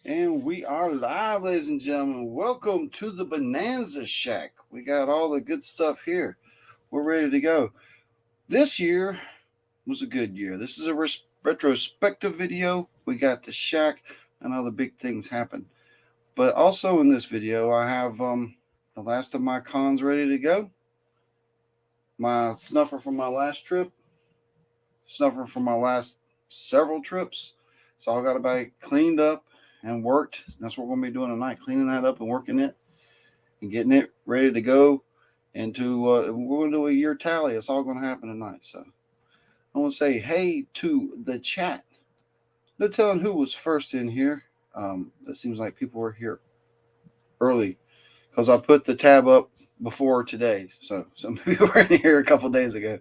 And we are live, ladies and gentlemen. Welcome to the Bonanza Shack. We got all the good stuff here. We're ready to go. This year was a good year. This is a retrospective video. We got the shack and all the big things happened. But also in this video, I have the last of my cons ready to go. My snuffer from my last trip. Snuffer from my last several trips. It's all got to be cleaned up and worked. That's what we're going to be doing tonight, cleaning that up and working it and getting it ready to go into we're going to do a year tally. It's all going to happen tonight. So I want to say hey to the chat. No telling who was first in here. It seems like people were here early because I put the tab up before today. So some people were in here a couple days ago.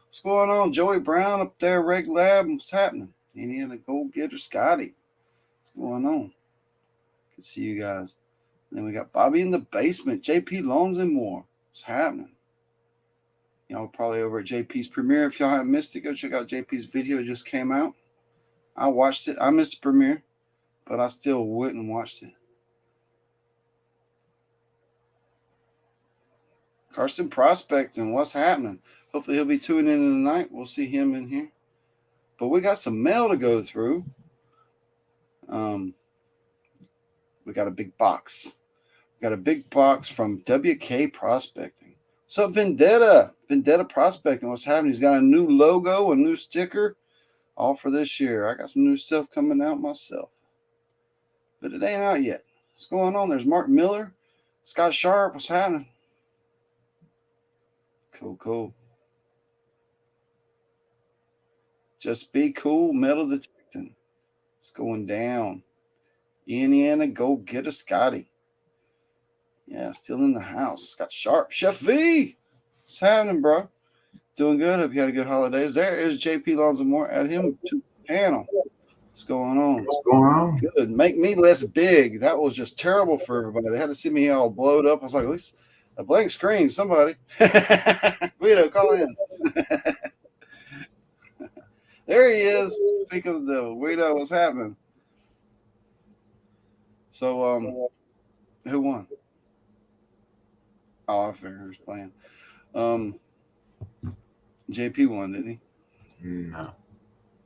What's going on? Joey Brown up there, Reg Lab. What's happening? Indiana Gold Getter Scotty. What's going on? Good to see you guys. Then we got Bobby in the basement. JP Loans and more. What's happening? Y'all probably over at JP's premiere. If y'all haven't missed it, go check out JP's video. It just came out. I watched it. I missed the premiere, but I still went and watched it. Carson Prospecting. What's happening? Hopefully he'll be tuning in tonight. We'll see him in here. But we got some mail to go through. We got a big box. We got a big box from WK Prospecting. What's up, Vendetta? Vendetta Prospecting. What's happening? He's got a new logo, a new sticker, all for this year. I got some new stuff coming out myself, but it ain't out yet. What's going on? There's Mark Miller, Scott Sharp. What's happening? Cool. Just be cool. Metal detecting. It's going down. Indiana, go get a Scotty. Yeah, still in the house. Scott Sharp. Chef V. What's happening, bro? Doing good. Hope you had a good holidays. There is JP Lonzo Moore. Add him to the panel. What's going on? What's going on? Good. Make me less big. That was just terrible for everybody. They had to see me all blowed up. I was like, at least a blank screen. Somebody. Guido, call in. There he is. Speak of the devil. Guido, what's happening? So, who won? Oh, I figured he was playing. JP won, didn't he?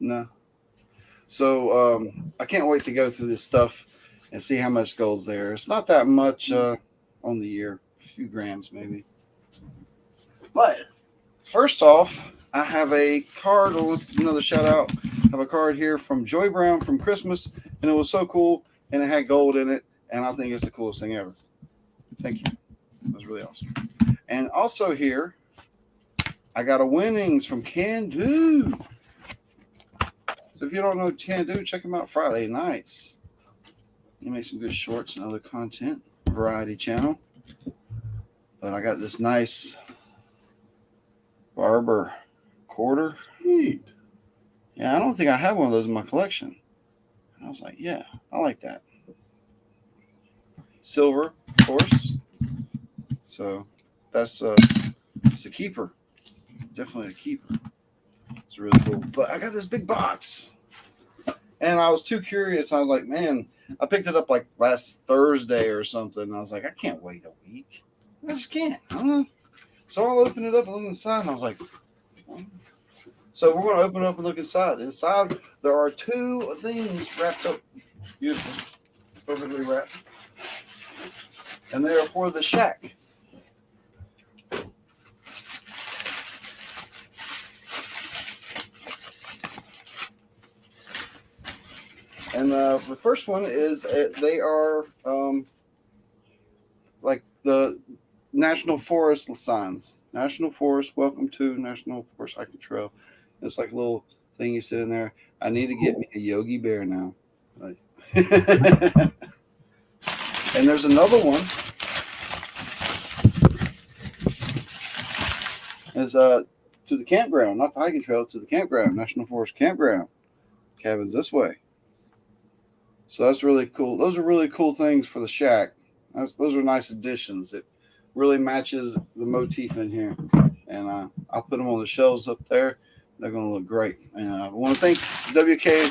No. So I can't wait to go through this stuff and see how much gold's there. It's not that much on the year, a few grams maybe. But first off, I have a card. Another shout out. I have a card here from Joy Brown from Christmas, and it was so cool, and it had gold in it, and I think it's the coolest thing ever. Thank you. That was really awesome. And also here, I got a winnings from Candor. So if you don't know Candor, check them out Friday nights. You make some good shorts and other content. Variety channel. But I got this nice Barber quarter. Neat. Yeah, I don't think I have one of those in my collection. And I was like, yeah, I like that. Silver, of course. So it's a keeper. Definitely a keeper. It's really cool. But I got this big box. And I was too curious. I was like, man, I picked it up like last Thursday or something. And I was like, I can't wait a week. I just can't. I don't know. So I'll open it up and look inside. And I was like, so we're going to open it up and look inside. Inside, there are two things wrapped up. Beautiful. Perfectly wrapped. And they are for the shack. And the first one is they are like the National Forest signs. National Forest, welcome to National Forest Hiking Trail. It's like a little thing you sit in there. I need to get me a Yogi Bear now. And there's another one. It's to the campground, not the hiking trail, to the campground, National Forest Campground. Cabins this way. So that's really cool. Those are really cool things for the shack. Those are nice additions. It really matches the motif in here. And I'll put them on the shelves up there. They're going to look great. And I want to thank WK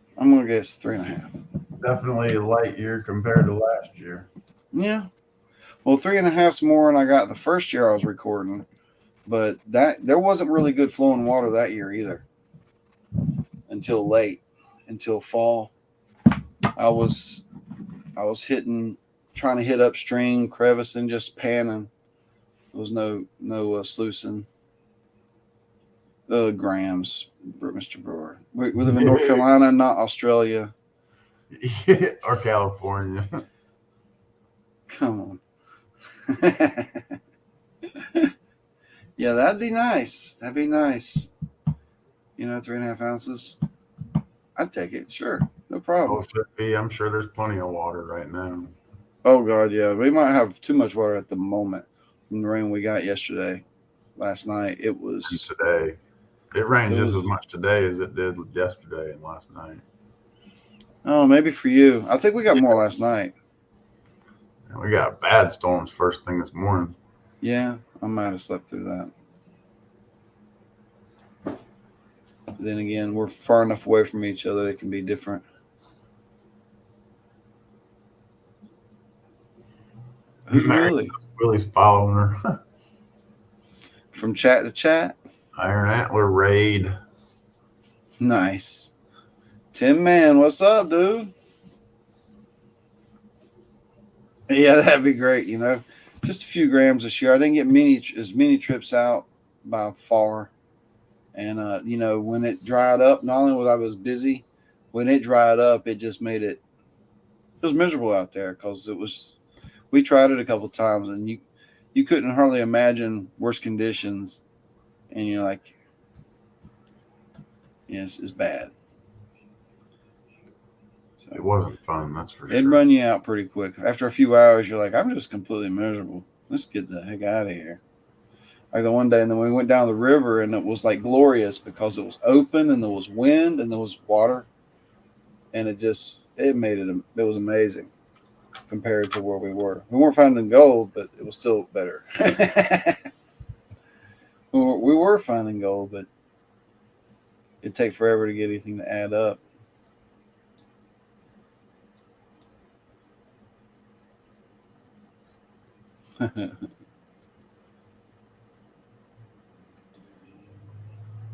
I'm gonna guess 3.5. Definitely a light year compared to last year. Yeah. Well, 3.5's more than I got the first year I was recording, but there wasn't really good flowing water that year either until late, until fall. I was trying to hit upstream, crevicing, just panning. There was no sluicing. Grams, Mr. Brewer. We live in North Carolina, not Australia. Or California. Come on. Yeah, that'd be nice. That'd be nice. 3.5 ounces. I'd take it. Sure. No problem. Oh, should be. I'm sure there's plenty of water right now. Oh, God, yeah. We might have too much water at the moment from the rain we got last night. It And was. today. It rained It just was. as much today as it did yesterday and last night. Oh, maybe for you. I think we got more last night. And we got bad storms first thing this morning. Yeah, I might have slept through that. But then again, we're far enough away from each other, it can be different. Who's Willie? Willie's following her. From chat to chat? Iron Antler Raid. Nice. Tim Man, what's up, dude? Yeah, that'd be great, Just a few grams this year. I didn't get as many trips out by far. And when it dried up, not only was I busy, when it dried up, it just made it was miserable out there because we tried it a couple times and you couldn't hardly imagine worse conditions. And you're like, yes, it's bad. So It wasn't fun, that's for sure. It'd run you out pretty quick. After a few hours, you're like, I'm just completely miserable. Let's get the heck out of here. Like the one day, and then we went down the river, and it was like glorious because it was open, and there was wind, and there was water, and it was amazing compared to where we were. We weren't finding gold, but it was still better. We were finding gold, but it'd take forever to get anything to add up.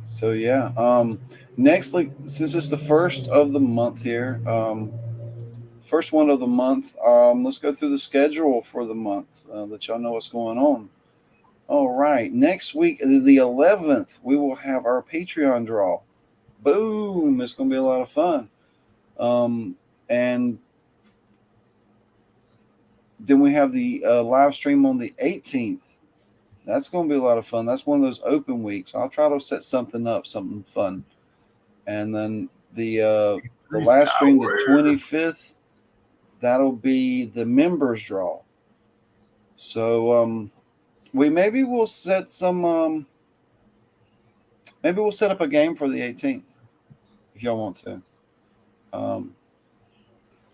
So yeah, next, since it's the first of the month here, first one of the month, let's go through the schedule for the month, that y'all know what's going on. All right, next week, the 11th, we will have our Patreon draw. Boom! It's going to be a lot of fun. And then we have the live stream on the 18th. That's going to be a lot of fun. That's one of those open weeks. I'll try to set something fun. And then the last stream, the 25th, that'll be the members draw. So maybe we'll set maybe we'll set up a game for the 18th if y'all want to.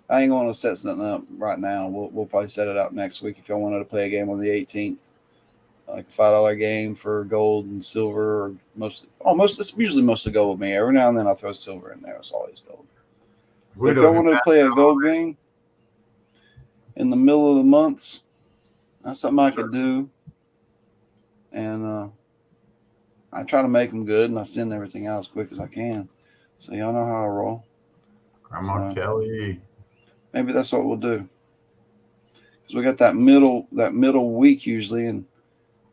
I ain't going to set something up right now. We'll probably set it up next week if y'all wanted to play a game on the 18th. Like a $5 game for gold and silver, or it's usually mostly gold with me. Every now and then I'll throw silver in there. It's always gold. If y'all want to play a gold game in the middle of the months, that's something I could do. And I try to make them good, and I send everything out as quick as I can. So y'all know how I roll. Grandma Kelly. Maybe that's what we'll do. Because we got that middle week usually, and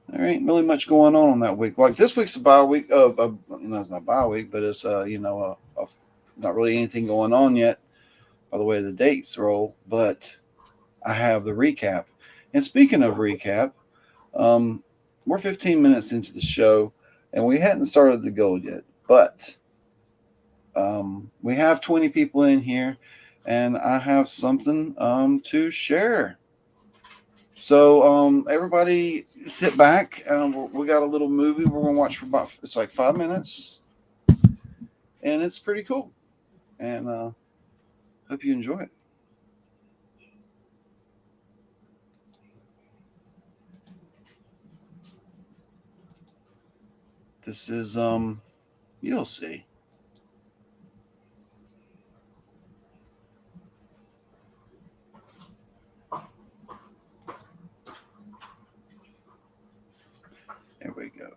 there ain't really much going on that week. Like this week's a bye week. It's not a bye week, but it's not really anything going on yet by the way the dates roll. But I have the recap. And speaking of recap, we're 15 minutes into the show, and we hadn't started the gold yet. But we have 20 people in here, and I have something to share. So everybody sit back. We got a little movie we're going to watch for it's like 5 minutes. And it's pretty cool. And hope you enjoy it. This is, you'll see. we go.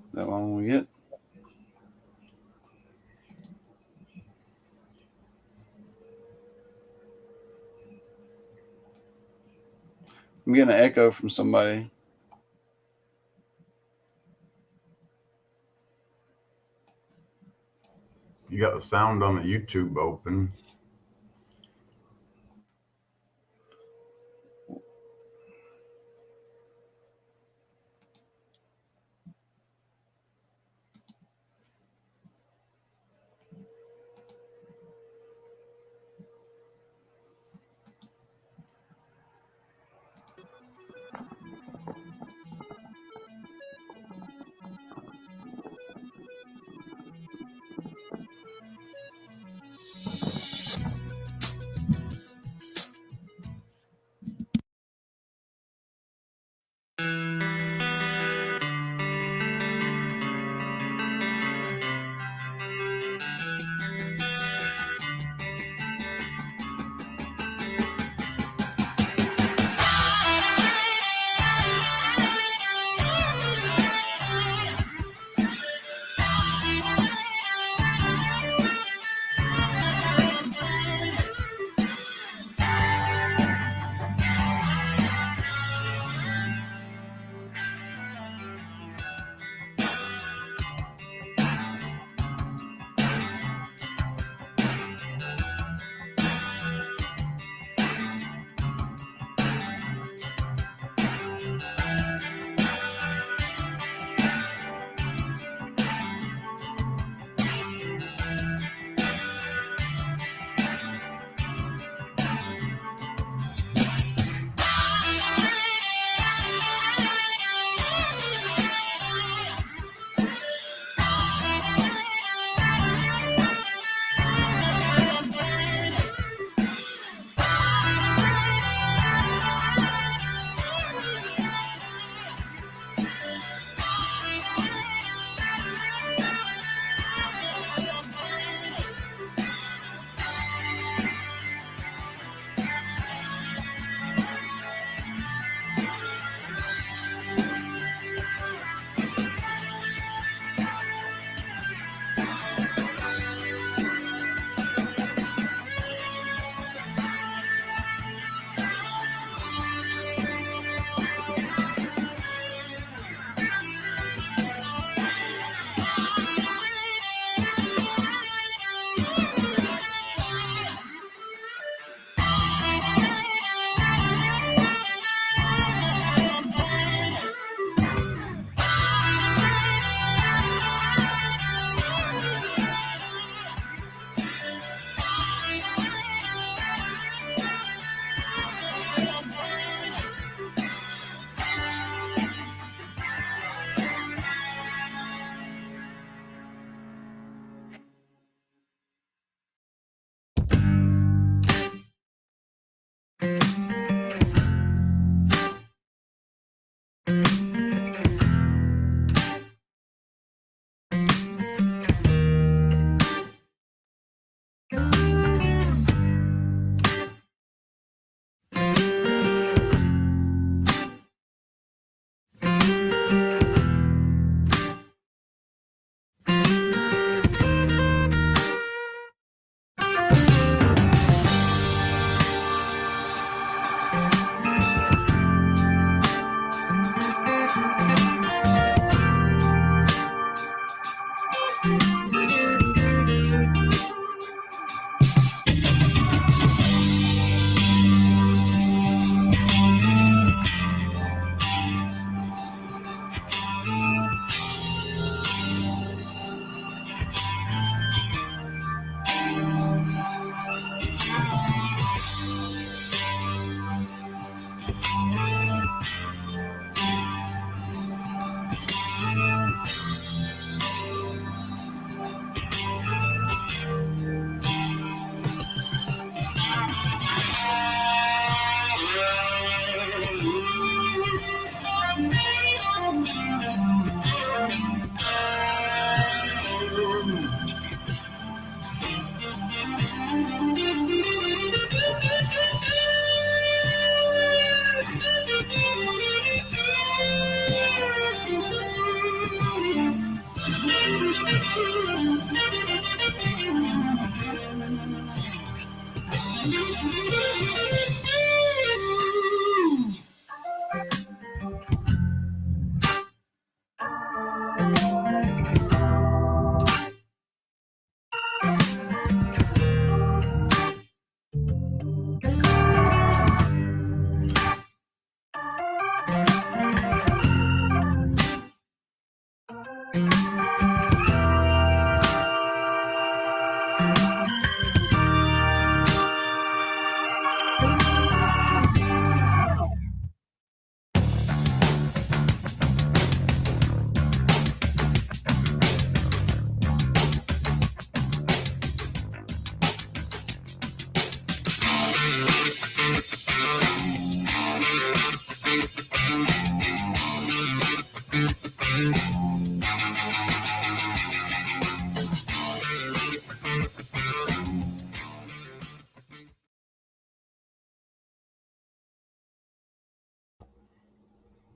Is that one we get? I'm getting an echo from somebody. You got the sound on the YouTube open.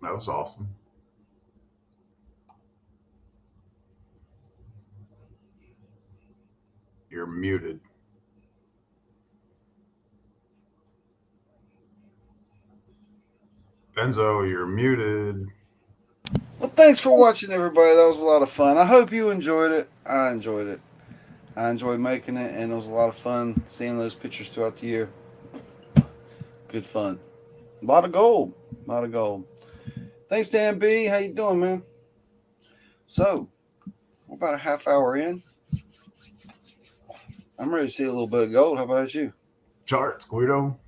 That was awesome. You're muted. Benzo, you're muted. Well, thanks for watching, everybody. That was a lot of fun. I hope you enjoyed it. I enjoyed it. I enjoyed making it, and it was a lot of fun seeing those pictures throughout the year. Good fun. A lot of gold. A lot of gold. Thanks, Dan B. How you doing, man? So, we're about a half hour in. I'm ready to see a little bit of gold. How about you? Charts, Guido.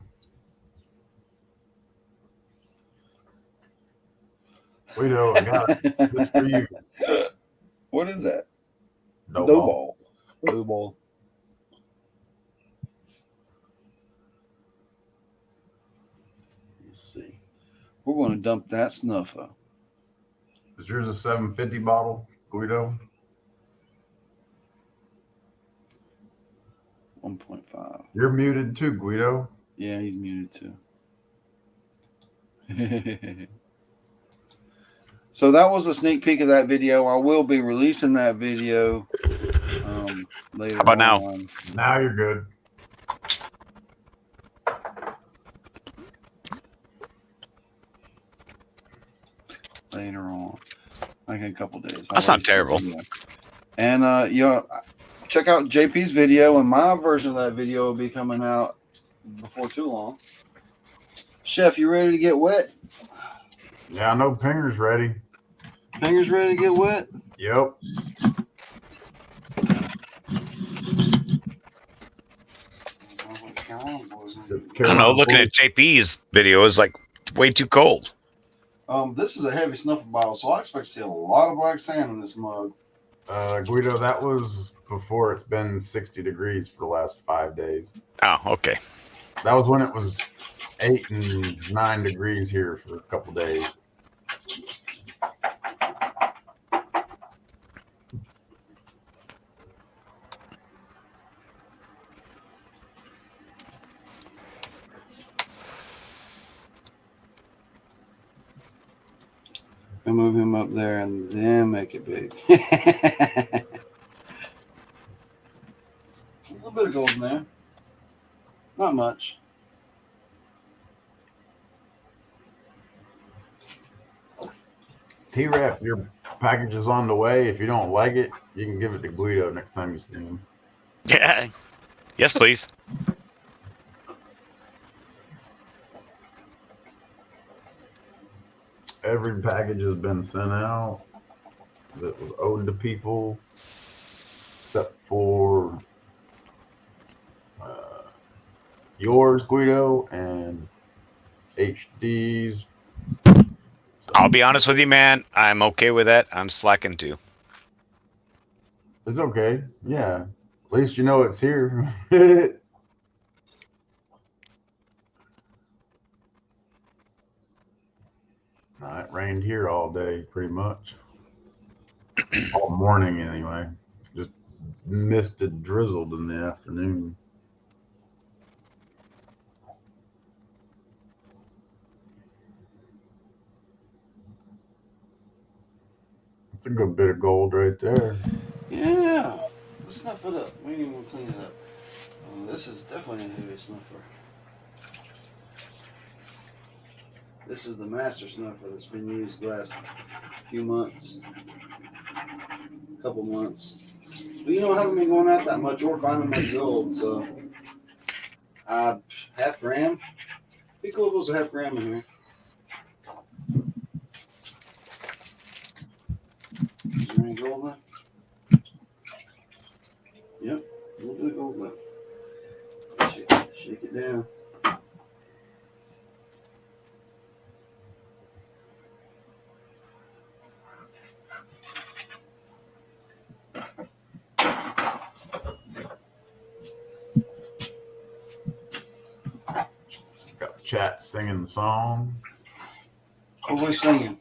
Guido, I got it. This for you. What is that? No Dough ball. ball. Dough ball. Let's see. We're going to dump that snuffer. Is yours a 750 bottle, Guido? 1.5. You're muted too, Guido. Yeah, he's muted too. So that was a sneak peek of that video. I will be releasing that video later. How about now? Now you're good. Later on, like in a couple days. That's not terrible. And check out JP's video, and my version of that video will be coming out before too long. Chef, you ready to get wet? Yeah, I know Pinger's ready. Fingers ready to get wet? Yep. I don't know. Looking at JP's video is like way too cold. This is a heavy snuffer bottle, so I expect to see a lot of black sand in this mug. Guido, that was before it's been 60 degrees for the last 5 days. Oh, okay. That was when it was 8 and 9 degrees here for a couple days. And move him up there and then make it big. A little bit of gold in there. Not much. T-Rap, your package is on the way. If you don't like it, you can give it to Guido next time you see him. Yeah. Yes, please. Every package has been sent out that was owed to people, except for yours, Guido, and HD's. I'll be honest with you, man. I'm okay with that. I'm slacking too. It's okay. Yeah. At least you know it's here. It rained here all day, pretty much. All morning, anyway. Just misted, drizzled in the afternoon. It's a good bit of gold right there. Yeah. Let's snuff it up. We didn't even clean it up. This is definitely a heavy snuffer. This is the master snuffer that's been used the last few months, couple months. But you know, I haven't been going out that much or finding much gold, so half gram. Be cool if it was a half gram in here. Is there any gold left? Yep, a little bit of gold left. Shake it down. Got the chat singing the song. What are we singing?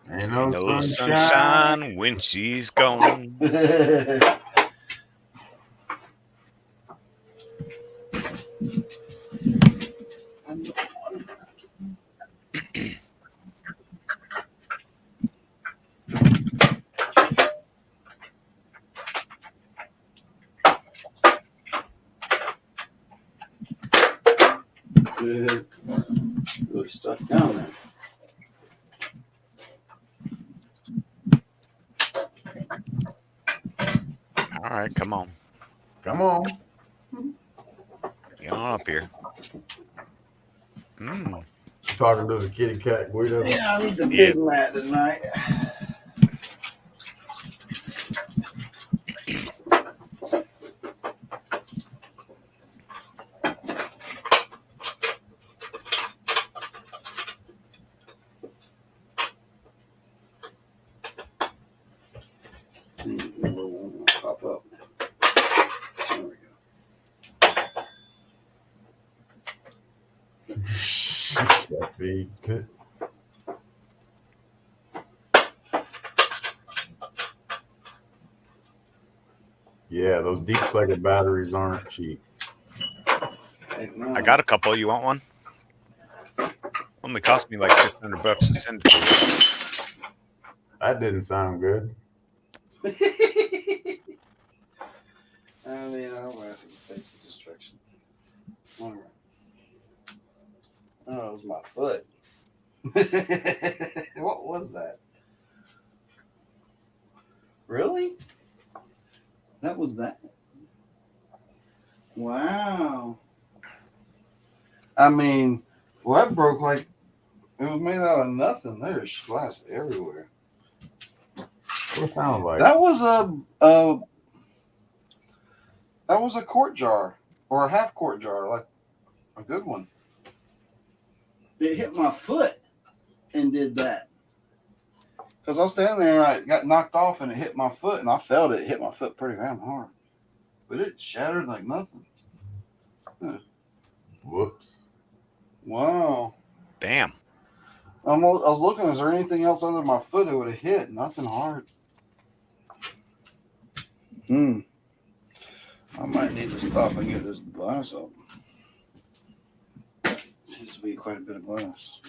Ain't no, No sunshine. sunshine when she's gone. Good. Really stuck down there. All right, come on. Come on. Get on up here. Mm. Talking to the kitty cat Guido. Yeah, I need the Yeah. big mat tonight. See if the little one will pop up. There we go. That feed. Yeah, those deep cycle batteries aren't cheap. Heck no. I got a couple. You want one? Only cost me like $600 to send it to you. That didn't sound good. I mean, I'll laugh in the face of destruction. All right. Oh, it was my foot. What was that? Really? That was that? Wow. I mean, well, that broke like it was made out of nothing. There's glass everywhere. What it sound like? That was a quart jar or a half quart jar, like a good one. It hit my foot and did that. Because I was standing there and I got knocked off and it hit my foot and I felt it hit my foot pretty damn hard. But it shattered like nothing. Huh. Whoops. Wow. Damn. I was looking, is there anything else other than my foot it would have hit? Nothing hard. I might need to stop and get this glass up. Seems to be quite a bit of glass.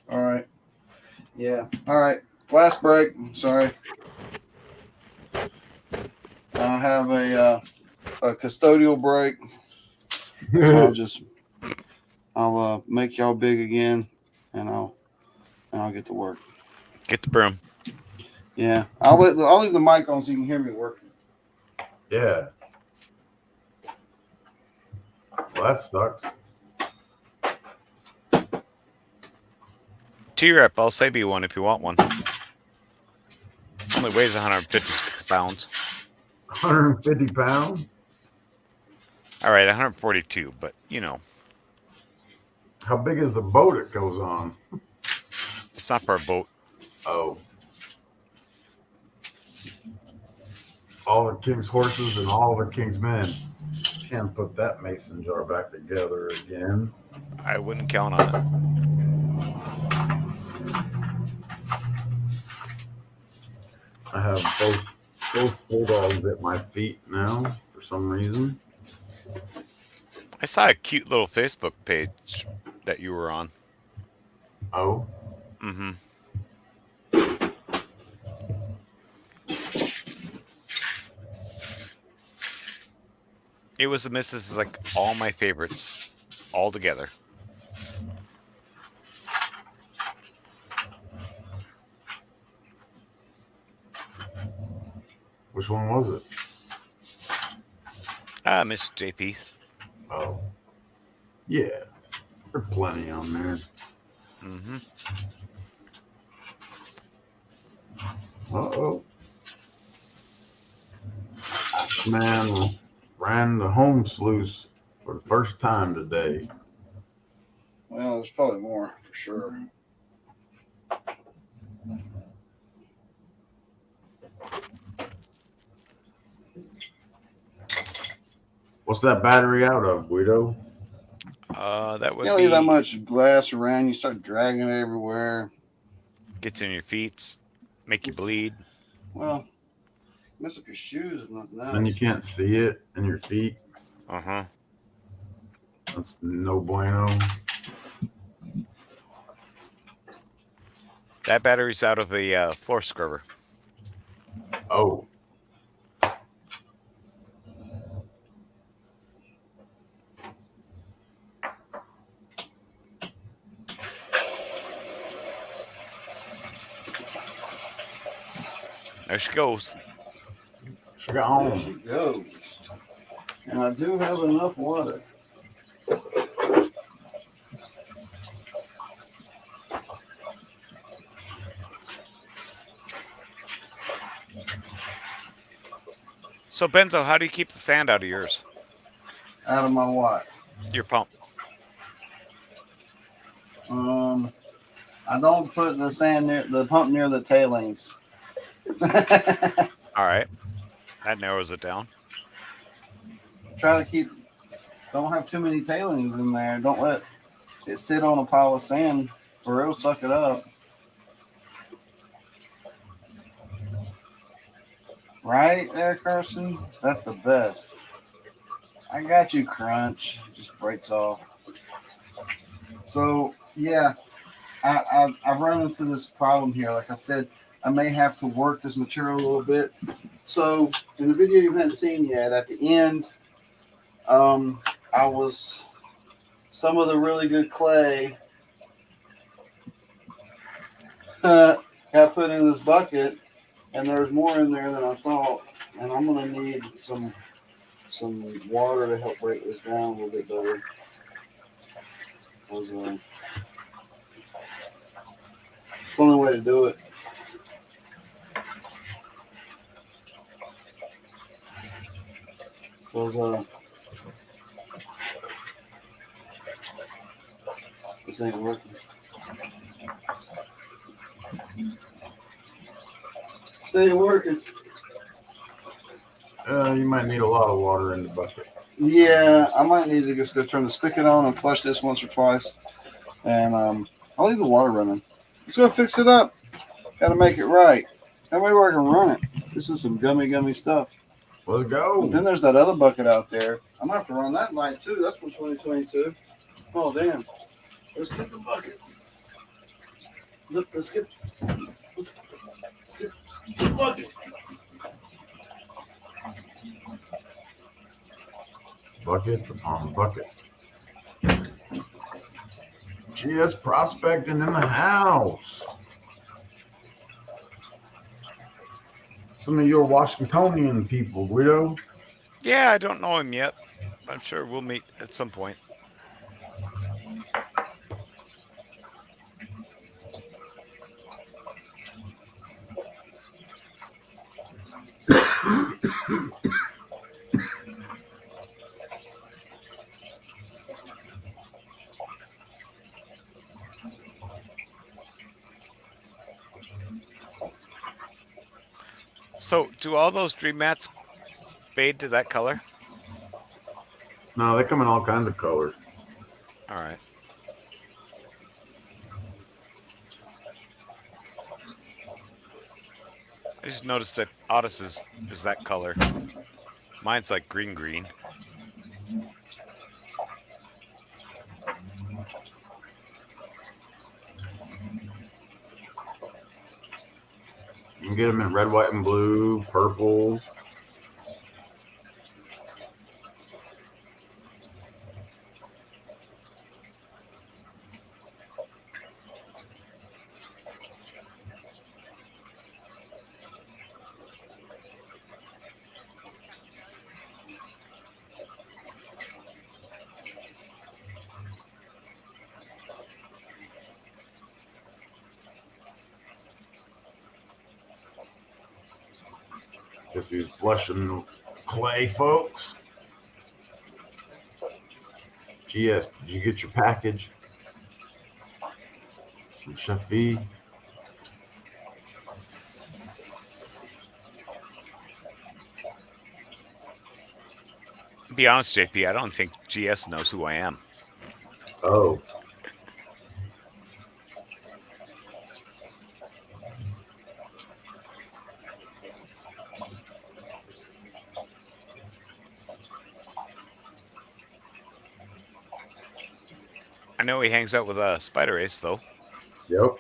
All right. Yeah. All right. Glass break. Sorry. I have a custodial break. So I'll make y'all big again, and I'll get to work. Get the broom. Yeah. I'll leave the mic on so you can hear me working. Yeah. Well, that sucks. T-Rep, I'll save you one if you want one. Only weighs 156 pounds. 150 pounds? All right, 142, but you know. How big is the boat it goes on? It's not for a boat. Oh. All the king's horses and all the king's men. Can't put that mason jar back together again. I wouldn't count on it. I have both bulldogs at my feet now for some reason. I saw a cute little Facebook page that you were on. Oh. Mm-hmm. It was a miss. This is like all my favorites all together. Which one was it? Miss JP. Oh, yeah. There are plenty on there. Mm-hmm. Uh-oh. Man ran the home sluice for the first time today. Well, there's probably more for sure. What's that battery out of, Guido? That You would can't leave that be much glass around. You start dragging it everywhere. gets in your feet, make you It's- bleed. Well, mess up your shoes if nothing else. Then you can't see it in your feet. Uh-huh. That's no bueno. That battery's out of a floor scrubber. Oh. There she goes. She got There home. she goes. And I do have enough water. So Benzo, how do you keep the sand out of yours? Out of my what? Your pump. I don't put the sand near the pump near the tailings. All right. That narrows it down. Try to keep. Don't have too many tailings in there. Don't let it sit on a pile of sand, or it'll suck it up. Right there, Carson. That's the best. I got you, Crunch. Just breaks off. So yeah, I've run into this problem here. Like I said, I may have to work this material a little bit. So in the video you haven't seen yet, at the end, I was some of the really good clay got put in this bucket, and there's more in there than I thought. And I'm gonna need some water to help break this down a little bit better. It's the only way to do it. This ain't working. This ain't working. You might need a lot of water in the bucket. Yeah, I might need to just go turn the spigot on and flush this once or twice. And I'll leave the water running. Let's go fix it up. Got to make it right. That way I can run it. This is some gummy stuff. Let's go. But then there's that other bucket out there. I'm going to have to run that light too. That's from 2022. Oh, damn. Let's get the buckets. Look, let's get the buckets. Buckets upon buckets. GS prospecting in the house. Some of your Washingtonian people, Guido. Yeah, I don't know him yet. I'm sure we'll meet at some point. So, do all those dream mats fade to that color? No, they come in all kinds of colors. All right. I just noticed that Otis is that color. Mine's like green. You can get them in red, white, and blue, purple. Guess he's flushing clay, folks. GS, did you get your package from Chef B? Be honest, JP, I don't think GS knows who I am. Oh. I know he hangs out with Spider Ace, though. Yep.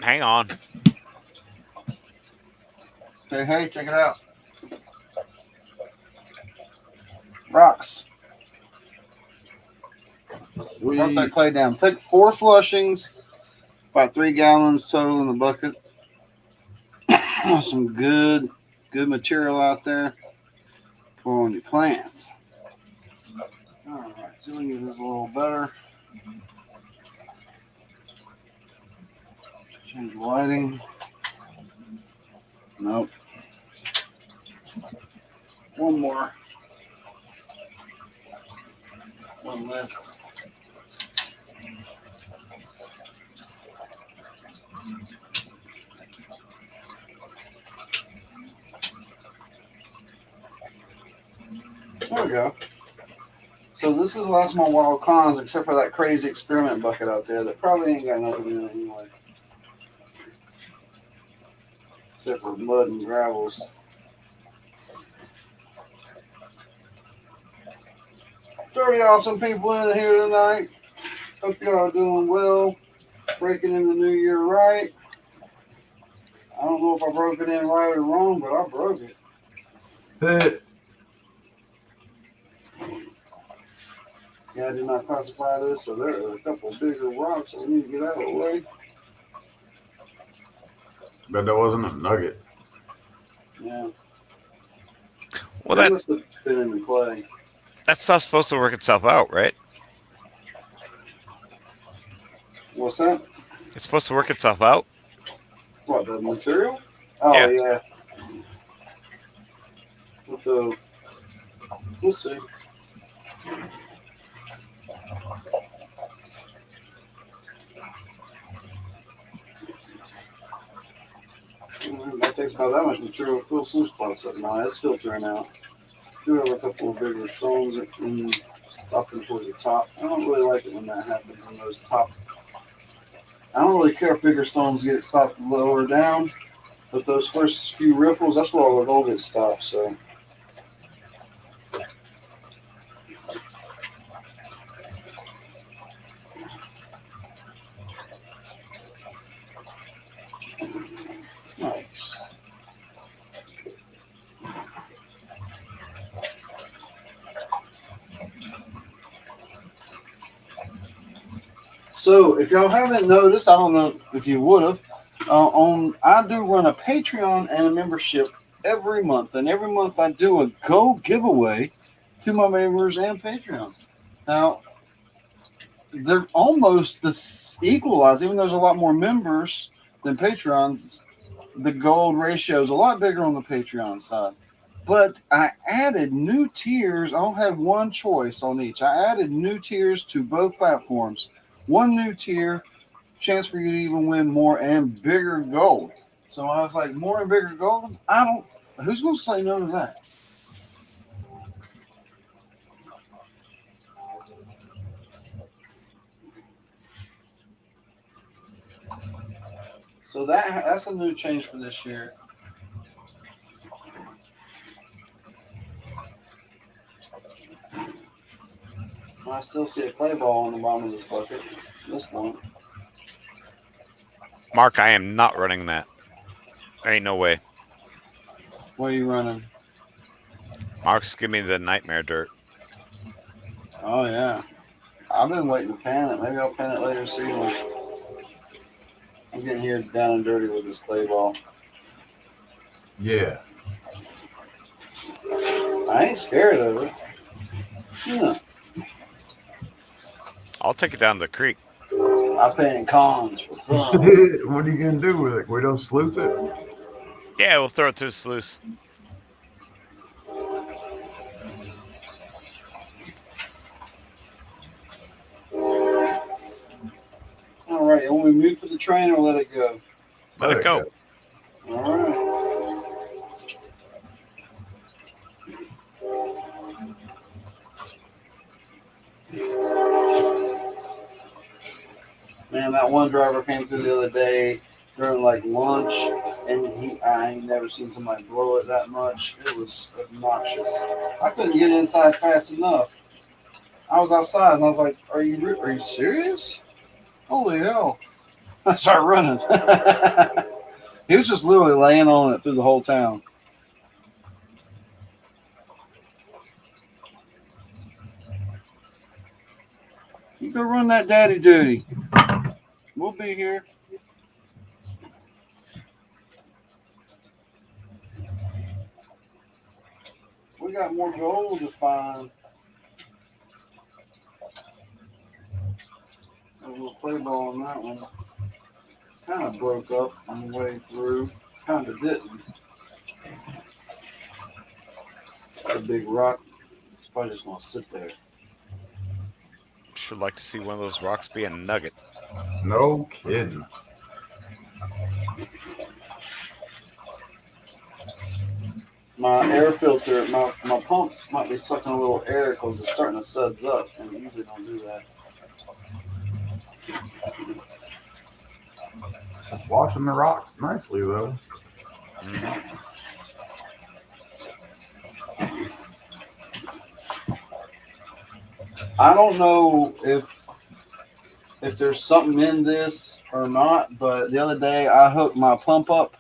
Hang on. Hey, check it out. Rocks. Wrote that clay down. Take 4 flushings, about 3 gallons total in the bucket. Some good material out there for on your plants. All right, so we can get this a little better. Change the lighting. Nope. One more. One less. There we go. So this is the last of my wild cons, except for that crazy experiment bucket out there that probably ain't got nothing in it anyway. Except for mud and gravels. 30 awesome people in here tonight. Hope y'all are doing well. Breaking in the new year right. I don't know if I broke it in right or wrong, but I broke it. Yeah, I did not classify this, so there are a couple bigger rocks that we need to get out of the way. Bet that wasn't a nugget. Yeah. Well, that must have been in the clay. That stuff's supposed to work itself out, right? What's that? It's supposed to work itself out. What, the material? Oh, yeah. With the... We'll see. That takes about that much material to fill some spots up now. It's filtering out. Do have a couple of bigger stones up and towards the top. I don't really like it when that happens in those top. I don't really care if bigger stones get stopped lower down, but those first few riffles, that's where all the gold gets stopped. So. Nice. So, if y'all haven't noticed, I don't know if you would have, I do run a Patreon and a membership every month, and every month I do a gold giveaway to my members and Patreons. Now, they're almost equalized, even though there's a lot more members than Patreons. The gold ratio is a lot bigger on the Patreon side. But I added new tiers. I don't have one choice on each. I added new tiers to both platforms. One new tier, chance for you to even win more and bigger gold. So I was like, more and bigger gold? Who's going to say no to that? So that's a new change for this year. I still see a clay ball on the bottom of this bucket. This one. Mark, I am not running that. There ain't no way. What are you running? Mark's give me the nightmare dirt. Oh, yeah. I've been waiting to pan it. Maybe I'll pan it later season. I'm getting here down and dirty with this clay ball. Yeah. I ain't scared of it. Yeah. I'll take it down the creek. I paint cons for fun. What are you gonna do with it? We don't sluice it. Yeah, we'll throw it through the sluice. All right, you want me to mute for the train or let it go? Let it go. All right. Man, that one driver came through the other day during like lunch, and I ain't never seen somebody blow it that much. It was obnoxious. I couldn't get inside fast enough. I was outside and I was like, "Are you serious? Holy hell!" I started running. He was just literally laying on it through the whole town. You go run that daddy duty. We'll be here. We got more gold to find. A little play ball on that one. Kind of broke up on the way through. Kind of didn't. A big rock. It's probably just going to sit there. Should like to see one of those rocks be a nugget. No kidding. My air filter, my pumps might be sucking a little air because it's starting to suds up, and we usually don't do that. It's washing the rocks nicely though. Mm-hmm. I don't know if there's something in this or not, but the other day I hooked my pump up,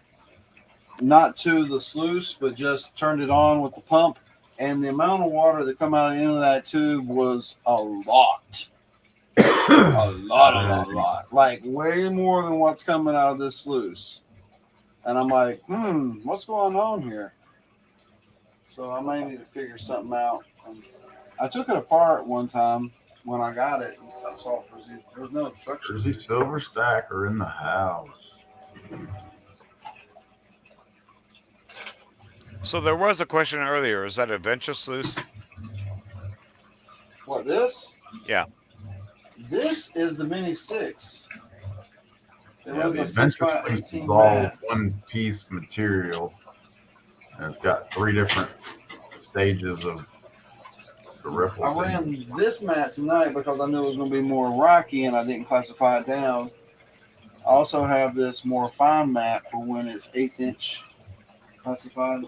not to the sluice, but just turned it on with the pump, and the amount of water that come out of the end of that tube was a lot. A lot. Like way more than what's coming out of this sluice. And I'm like, what's going on here? So I may need to figure something out. And I took it apart one time when I got it, and I saw there was no obstruction. Jersey Silver Stacker in the house. So there was a question earlier. Is that a venture sluice? What, this? Yeah. This is the Mini 6. It Yeah, was the a 6 by Adventure Sluice 18 is all mat. one piece material. And it's got 3 different stages of the ripples. I ran this mat tonight because I knew it was going to be more rocky and I didn't classify it down. I also have this more fine mat for when it's 1/8 inch classified.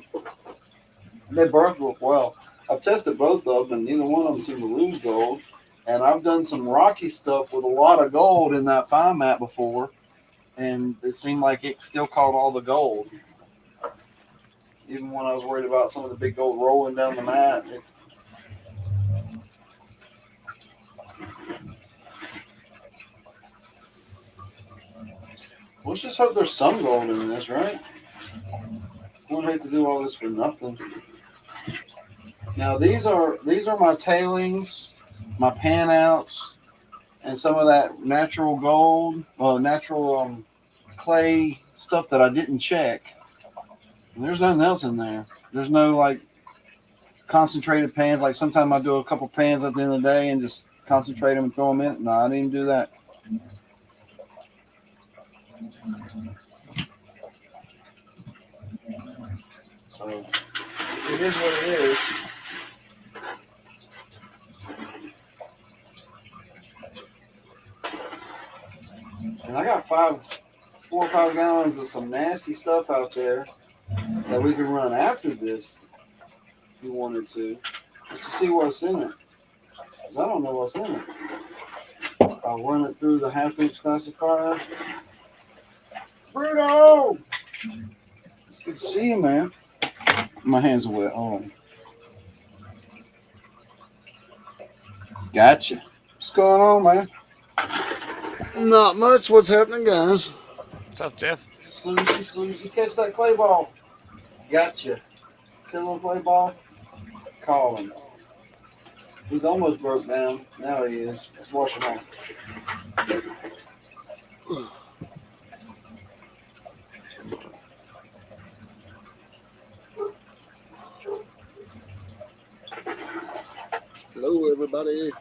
They both work well. I've tested both of them and neither one of them seem to lose gold. And I've done some rocky stuff with a lot of gold in that fine mat before, and it seemed like it still caught all the gold. Even when I was worried about some of the big gold rolling down the mat. Let's just hope there's some gold in this, right? I would hate to do all this for nothing. Now these are my tailings, my pan outs, and some of that natural gold, natural clay stuff that I didn't check. And there's nothing else in there. There's no like concentrated pans. Like sometimes I do a couple pans at the end of the day and just concentrate them and throw them in. No, I didn't even do that. So it is what it is. And I got 4 or 5 gallons of some nasty stuff out there that we can run after this if you wanted to, just to see what's in it. Because I don't know what's in it. I'll run it through the 1/2 inch classifier. Bruno! It's good to see you, man. My hands are wet. Hold on. Gotcha. What's going on, man? Not much. What's happening, guys? What's up, Jeff? Sloozy, catch that clay ball. Gotcha. See a little clay ball? Call him. He's almost broke down. Now he is. Let's wash him off. Hello, everybody.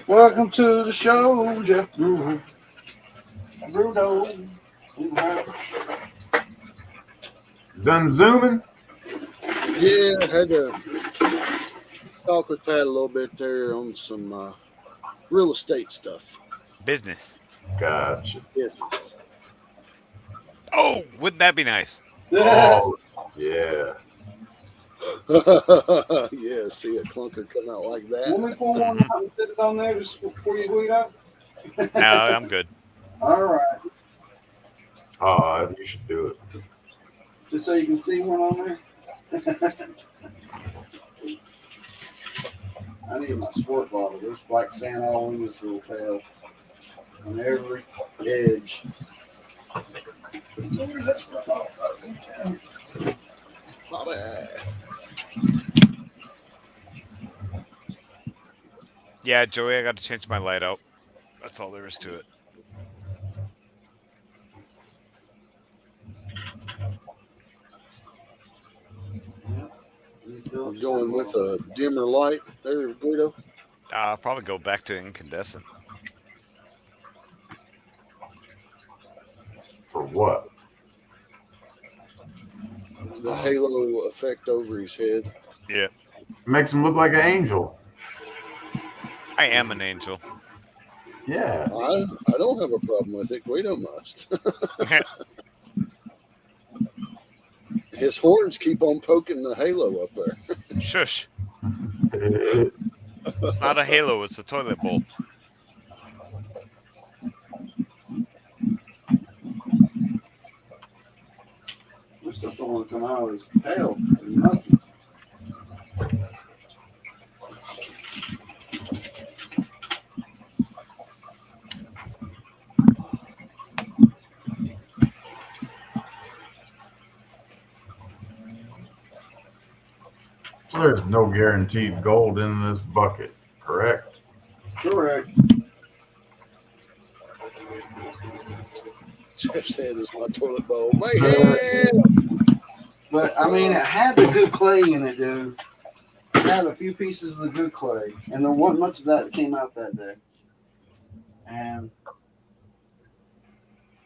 Welcome to the show, Jeff Brewer. Bruno. Done zooming? Yeah, I had to talk with Pat a little bit there on some real estate stuff. Business. Gotcha. Business. Oh, wouldn't that be nice? Oh, yeah. Yeah, see a clunker come out like Want that. me to pull one out and stick it on there just before you heat up? No, I'm good. All right. Oh, you should do it. Just so you can see one on there. I need my sport bottle. There's black sand all in this little pail. On every edge. That's what I thought. Bobby. Yeah, Joey, I got to change my light out. That's all there is to it. I'm going with a dimmer light there, Guido. I'll probably go back to incandescent. For what? The halo effect over his head. Yeah, Makes him look like an angel. I am an angel. Yeah. I don't have a problem with it. Guido must. His horns keep on poking the halo up there. Shush. It's not a halo, it's a toilet bowl. This stuff don't want to come out of his pail. Nothing. So there's no guaranteed gold in this bucket, correct? Correct. Jeff's head is my toilet bowl. Man! But I mean, it had the good clay in it, dude. It had a few pieces of the good clay, and there wasn't much of that that came out that day. And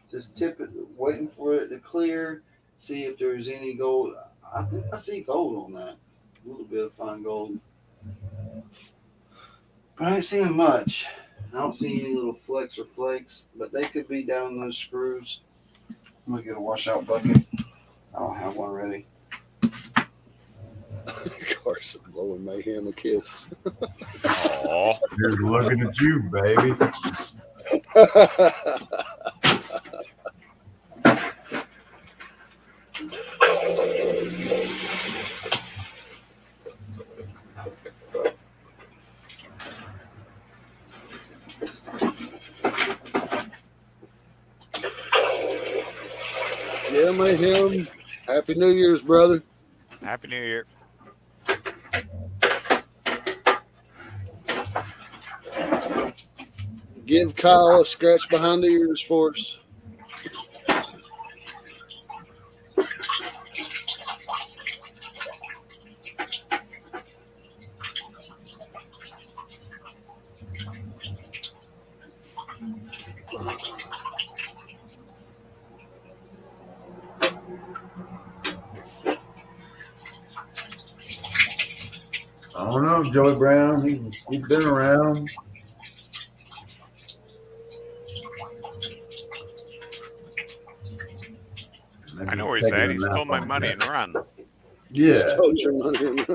just tip it, waiting for it to clear, see if there's any gold. I think I see gold on that, a little bit of fine gold, but I ain't seeing much. I don't see any little flecks or flakes, but they could be down those screws. I'm gonna get a washout bucket. I don't have one ready. Carson blowing Mayhem a kiss. Aww. Here's looking at you, baby. Yeah, Mayhem. Happy New Year's, brother. Happy New Year. Give Kyle a scratch behind the ears for us. I don't know, Joey Brown. He's been around. Maybe I know where he's taking at. a He nap stole my on money that. and run. Yeah. Stole your money.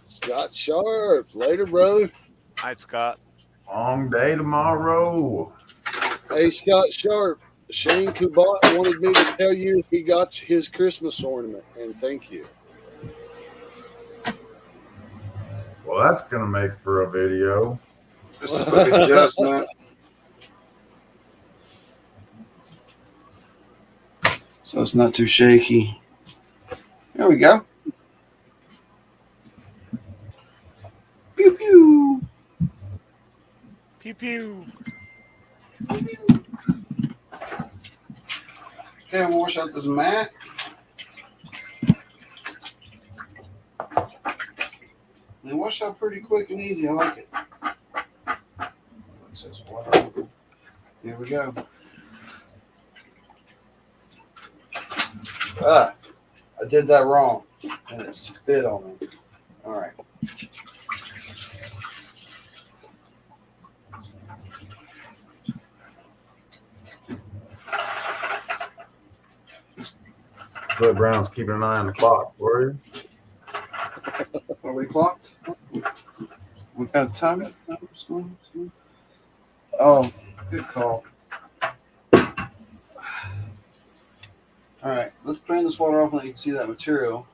Scott Sharp. Later, brother. Night, Scott. Long day tomorrow. Hey, Scott Sharp. Shane Kubat wanted me to tell you he got his Christmas ornament, and thank you. Well, that's gonna make for a video. Just a quick adjustment. So it's not too shaky. There we go. Pew pew. Pew pew. Okay, I'm gonna wash out this mat. They wash out pretty quick and easy. I like it. It says water. Here we go. Ah, I did that wrong, and it spit on me. All right. But Brown's keeping an eye on the clock for you. Are we clocked? We got a time? Oh, good call. All right, let's drain this water off and you can see that material.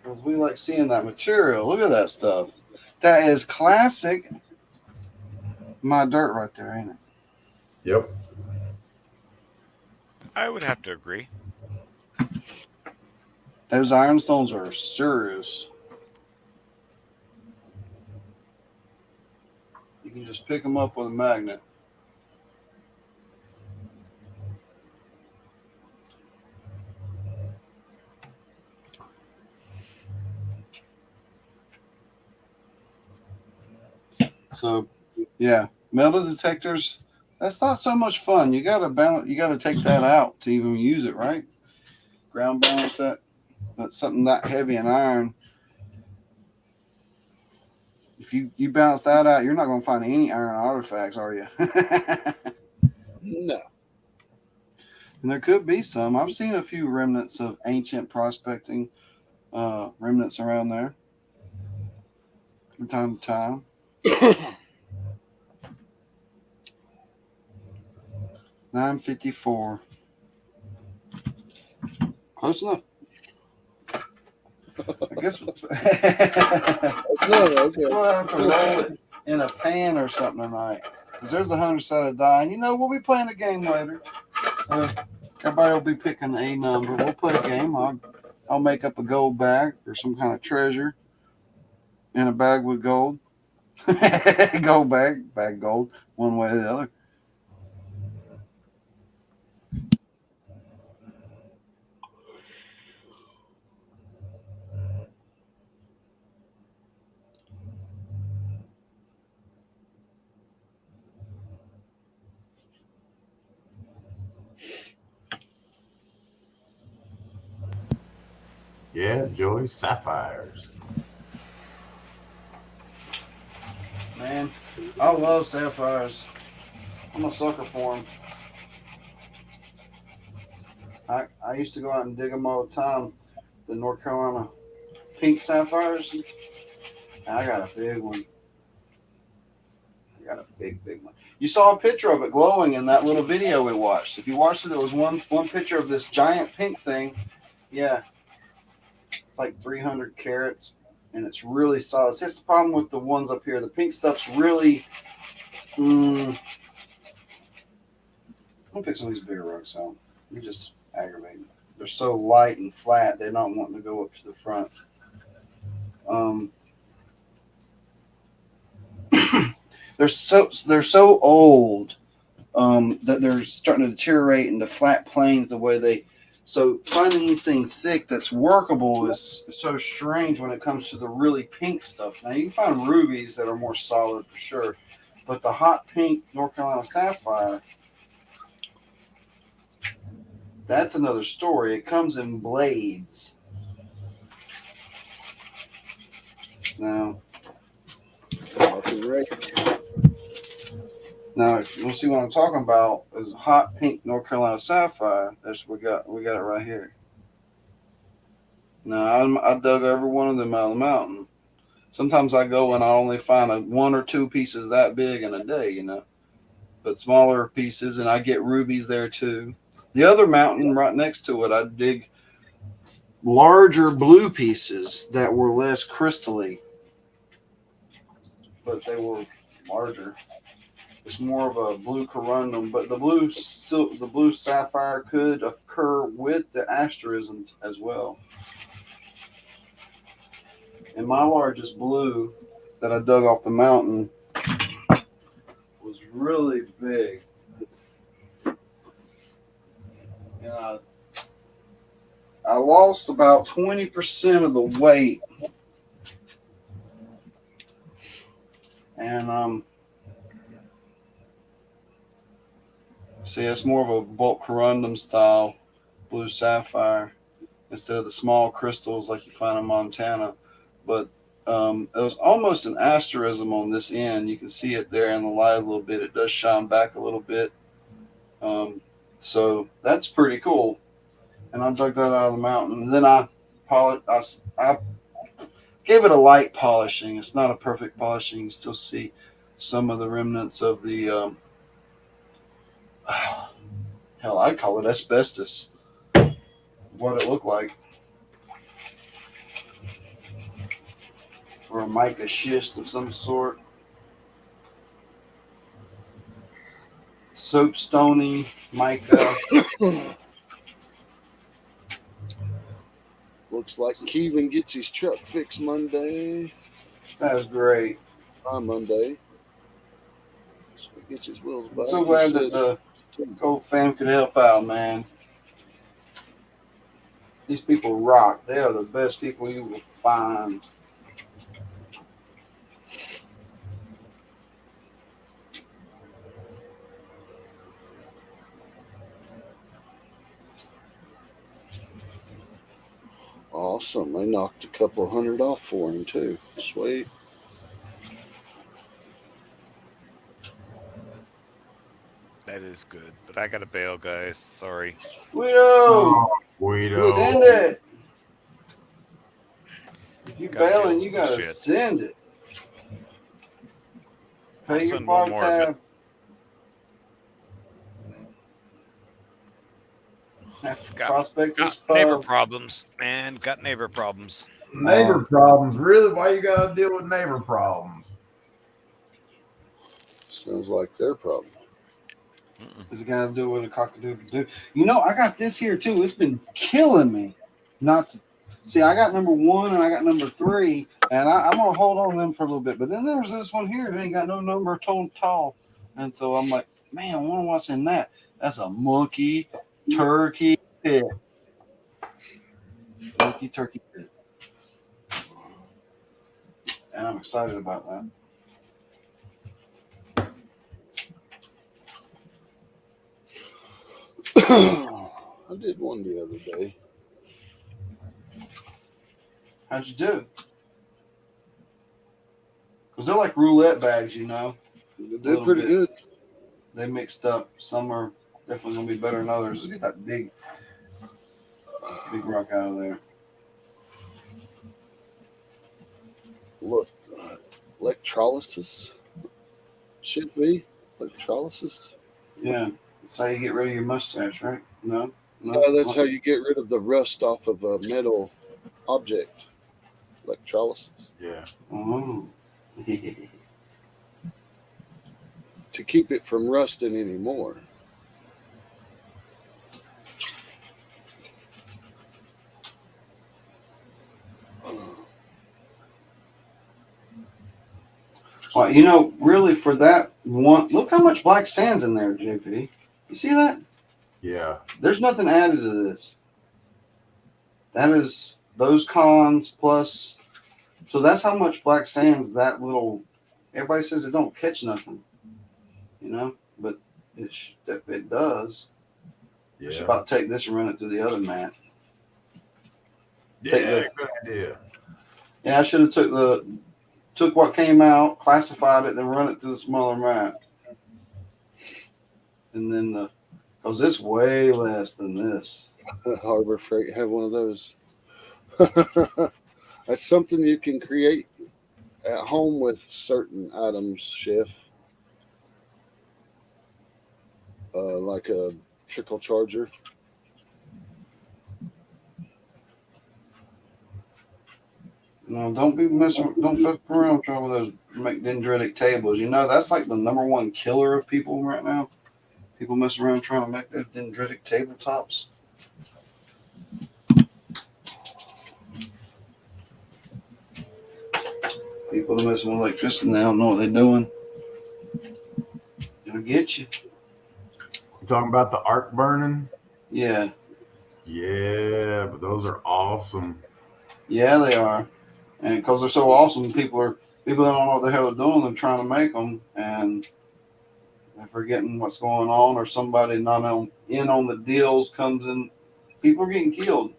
Because we like seeing that material. Look at that stuff. That is classic. My dirt right there, ain't it? Yep. I would have to agree. Those ironstones are serious. You can just pick them up with a magnet. So, yeah, metal detectors. That's not so much fun. You gotta balance. You gotta take that out to even use it, right? Ground balance that. But something that heavy in iron, if you balance that out, you're not going to find any iron artifacts, are you? No. And there could be some. I've seen a few remnants of ancient prospecting remnants around there from time to time. 954. Close enough. I guess No, okay. so I have to roll it in a pan or something tonight. Because there's the 100-sided die. And you know, we'll be playing a game later. Everybody will be picking a number. We'll play a game. I'll make up a gold bag or some kind of treasure in a bag with gold. Gold bag gold, one way or the other. Yeah, Joey, sapphires. Man, I love sapphires. I'm a sucker for them. I used to go out and dig them all the time. The North Carolina pink sapphires. I got a big one. I got a big one. You saw a picture of it glowing in that little video we watched. If you watched it, there was one picture of this giant pink thing. Yeah. It's like 300 carats, and it's really solid. See, that's the problem with the ones up here. The pink stuff's really... I'm going to pick some of these bigger rocks out. You just aggravate me. They're so light and flat, they're not wanting to go up to the front. They're so old that they're starting to deteriorate into flat planes the way they. So finding anything thick that's workable is so strange when it comes to the really pink stuff. Now you can find rubies that are more solid for sure, but the hot pink North Carolina sapphire, that's another story. It comes in blades. Now, if you want to see what I'm talking about, is hot pink North Carolina sapphire. That's we got it right here. Now I dug every one of them out of the mountain. Sometimes I go and I only find one or two pieces that big in a day, you know, but smaller pieces, and I get rubies there too. The other mountain right next to it, I dig larger blue pieces that were less crystally, but they were larger. It's more of a blue corundum, but the blue sapphire could occur with the asterisms as well. And my largest blue that I dug off the mountain was really big. And I lost about 20% of the weight. And see, it's more of a bulk corundum style blue sapphire instead of the small crystals like you find in Montana. But it was almost an asterism on this end. You can see it there in the light a little bit. It does shine back a little bit. So that's pretty cool. And I dug that out of the mountain. And then I gave it a light polishing. It's not a perfect polishing. You still see some of the remnants of the hell, I call it asbestos. What it looked like. Or a mica schist of some sort. Soapstony, mica. Looks like Kevin gets his truck fixed Monday. That was great. On Monday. So he gets his wheels back. I'm so glad that the Gold fam could help out, man. These people rock. They are the best people you will find. Awesome. They knocked a couple of $100 off for him, too. Sweet. That is good. But I got to bail, guys. Sorry. Guido! Guido. Send it! If you're Gotta bailing, deal you with this gotta shit. send it. I'll Pay your send one bar more, tab. Prospectors Got neighbor Pub. problems, man. Got neighbor problems. Neighbor problems. Really? Why you gotta deal with neighbor problems? Sounds like their problem. Does it got to do with a cock-a-doodle-doo? You know, I got this here too. It's been killing me. Not to see. I got number 1 and I got number 3, and I'm gonna hold on to them for a little bit. But then there's this one here that ain't got no number tone tall, and so I'm like, man, what's in that? That's a monkey turkey pit. Monkey turkey pit, and I'm excited about that. I did one the other day. How'd you do? Because they're like roulette bags, you know. They did pretty good. They mixed up. Some are definitely going to be better than others. Look at that big rock out of there. Look, electrolysis. Should be electrolysis. Yeah. That's how you get rid of your mustache, right? No? No, that's how you get rid of the rust off of a metal object. Electrolysis. Yeah. Oh. To keep it from rusting anymore. Well, you know, really for that one, look how much black sand's in there, JP. You see that? Yeah. There's nothing added to this. That is those cons plus. So that's how much black sand's that little. Everybody says it don't catch nothing, you know, but it does. Yeah. I should about take this and run it through the other mat. Yeah, good idea. Yeah, I should have took what came out, classified it, then run it through the smaller mat. And then because it's way less than this. Harbor Freight had one of those. That's something you can create at home with certain items, Chef, like a trickle charger. No, don't fuck around trying with those make dendritic tables. You know, that's like the number one killer of people right now. People mess around trying to make those dendritic tabletops. People that mess with electricity, they don't know what they're doing. It'll get you. You talking about the arc burning? Yeah. Yeah, but those are awesome. Yeah, they are. And because they're so awesome, people that don't know what the hell they're doing. They're trying to make them, and they're forgetting what's going on, or somebody not in on the deals comes in. People are getting killed.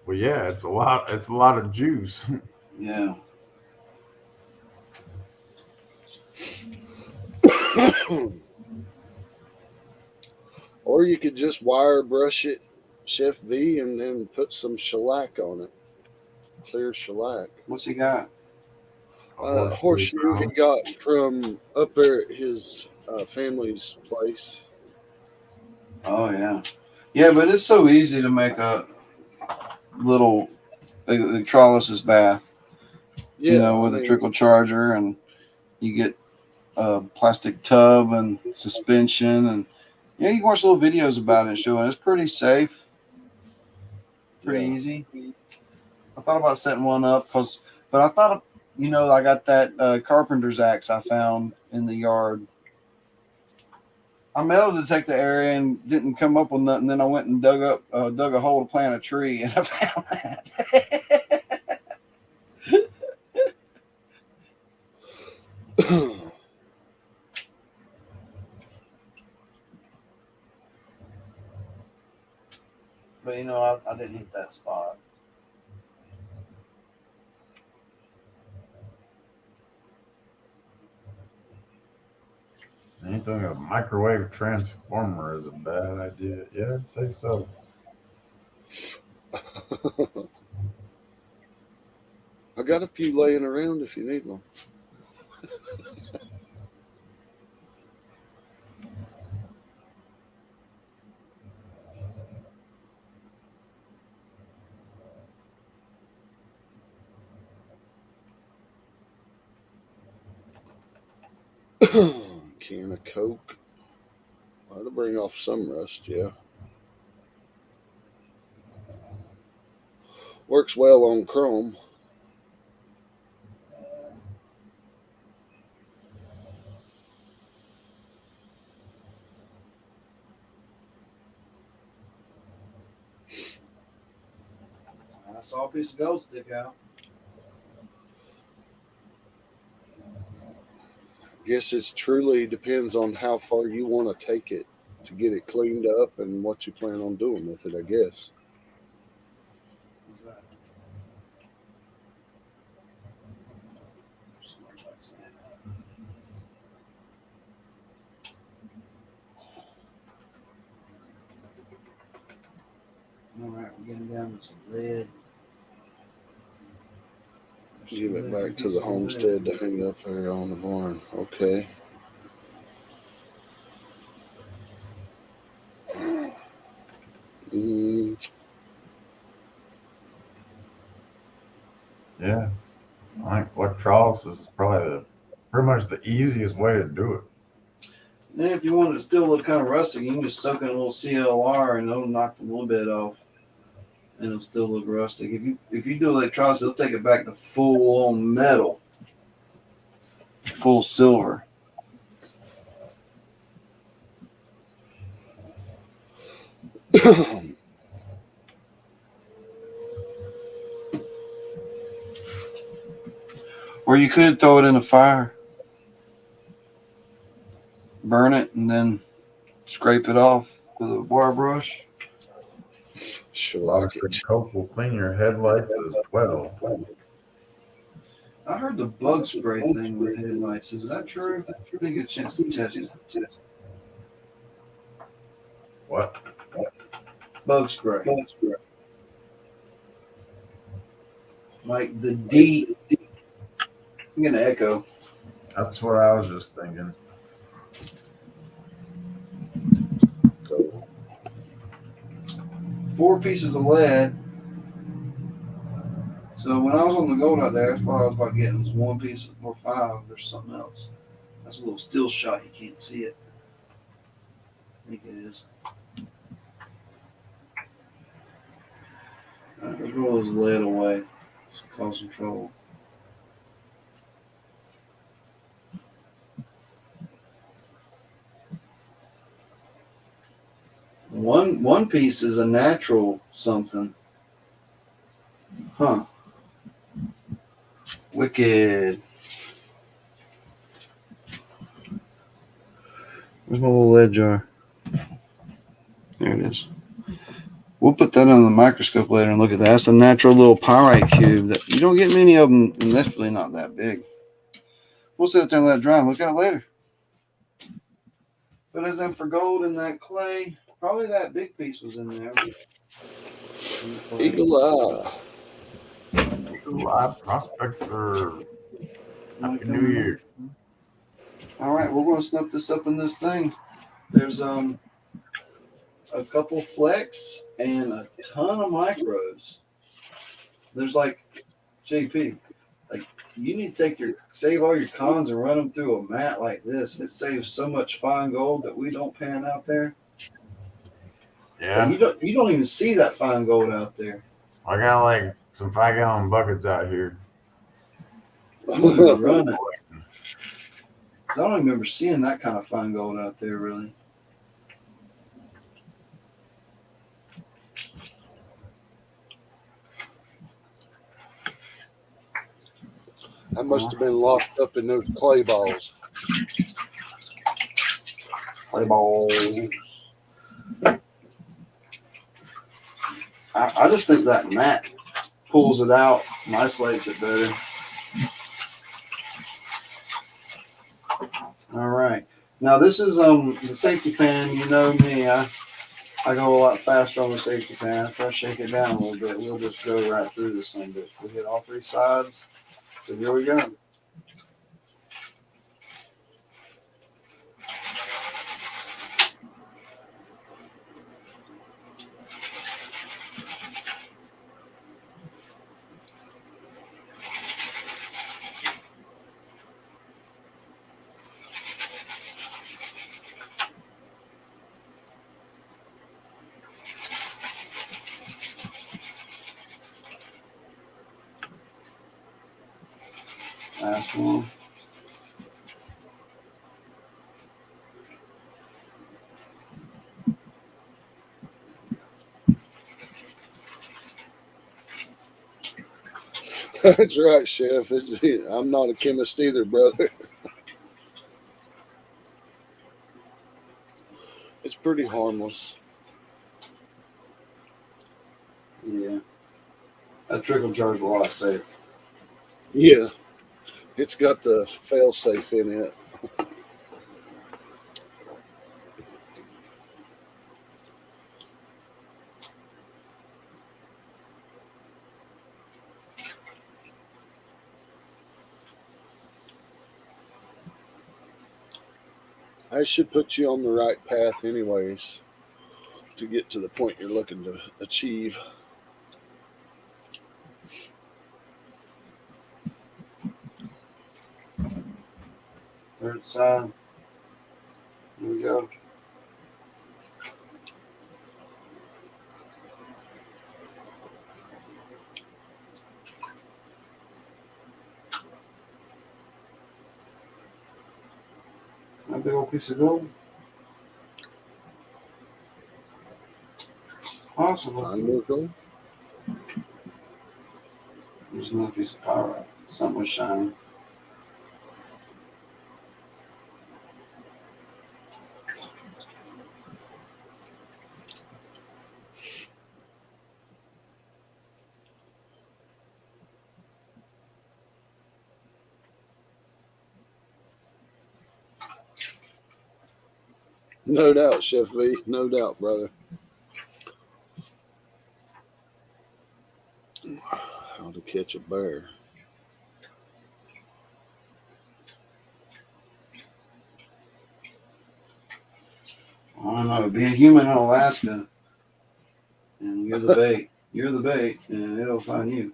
Well, yeah, it's a lot. It's a lot of juice. Yeah. Or you could just wire brush it, Chef V, and then put some shellac on it. Clear shellac. What's he got? Horseshoe he got from up there at his family's place. Oh yeah, yeah. But it's so easy to make a little electrolysis bath. Yeah, You know, with a trickle charger, and you get a plastic tub and suspension, and yeah, you can watch little videos about it showing it's pretty safe, pretty easy. I thought about setting one up but I thought, I got that carpenter's axe I found in the yard. I metal detected the area and didn't come up with nothing. Then I went and dug a hole to plant a tree, and I found that. But I didn't hit that spot. Anything a microwave transformer is a bad idea. Yeah, I'd say so. I got a few laying around if you need one. Can of Coke. That'll bring off some rust, yeah. Works well on chrome. I saw a piece of gold stick out. Guess it truly depends on how far you want to take it to get it cleaned up and what you plan on doing with it, I guess. All right, we're getting down to some lead. Give it back to the homestead to hang up there on the barn. Okay. Yeah, I think electrolysis is probably pretty much the easiest way to do it. Then if you want it to still look kind of rustic, you can just soak in a little CLR and it'll knock a little bit off, and it'll still look rustic. If you do electrolysis, it'll take it back to full on metal, full silver. Or you could throw it in the fire, burn it, and then scrape it off with a wire brush. Dr. Coke will clean your headlights as well. I heard the bug spray thing with headlights. Is that true? I didn't get a chance to test it. What? Bug spray. like the D. I'm gonna echo. That's what I was just thinking. Cool. 4 pieces of lead. So when I was on the gold out there, that's what I was about getting was 1 piece or 5. There's something else. That's a little still shot. You can't see it. I think it is. All right, let's roll his lead away. It's causing trouble. One piece is a natural something. Huh. Wicked. Where's my little lead jar? There it is. We'll put that under the microscope later and look at that. That's a natural little pyrite cube that you don't get many of them, and that's really not that big. We'll sit there and let it dry and look at it later. But as in for gold in that clay, probably that big piece was in there. Eagle eye. Eagle Eye Prospector. Happy New Year. All right, we're going to snip this up in this thing. There's a couple flecks and a ton of micros. There's like JP, like you need to save all your cons and run them through a mat like this. It saves so much fine gold that we don't pan out there. Yeah. Like you don't even see that fine gold out there. I got like some 5-gallon buckets out here. I don't even run it. I don't remember seeing that kind of fine gold out there really. I must have been locked up in those clay balls. Play balls. I just think that mat pulls it out and isolates it better. All right. Now this is the safety pan. You know me. I go a lot faster on the safety pan. If I shake it down a little bit, we'll just go right through this thing. But we hit all 3 sides. So here we go. Last one. That's right, Chef. I'm not a chemist either, brother. It's pretty harmless. Yeah. That trickle jar is a lot safe. Yeah. It's got the fail safe in it. I should put you on the right path anyways to get to the point you're looking to achieve. Third side. Here we go. A big old piece of gold. Possible. Candor gold. There's another piece of pyrite. Something was shining. No doubt, Chef V. No doubt, brother. How to catch catch a bear. I don't know. Be a human in Alaska, and you're the bait. You're the bait, and it'll find you.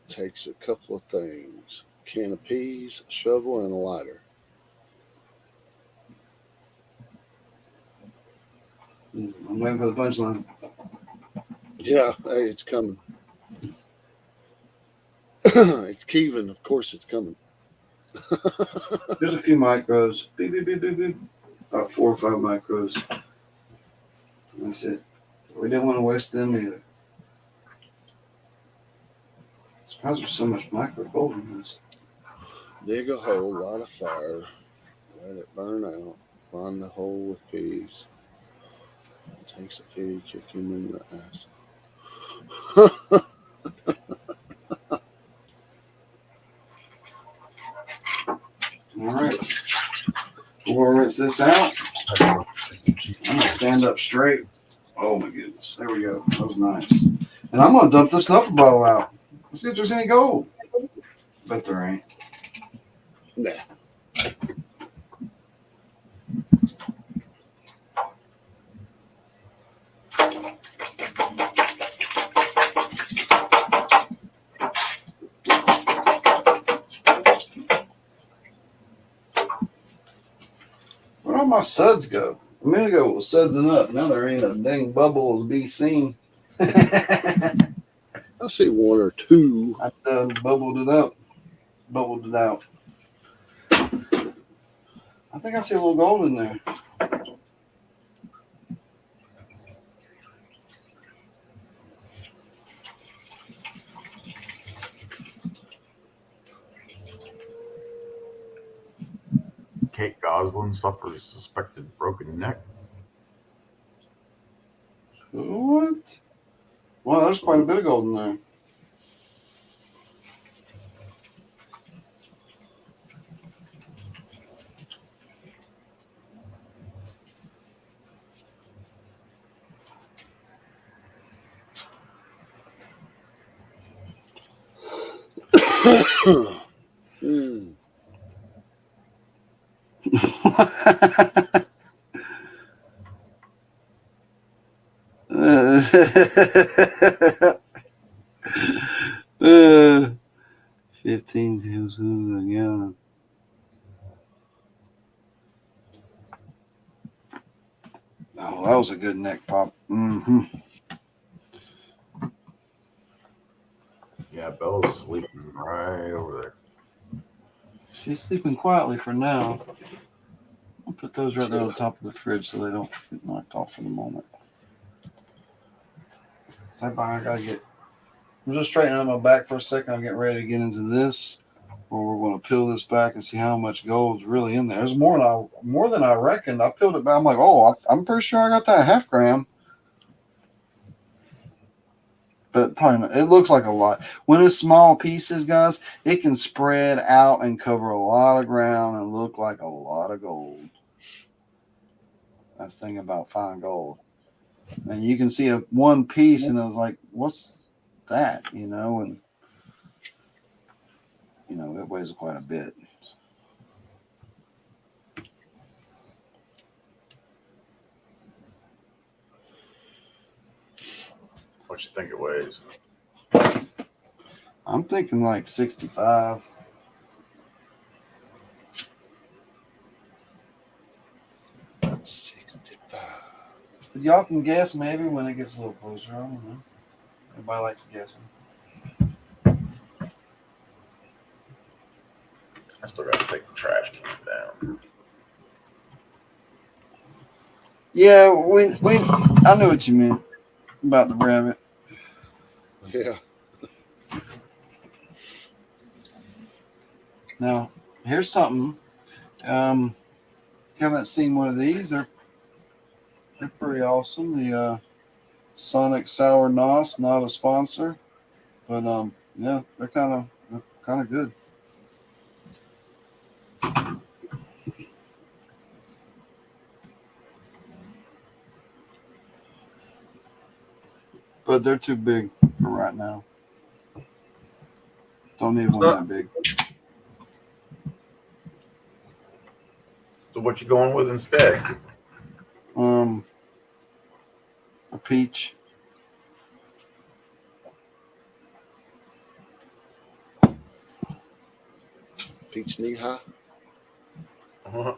Takes a couple of things: a can of peas, a shovel, and a lighter. I'm waiting for the punchline. Yeah, hey, it's coming. It's Kevin, of course it's coming. There's a few micros. Beep, beep, beep, beep, beep. About 4 or 5 micros. That's it. We didn't want to waste them either. Surprised there's so much micro gold in this. Dig a hole, light a fire, let it burn out. Find the hole with peas. Takes a pig, kick him in the ass. All right. We'll rinse this out. I'm going to stand up straight. Oh, my goodness. There we go. That was nice. And I'm going to dump this snuffer bottle out. Let's see if there's any gold. Bet there ain't. Nah. Where'd all my suds go? A minute ago it was sudsing up. Now there ain't a dang bubble to be seen. I see one or two. I bubbled it up. Bubbled it out. I think I see a little gold in there. Kate Goslin suffers suspected broken neck. What? Well, there's quite a bit of gold in there. Hmm. uh, 15 tablespoons a gallon. Oh, that was a good neck pop. Mm-hmm. Yeah, Bella's sleeping right over there. She's sleeping quietly for now. I'll put those right there on top of the fridge so they don't get knocked off for the moment. So I gotta get. I'm just straightening out my back for a second. I'm getting ready to get into this, where we're going to peel this back and see how much gold's really in there. There's more than I reckoned. I peeled it back. I'm like, oh, I'm pretty sure I got that 0.5 gram. But probably not. It looks like a lot. When it's small pieces, guys, it can spread out and cover a lot of ground and look like a lot of gold. That's the thing about fine gold. And you can see one piece, and I was like, what's that? And it weighs quite a bit. What you think it weighs? I'm thinking like 65. But y'all can guess maybe when it gets a little closer. I don't know. Everybody likes guessing. I still got to take the trash can down. Yeah, I know what you meant about the rabbit. Yeah. Now, here's something. Haven't seen one of these. They're pretty awesome. The Sonic Sour Nos, not a sponsor, but yeah, they're kind of good. but they're too big for right now. Don't need one that big. So what you going with instead? A peach. Peach knee high. Uh-huh.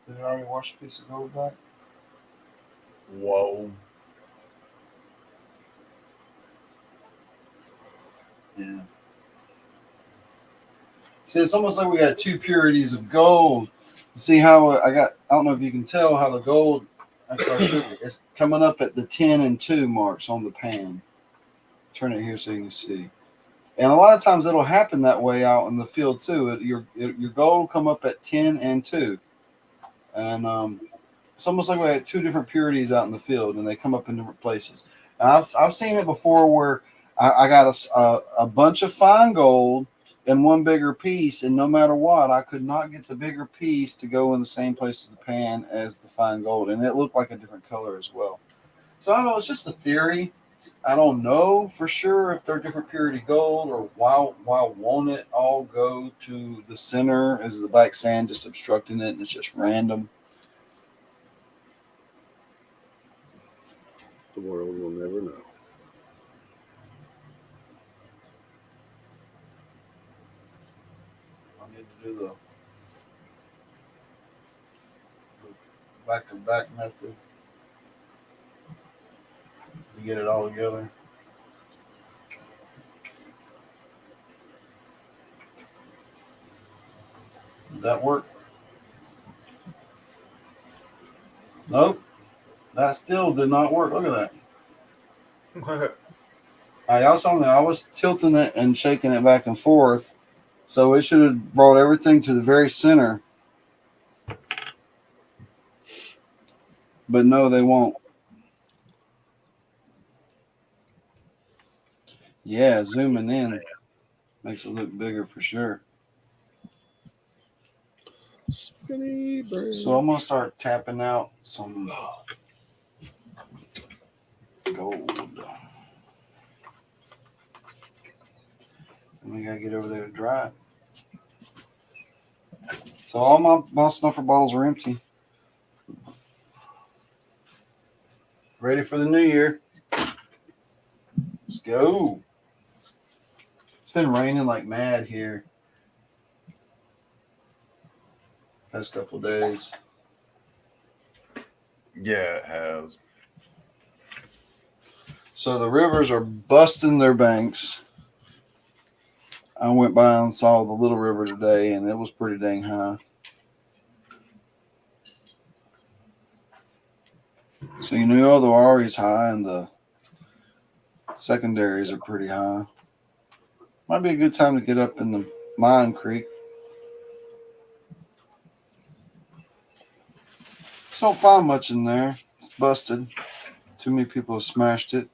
Did I already wash a piece of gold back? Whoa. Yeah. See, it's almost like we got two purities of gold. See how I don't know if you can tell how the gold, actually I'll show you. It's coming up at the 10 and 2 marks on the pan. Turn it here so you can see. And a lot of times it'll happen that way out in the field too. Your gold will come up at 10 and 2. And it's almost like we had two different purities out in the field and they come up in different places. And I've seen it before where I got a bunch of fine gold in one bigger piece, and no matter what, I could not get the bigger piece to go in the same place as the pan as the fine gold, and it looked like a different color as well. So I don't know, it's just a theory. I don't know for sure if they're different purity gold or why won't it all go to the center? Is the black sand just obstructing it and it's just random? The world will never know. I need to do the back-to-back method to get it all together. Did that work? Nope. That still did not work. Look at that. I also know I was tilting it and shaking it back and forth, so it should have brought everything to the very center. But no, they won't. Yeah, zooming in makes it look bigger for sure. Spinny brain. So I'm gonna start tapping out some gold. And we gotta get over there to dry it. So all my snuffer bottles are empty. Ready for the new year. Let's go. It's been raining like mad here past couple of days. Yeah, it has. So the rivers are busting their banks. I went by and saw the little river today, and it was pretty dang high. So you know the Ari's high and the secondaries are pretty high. Might be a good time to get up in the Mine Creek. Just don't find much in there. It's busted. Too many people have smashed it.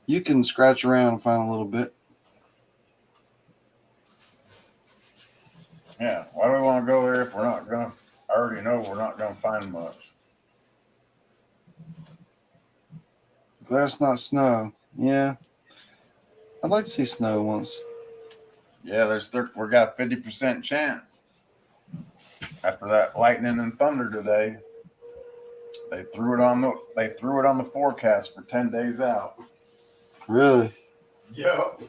You can scratch around and find a little bit. Yeah. Why do we want to go there if we're not gonna? I already know we're not gonna find much. Glad it's not snow. Yeah. I'd like to see snow once. Yeah, we got a 50% chance. After that lightning and thunder today, they threw it on the forecast for 10 days out. Really? Yep.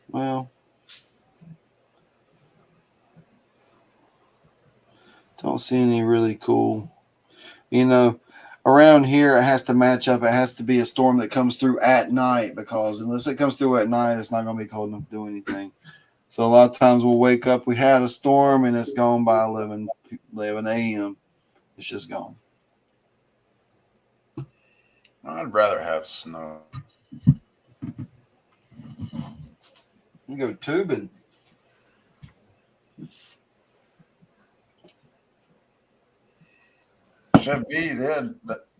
Well, don't see any really cool. Around here it has to match up. It has to be a storm that comes through at night, because unless it comes through at night, it's not going to be cold enough to do anything. So a lot of times we'll wake up, we had a storm, and it's gone by 11 a.m. It's just gone. I'd rather have snow. You go tubing.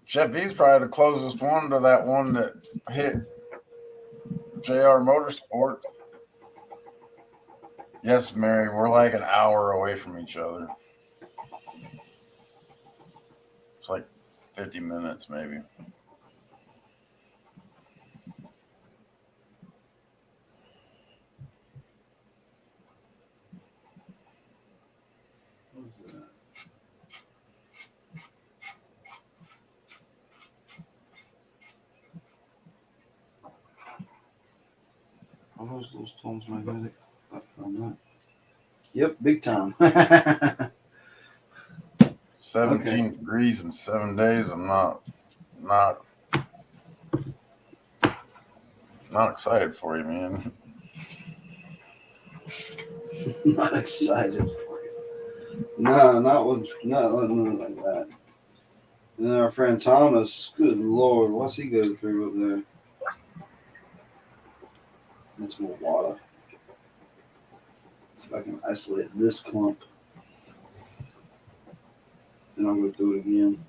Chevy's probably the closest one to that one that hit JR Motorsports. Yes, Mary, we're like an hour away from each other. It's like 50 minutes, maybe. All those tones magnetic. From that. Yep, big time. 17 degrees in 7 days. I'm not excited for you, man. Not excited for you. No, nothing like that. And then our friend Thomas, good Lord, what's he going through up there? That's more water. See if I can isolate this clump. Then I'll go through it again.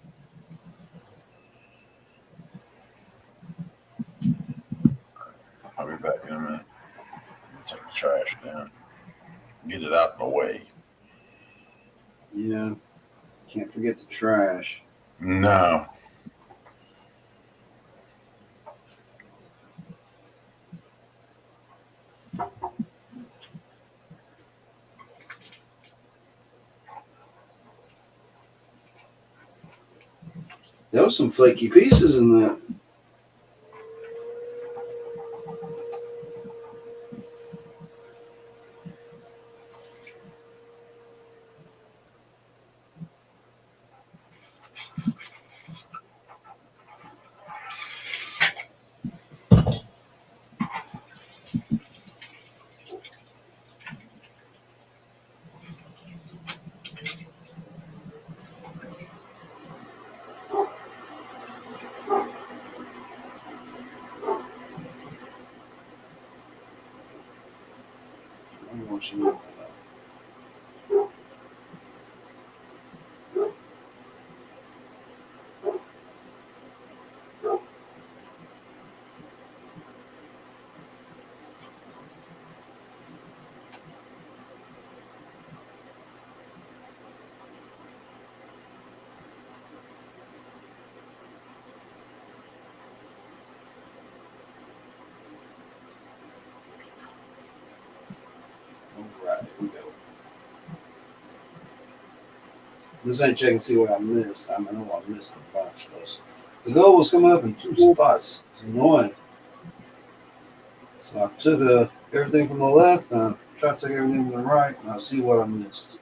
I'll be back in a minute. Take the trash down. Get it out of the way. Yeah. Can't forget the trash. No. There was some flaky pieces in that. I'm watching it. Alright, here we go. This ain't checking to see what I missed. I know I missed a bunch. The goal was coming up in two spots. It's annoying. So I took everything from the left and I tried to take everything from the right and I'll see what I missed.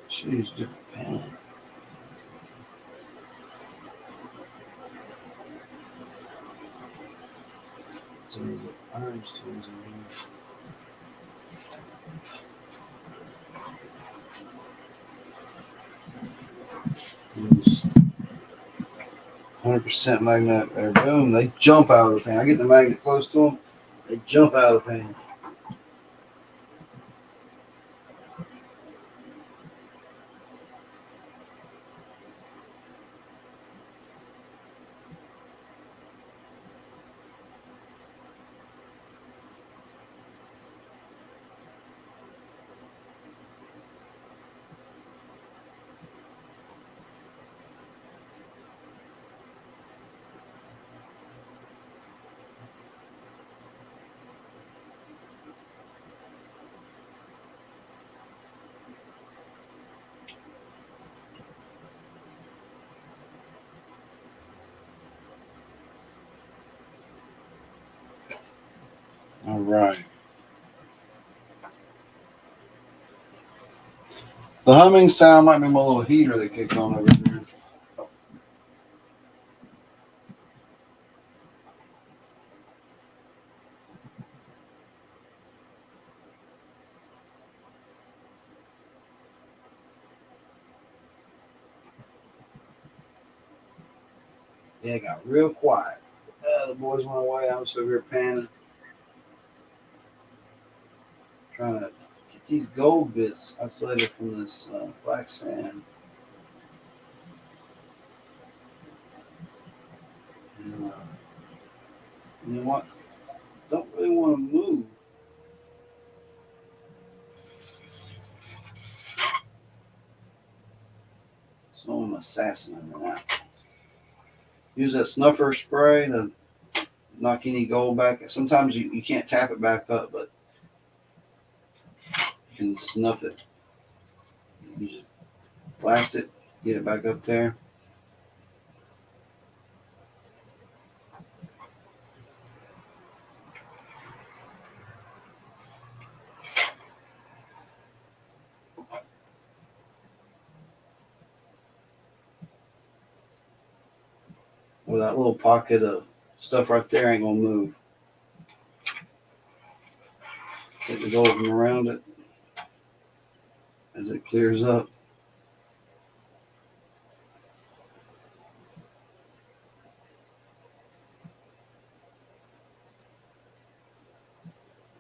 Should use a different pen. So there's an orange stones in here. Use 100% magnet there. Boom, they jump out of the pan. I get the magnet close to them, they jump out of the pan. All right. The humming sound might be my little heater that kicked on over there. Yeah, it got real quiet. The The boys went away. I was over here panning, trying to get these gold bits isolated from this black sand. And, you know what? Don't really want to move. So I'm assassinating that. Use that snuffer spray to knock any gold back. Sometimes you can't tap it back up, but you can snuff it. You just blast it, get it back up there. Well, that little pocket of stuff right there ain't gonna move. Get the gold from around it as it clears up.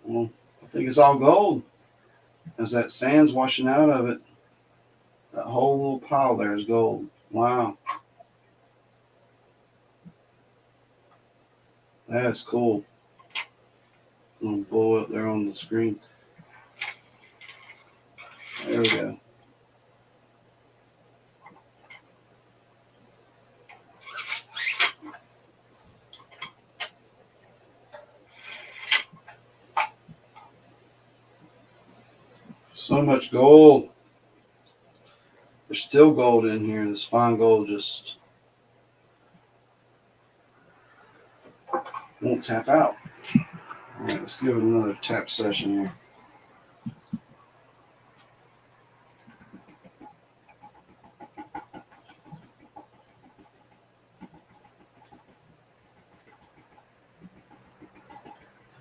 Well, I think it's all gold. As that sand's washing out of it, that whole little pile there is gold. Wow. That's cool. I'm gonna blow up there on the screen. There we go. So much gold. There's still gold in here. This fine gold just won't tap out. All right, let's give it another tap session here.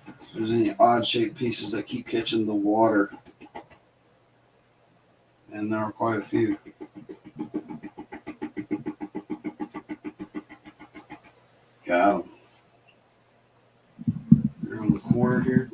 If there's any odd shaped pieces that keep catching the water, and there are quite a few. Got them. They're on the corner here.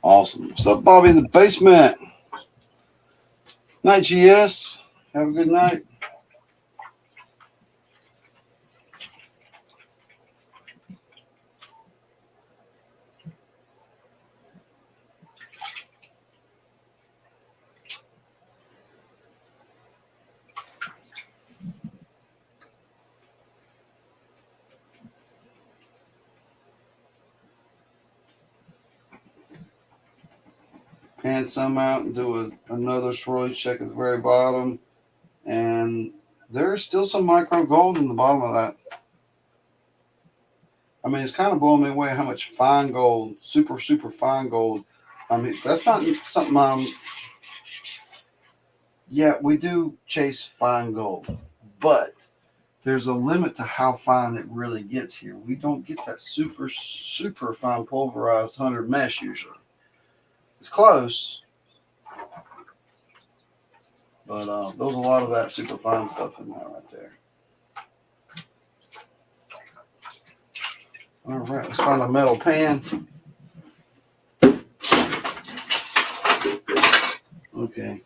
Awesome. What's up, Bobby in the basement? Night, GS. Have a good night. Pan some out and do another swirly check at the very bottom. And there's still some micro gold in the bottom of that. I mean, it's kind of blowing me away how much fine gold, super, super fine gold. I mean, that's not something yeah, we do chase fine gold, but there's a limit to how fine it really gets here. We don't get that super, super fine pulverized 100 mesh usually. It's close, but there's a lot of that super fine stuff in there right there. All right, let's find a metal pan. Okay.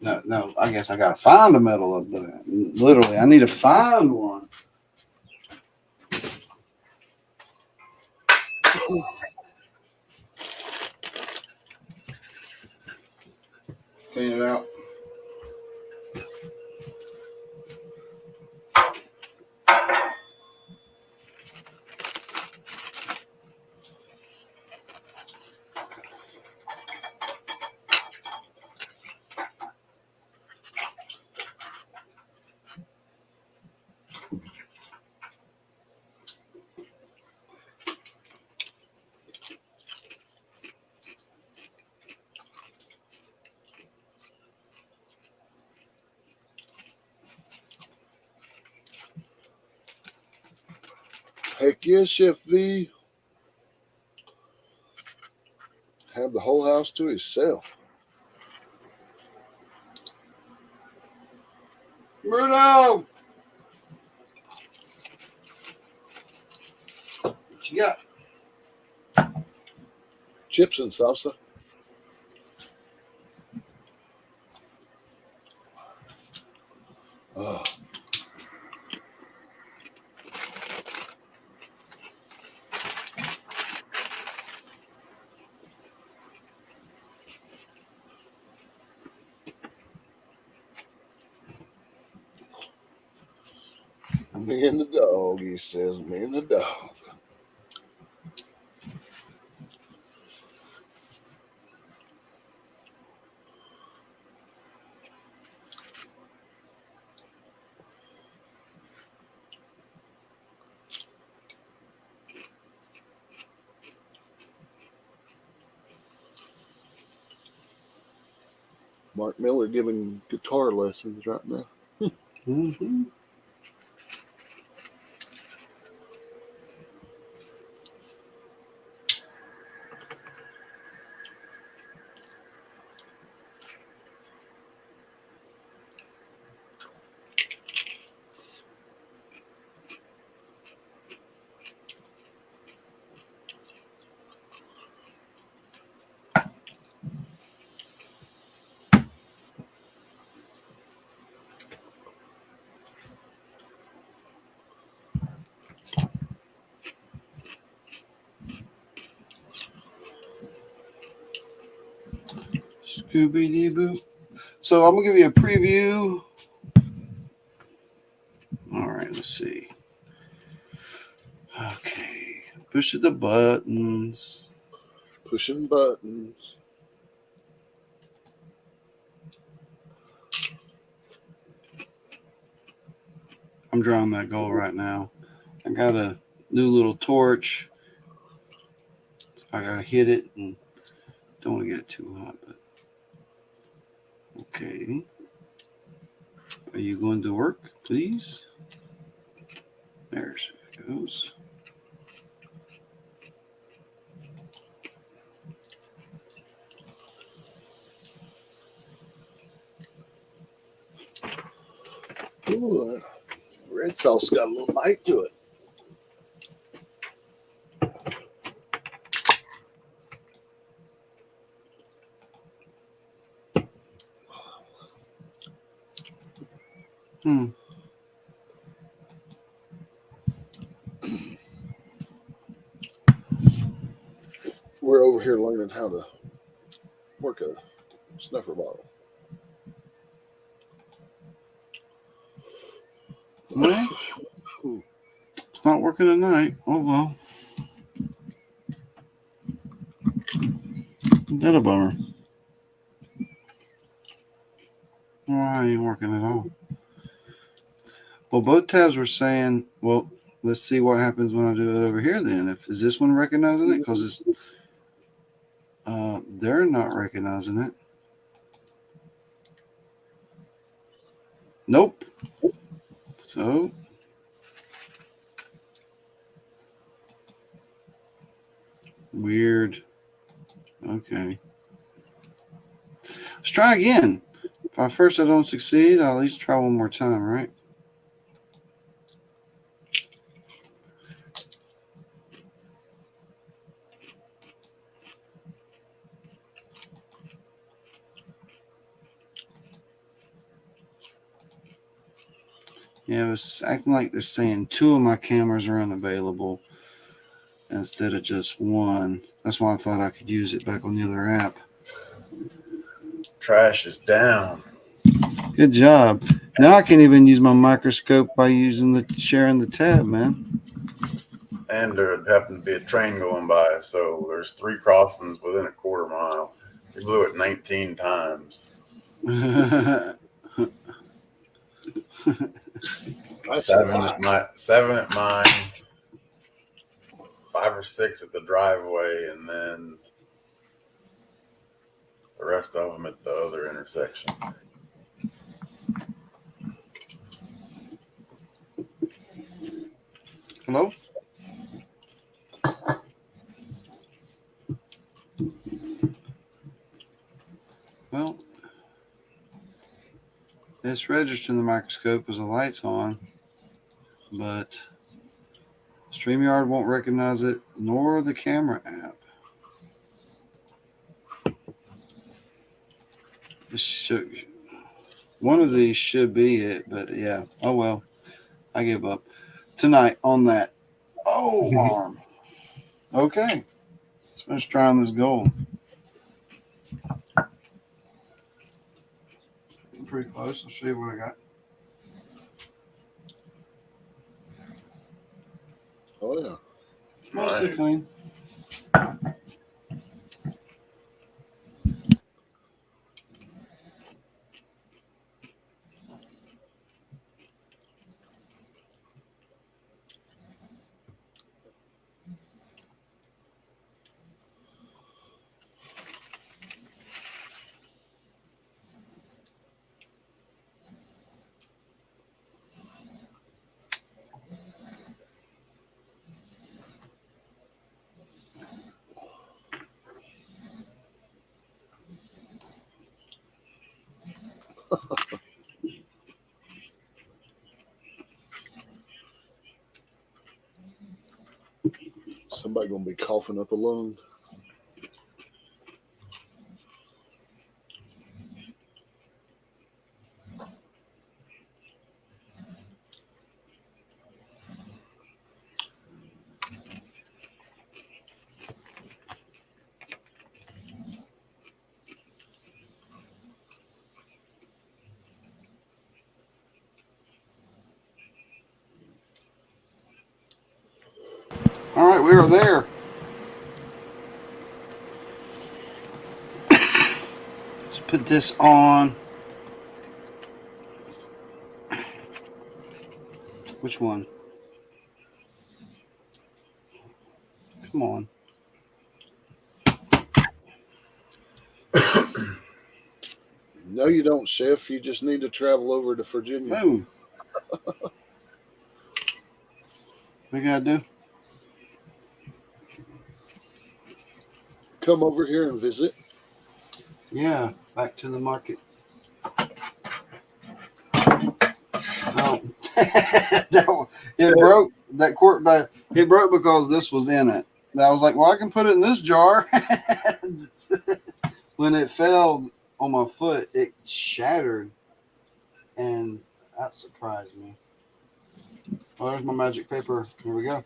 No, I guess I gotta find a metal of that. Literally, I need to find one. Clean it out. Heck yes, Chef V. Have the whole house to himself. Bruno! What you got? Chips and salsa. Oh. Me and the dog, he says. Me and the dog. Mark Miller giving guitar lessons right now. Mm-hmm. Scooby Doo Boo. So I'm gonna give you a preview. All right, let's see. Okay, push the buttons. Pushing buttons. I'm drawing that goal right now. I got a new little torch. So I gotta hit it and don't want to get it too hot. But okay, are you going to work, please? There it goes. Ooh, red sauce got a little bite to it. Hmm. We're over here learning how to work a snuffer bottle. Well, it's not working tonight. Oh well. That a bummer. Well, it ain't working at all. Well, both tabs were saying, well, let's see what happens when I do it over here then. Is this one recognizing it? Because it's they're not recognizing it. Nope. So weird. Okay. Let's try again. If at first I don't succeed, I'll at least try one more time, right? Yeah, it's acting like they're saying two of my cameras are unavailable instead of just one. That's why I thought I could use it back on the other app. Trash is down. Good job. Now I can't even use my microscope by sharing the tab, man. And there happened to be a train going by, so there's 3 crossings within a quarter mile. He blew it 19 times. That's Seven at mine, 5 or 6 at the driveway, and then the rest of them at the other intersection. Hello? Well, it's registered in the microscope because the light's on, but StreamYard won't recognize it, nor the camera app. One of these should be it, but yeah. Oh well, I give up tonight on that. Oh, arm. Okay, let's finish trying this gold. Pretty close. I'll show you what I got. Oh yeah. Mostly Right. clean. Somebody gonna be coughing up a lung. All right, we are there. Let's put this on. Which one? Come on. No, you don't, Chef. You just need to travel over to Virginia. Boom. What you gotta do? Come over here and visit. Yeah, back to the market. Oh, it broke. That quart, but it broke because this was in it. And I was like, well, I can put it in this jar. When it fell on my foot, it shattered, and that surprised me. Well, there's my magic paper. Here we go.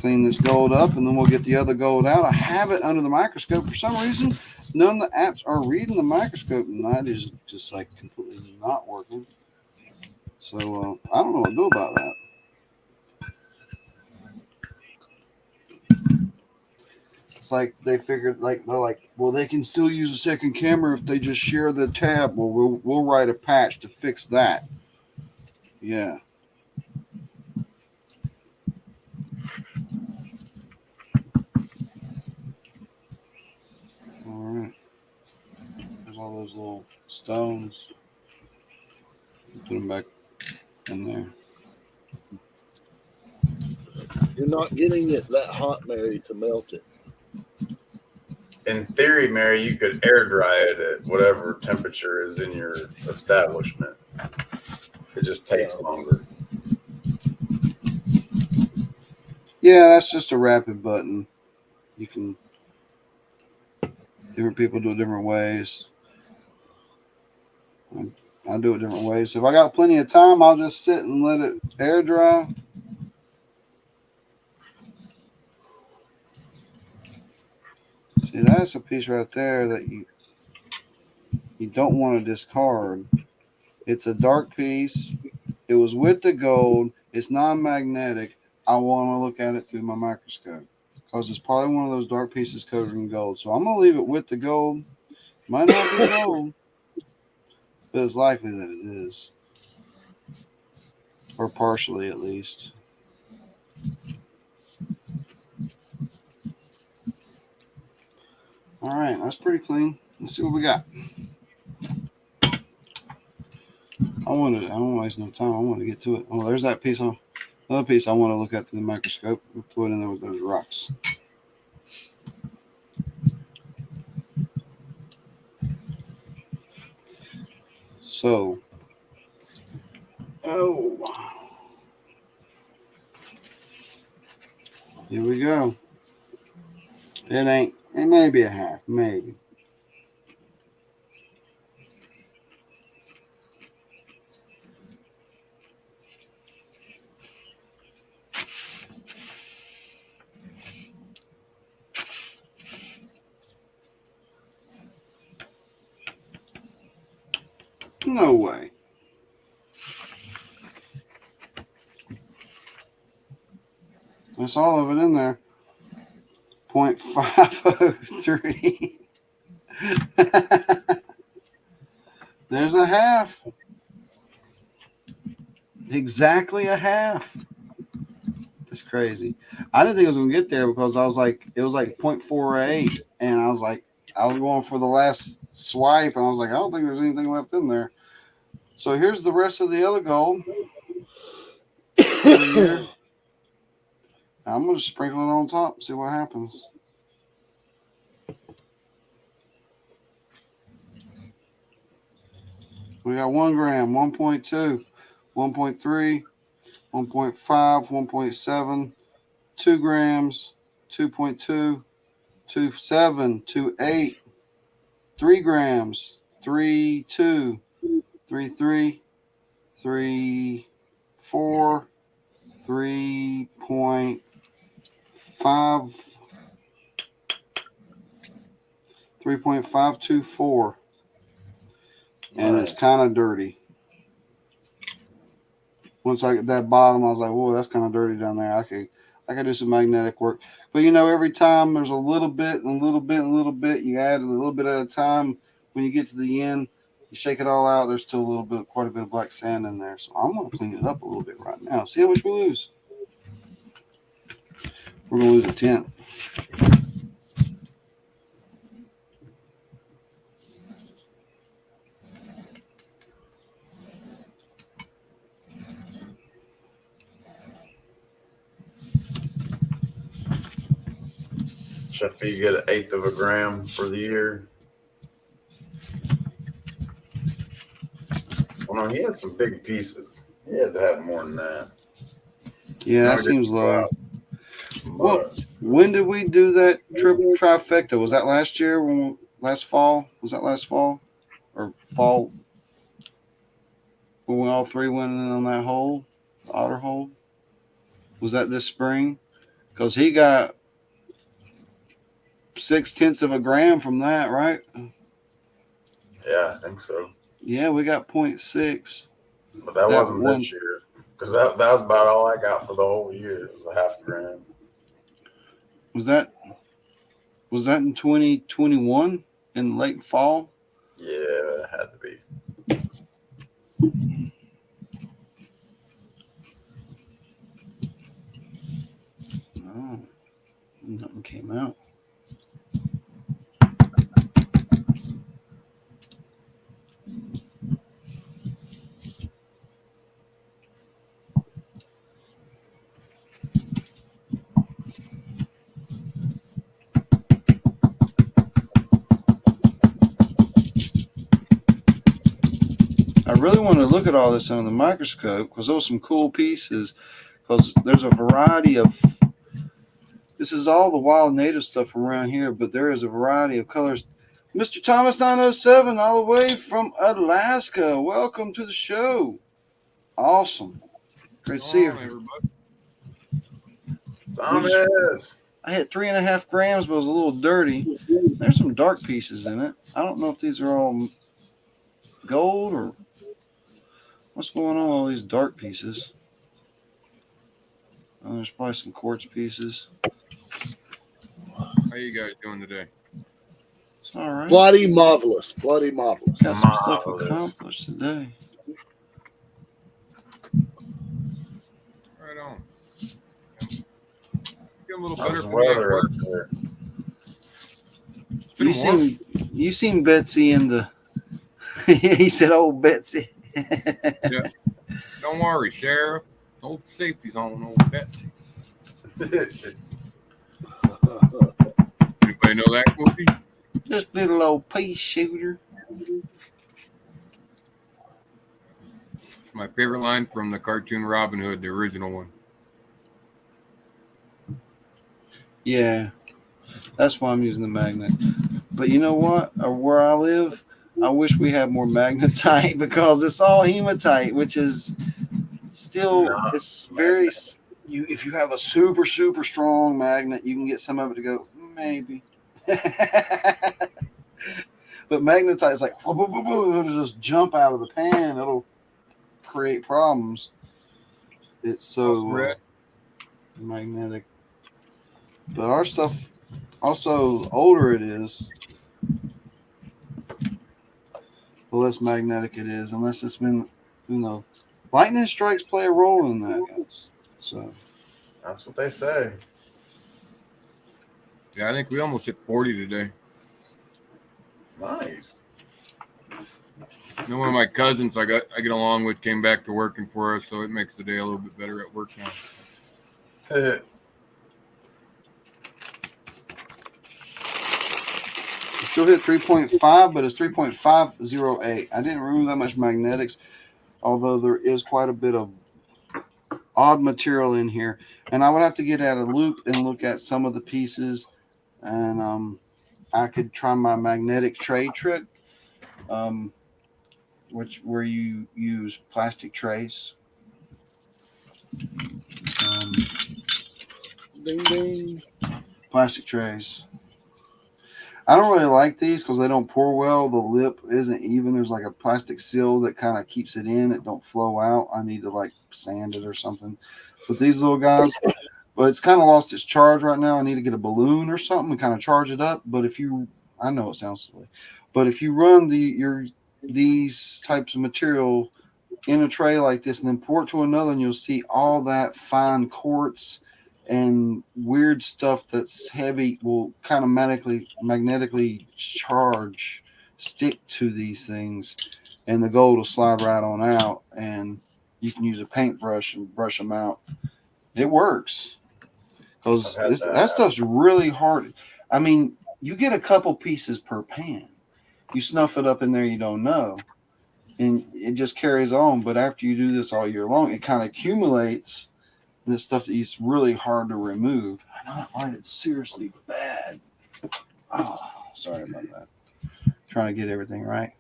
Clean this gold up, and then we'll get the other gold out. I have it under the microscope. For some reason, none of the apps are reading the microscope, and that is just like completely not working. So I don't know what to do about that. It's like they figured, like they're like, well, they can still use a second camera if they just share the tab. Well, we'll write a patch to fix that. Yeah. All right. There's all those little stones. Put them back in there. You're not getting it that hot, Mary, to melt it. In theory, Mary, you could air dry it at whatever temperature is in your establishment. It just takes longer. Yeah, that's just a rapid button. You can. Different people do it different ways. I do it different ways. So if I got plenty of time, I'll just sit and let it air dry. See, that's a piece right there that you don't want to discard. It's a dark piece. It was with the gold. It's non-magnetic. I want to look at it through my microscope because it's probably one of those dark pieces coated in gold. So I'm going to leave it with the gold. Might not be gold, but it's likely that it is, or partially at least. All right, that's pretty clean. Let's see what we got. I don't waste no time. I want to get to it. Oh, there's that piece. Another piece I want to look at through the microscope. We'll put it in there with those rocks. So, here we go. It may be a half, maybe. No way. That's all of it in there. 0.503. There's a half. Exactly a half. That's crazy. I didn't think it was going to get there because I was like, it was like 0.48. And I was like, I was going for the last swipe. And I was like, I don't think there's anything left in there. So here's the rest of the other gold for the year. I'm going to sprinkle it on top, see what happens. We got 1 gram, 1.2, 1.3, 1.5, 1.7, 2 grams, 2.2, 2.7, 2.8, 3 grams, 3.2, 3.3, 3.4, 3.5, 3.524. And it's kind of dirty. Once I get that bottom, I was like, whoa, that's kind of dirty down there. I could do some magnetic work. But, you know, every time there's a little bit and a little bit and a little bit, you add a little bit at a time. When you get to the end, you shake it all out. There's still quite a bit of black sand in there. So I'm going to clean it up a little bit right now. See how much we lose. We're going to lose a tenth. After you get 1/8 of a gram for the year. Well, no, he had some big pieces. He had to have more than that. Yeah, that seems low. Well, when did we do that trifecta? Was that last year? Last fall? Was that last fall? Or fall? When we all three went in on that hole? The otter hole? Was that this spring? Because he got 0.6 of a gram from that, right? Yeah, I think so. Yeah, we got 0.6. But that wasn't this year. Because that was about all I got for the whole year. It was a half gram. Was that in 2021 in late fall? Yeah, it had to be. No, nothing came out. I really want to look at all this under the microscope because those are some cool pieces. Because there's a variety of. This is all the wild native stuff around here, but there is a variety of colors. Mr. Thomas 907, all the way from Alaska. Welcome to the show. Awesome. Great to see you. Everybody. Thomas. I hit 3.5 grams, but it was a little dirty. There's some dark pieces in it. I don't know if these are all gold or what's going on with all these dark pieces. Oh, there's probably some quartz pieces. How you guys doing today? It's all right. Bloody marvelous. Bloody marvelous. Got some stuff accomplished today. Right on. Get a little better for me at work. You seen Betsy in the he said, "Oh, Betsy." Yeah. Don't worry, Sheriff. Old safety's on old Betsy. Anybody know that movie? Just little old pea shooter. It's my favorite line from the cartoon Robin Hood, the original one. Yeah, that's why I'm using the magnet. But you know what? Where I live, I wish we had more magnetite because it's all hematite, which is still Not it's very you if you have a super strong magnet, you can get some of it to go maybe. But magnetite is like it'll just jump out of the pan. It'll create problems. It's Awesome, so Red. magnetic. But our stuff, also, the older it is, the less magnetic it is, unless it's been, lightning strikes play a role in that, guys. So, That's what they say. Yeah, I think we almost hit 40 today. Nice. One of my cousins I get along with came back to working for us, so it makes the day a little bit better at work now. still hit 3.5, but it's 3.508. I didn't remove that much magnetics, although there is quite a bit of odd material in here. And I would have to get out a loop and look at some of the pieces, and I could try my magnetic tray trick, where you use plastic trays. Ding ding. Plastic trays. I don't really like these because they don't pour well. The lip isn't even. There's like a plastic seal that kind of keeps it in. It don't flow out. I need to like sand it or something. But these little guys, but it's kind of lost its charge right now. I need to get a balloon or something and kind of charge it up. But I know it sounds silly, but if you run these types of material in a tray like this and then pour it to another, and you'll see all that fine quartz and weird stuff that's heavy will kind of magnetically stick to these things, and the gold will slide right on out, and you can use a paintbrush and brush them out. It works because that stuff's really hard. I mean, you get a couple pieces per pan. You snuff it up in there, you don't know, and it just carries on. But after you do this all year long, it kind of accumulates. This stuff that is really hard to remove. I know that light is seriously bad. Oh, sorry about that. Trying to get everything right.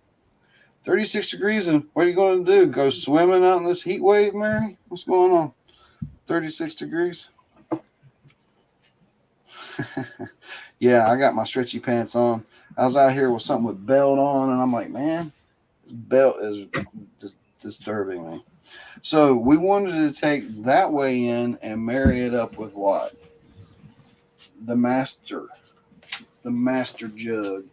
36 degrees, and what are you going to do? Go swimming out in this heat wave, Mary? What's going on? 36 degrees? Yeah, I got my stretchy pants on. I was out here with something with belt on, and I'm like, man, this belt is just disturbing me. So we wanted to take that way in and marry it up with what? The master jug.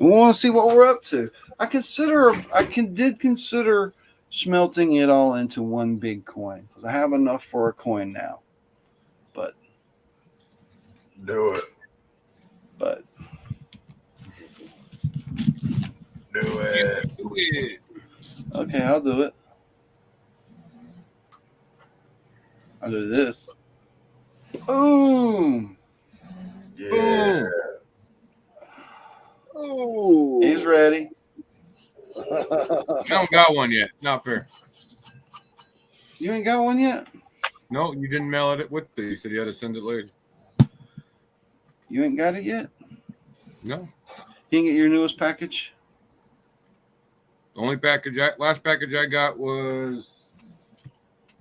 We want to see what we're up to. I did consider smelting it all into one big coin because I have enough for a coin now. But Do it. Okay, I'll do it. I'll do this. Boom. Yeah. Oh, He's ready. I don't got one yet. Not fair. You ain't got one yet? No, you didn't mail it with me. You said you had to send it later. You ain't got it yet? No. You didn't get your newest package? The only last package I got was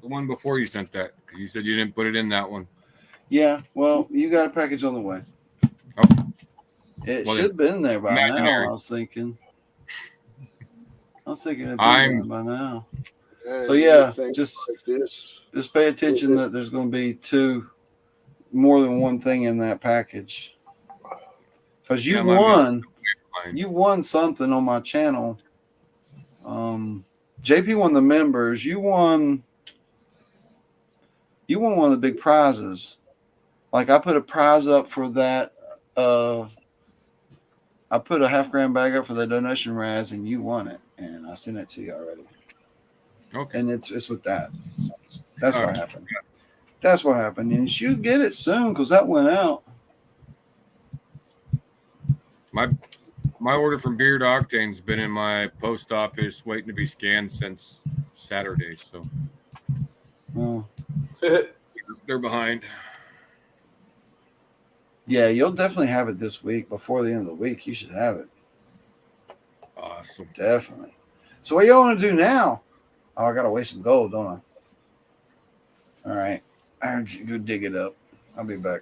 the one before you sent that, because you said you didn't put it in that one. Yeah, well, you got a package on the way. Okay. It should have been there by now, I was thinking. it'd be there by now. So yeah, just pay attention that there's going to be more than one thing in that package. Because you won something on my channel. JP won the members. You won one of the big prizes. Like I put a prize up for that. I put a $5,000 bag up for the donation Raz, and you won it, and I sent it to you already. Okay. And it's with that. That's what happened. That's what happened, and you should get it soon because that went out. My my order from Beard Octane's been in my post office waiting to be scanned since Saturday, so they're behind. Yeah, you'll definitely have it this week. Before the end of the week, you should have it. Awesome. Definitely. So what y'all want to do now? Oh, I gotta weigh some gold, don't I? All right. I'll go dig it up. I'll be back.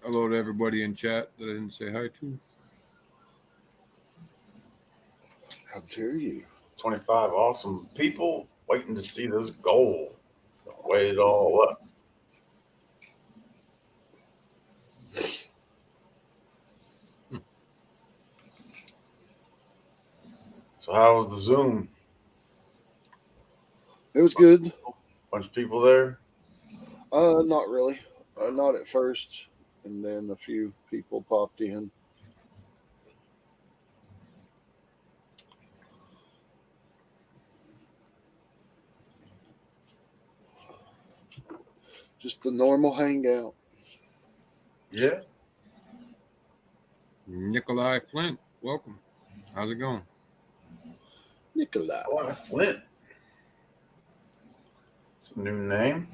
Hello to everybody in chat that I didn't say hi to. How dare you? 25 awesome people waiting to see this gold. Weigh it all up. So how was the Zoom? It was good. Bunch of people there? Not really. Not at first, and then a few people popped in. Just the normal hangout. Yeah. Nikolai Flint, welcome. How's it going? Nikolai. Oh, Flint. It's a new name.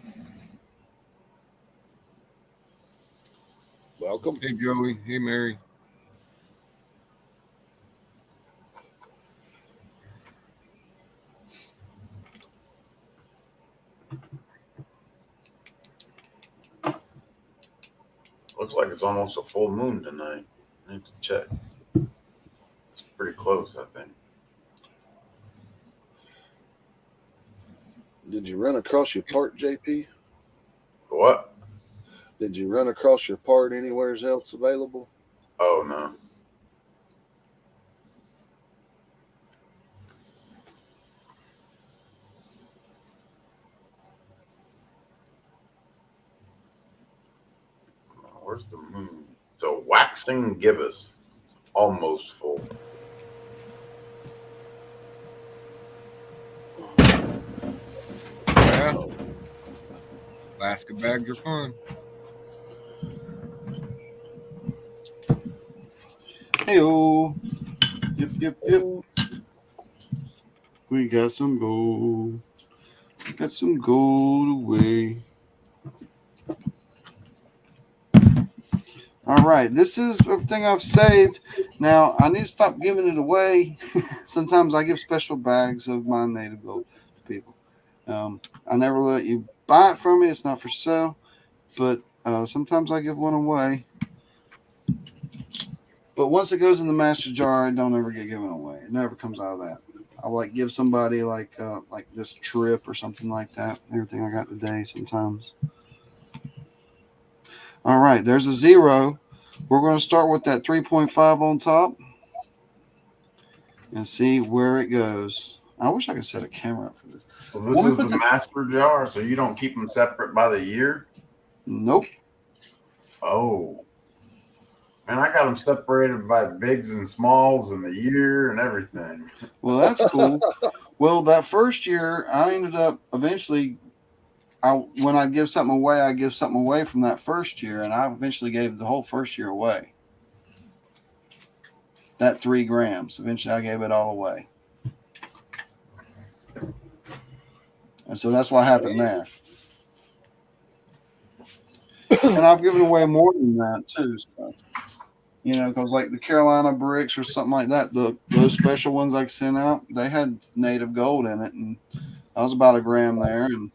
Welcome. Hey, Joey. Hey, Mary. Looks like it's almost a full moon tonight. I need to check. It's pretty close, I think. Did you run across your part, JP? What? Did you run across your part anywhere else available? Oh, no. Where's the moon? It's a waxing gibbous. Almost full. Yeah. Alaska bags are fun. Hey-oh. Yep. We got some gold. We got some gold away. All right. This is everything I've saved. Now, I need to stop giving it away. Sometimes I give special bags of my native gold to people. I never let you buy it from me. It's not for sale. But sometimes I give one away. But once it goes in the master jar, it don't ever get given away. It never comes out of that. I'll like give somebody like this trip or something like that. Everything I got today sometimes. All right, there's a 0. We're going to start with that 3.5 on top and see where it goes. I wish I could set a camera up for this. So this is the master jar, so you don't keep them separate by the year? Nope. Oh. Man, I got them separated by bigs and smalls and the year and everything. Well, that's cool. Well, that first year, I ended up eventually, when I give something away, I give something away from that first year, and I eventually gave the whole first year away. That 3 grams. Eventually, I gave it all away. And so that's what happened there. And I've given away more than that, too. So, because like the Carolina bricks or something like that, those special ones I sent out, they had native gold in it, and I was about 1 gram there. And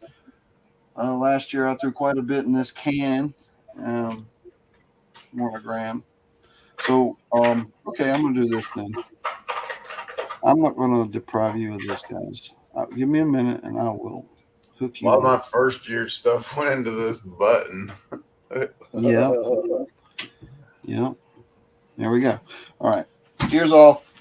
last year I threw quite a bit in this can, more than 1 gram. So, okay, I'm going to do this then. I'm not going to deprive you of this, guys. Give me a minute, and I will hook you A lot of up. my first year stuff went into this button. Yeah. Yeah. There we go. All right. Ears off.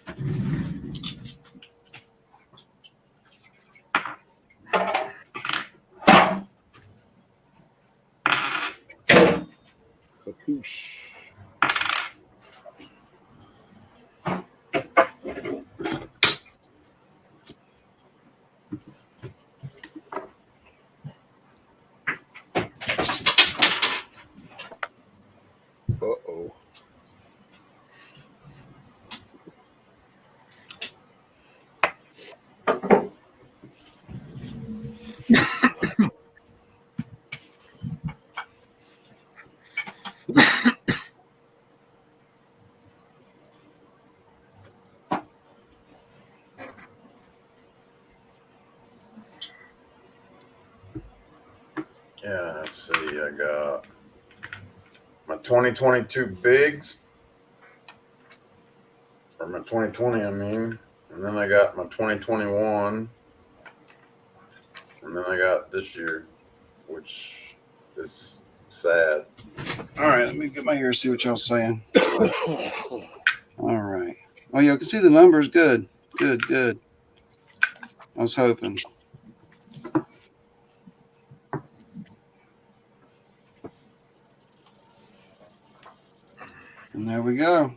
Kapoosh. Yeah, let's see. I got my 2022 bigs, or my 2020, I mean. And then I got my 2021. And then I got this year, which is sad. All right, let me get my ear, see what y'all saying. All right. Oh, you can see the numbers. Good. Good. I was hoping. And there we go.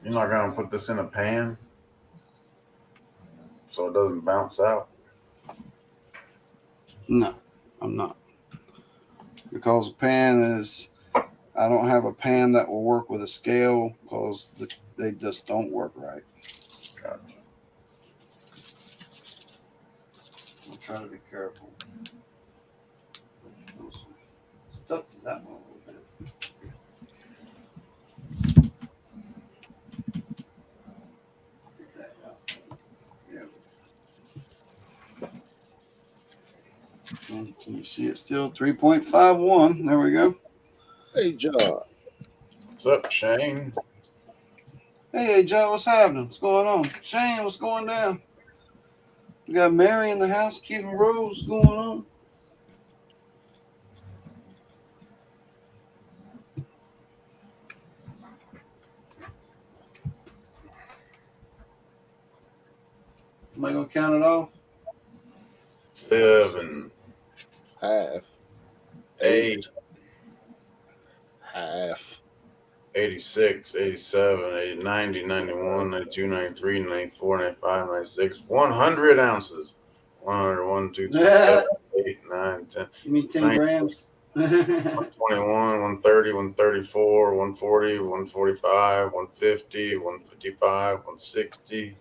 You're not going to put this in a pan so it doesn't bounce out? No, I'm not. Because the pan is, I don't have a pan that will work with a scale because they just don't work right. Gotcha. I'll try to be careful. Stuck to that one a little bit. Get that out. Yeah. And can you see it still? 3.51. There we go. Hey, John. What's up, Shane? Hey, Joe, what's happening? What's going on? Shane, what's going down? We got Mary in the house keeping rules. What's going on? Somebody gonna count it off? 7, Half. 8, Half. 86, 87, 80, 90, 91, 92, 93, 94, 95, 96, 100 ounces. 100, 1, 2, 3, 7, 8, 9, 10, You mean 10 90, grams? 121, 130, 134, 140, 145, 150, 155, 160,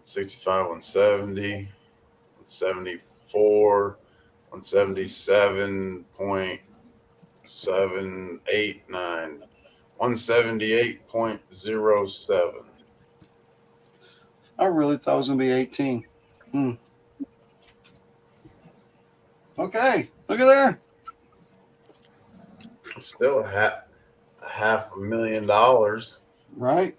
165, 170, 174, 177.789, 178.07. I really thought it was gonna be 18. Okay, look at there. Still half $1,000,000. Right?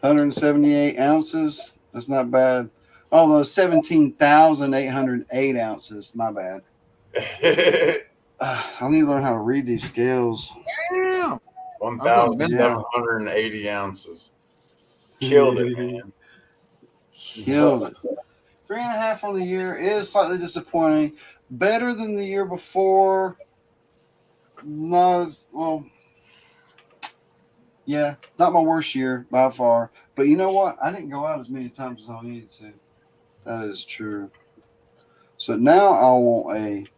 178 ounces. That's not bad. Although 17,808 ounces. My bad. I need to learn how to read these scales. Damn. 1,780 ounces. Killed it, man. Killed it. 3.5 on the year is slightly disappointing. Better than the year before. Well, yeah, it's not my worst year by far. But you know what? I didn't go out as many times as I needed to. That is true. So now I want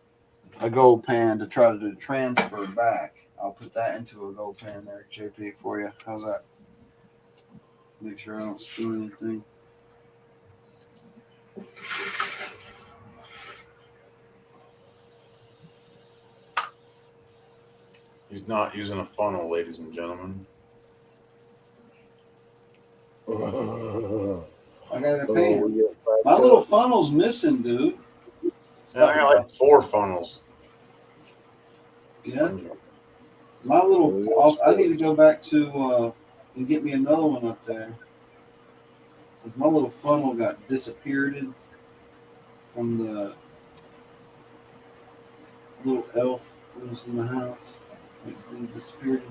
a gold pan to try to do transfer back. I'll put that into a gold pan there, JP, for you. How's that? Make sure I don't spill anything. He's not using a funnel, ladies and gentlemen. I got a pan. My little funnel's missing, dude. Yeah, I got like 4 funnels. Yeah. My little, I need to go back to and get me another one up there. My little funnel got disappeared from the little elf that was in the house. Next thing disappeared.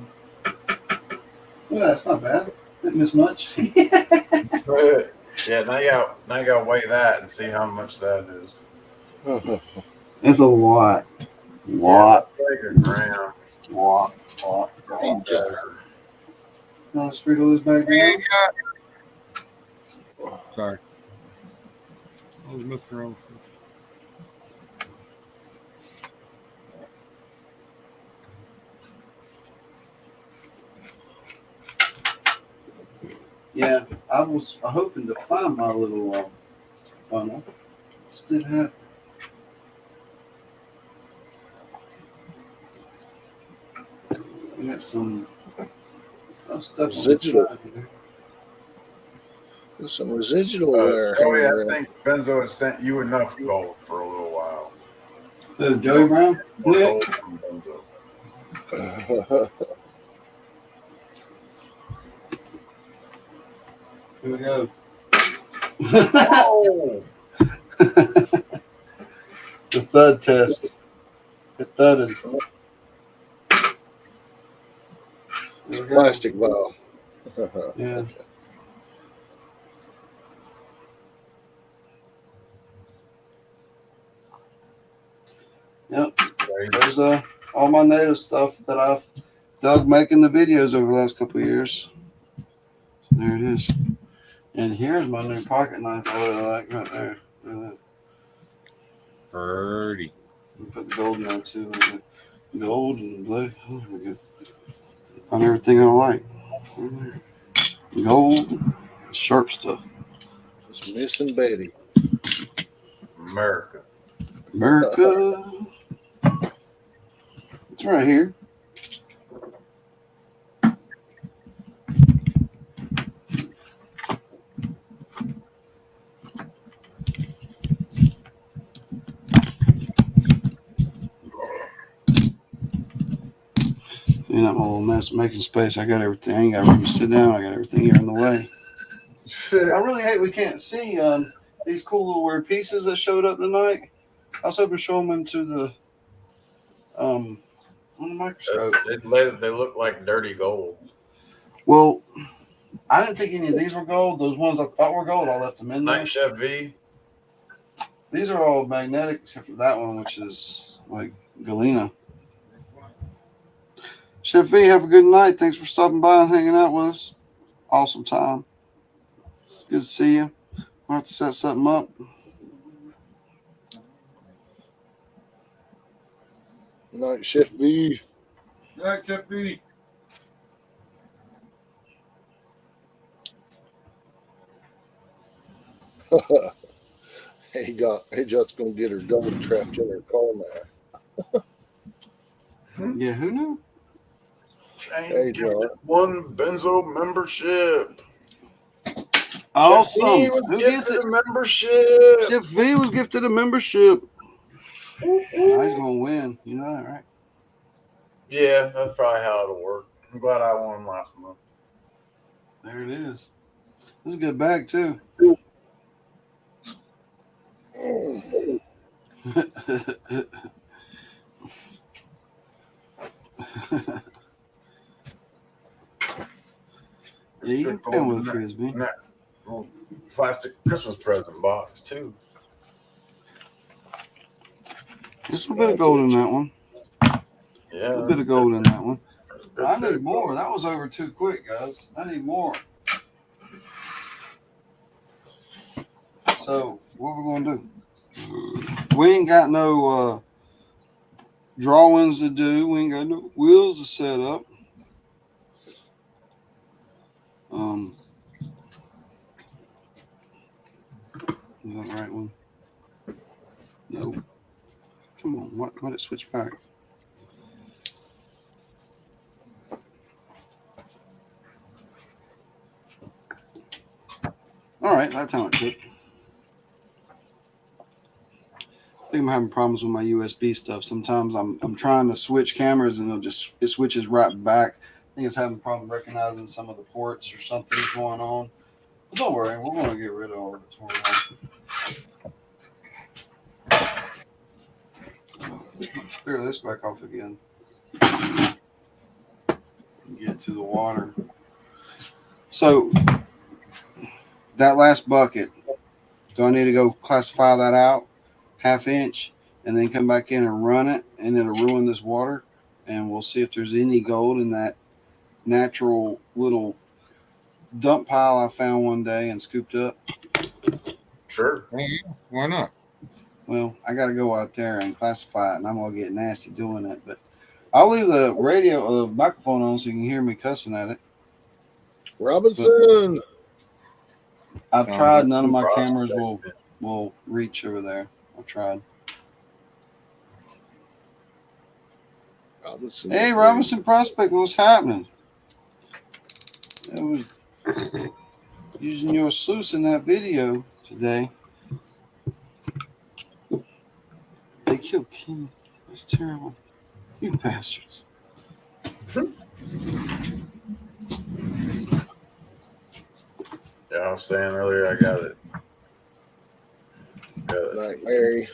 Yeah, that's not bad. Didn't miss much. Yeah, now you gotta weigh that and see how much that is. It's a lot. Yeah, that's like a gram. Lot. No, sprinkle this back down. Sorry. I was Mr. Rose. Yeah, I was hoping to find my little funnel. Just didn't have. We got some stuff stuck on the Is There's some residual there. Joey, I hanging think Benzo has sent you enough gold for a little while. Joey Brown? More Yeah. gold from Benzo. around. Here we go. Oh, The thud test. It thudded. There we go. Plastic vial. Yeah. Yep. There's all my native stuff that I've dug making the videos over the last couple of years. There it is. And here's my new pocket knife I really like right there. Look at that. Birdie. Put the gold in there too. Gold and blue. Oh, there we go. On everything I like. Gold, sharp stuff. Just missing Betty. America. America. It's right here. Yeah, my little mess making space. I got everything. I ain't got room to sit down. I got everything here in the way. I really hate we can't see these cool little weird pieces that showed up tonight. I was hoping to show them into the on the microscope. They look like dirty gold. Well, I didn't think any of these were gold. Those ones I thought were gold, I left them in there. Night Chef V. These are all magnetic except for that one, which is like galena. Chef V, have a good night. Thanks for stopping by and hanging out with us. Awesome time. It's good to see you. We'll have to set something up. Night Shift V. Night Chef B. He just gonna get her gold trapped in her car now. Yeah, who knew? Hey, Shane gifted one Benzo membership. Awesome. Chef V was Who gets gifted it? a membership. Chef V was gifted a membership. Now he's going to win. You know that, right? Yeah, that's probably how it'll work. I'm glad I won last month. There it is. This is a good bag, too. Yeah, you can pin with a frisbee. And that little plastic Christmas present box too. Just a bit of gold in that one. Yeah, A bit of gold in that one. that's a good I bit. need more. That was over too quick, guys. I need more. So, what we're going to do? We ain't got no drawings to do. We ain't got no wheels to set up. Is that the right one? No. Come on. What did it switch back? All right, that's how it took. I think I'm having problems with my USB stuff. Sometimes I'm trying to switch cameras and it switches right back. I think it's having a problem recognizing some of the ports or something's going on. But don't worry, we're going to get rid of all of it. Let's clear this back off again. Get to the water. So that last bucket, do I need to go classify that out, 1/2 inch, and then come back in and run it, and it'll ruin this water, and we'll see if there's any gold in that natural little dump pile I found one day and scooped up. Sure. Oh, yeah. Why not? Well, I got to go out there and classify it, and I'm going to get nasty doing it, but I'll leave the microphone on so you can hear me cussing at it. Robinson. I've tried. None of my cameras will reach over there. I've tried. Robinson. Hey, Robinson Prospect, what's happening? using your sluice in that video today. They killed King. That's terrible. You bastards. Yeah, I was saying earlier, I got it. Night, Mary.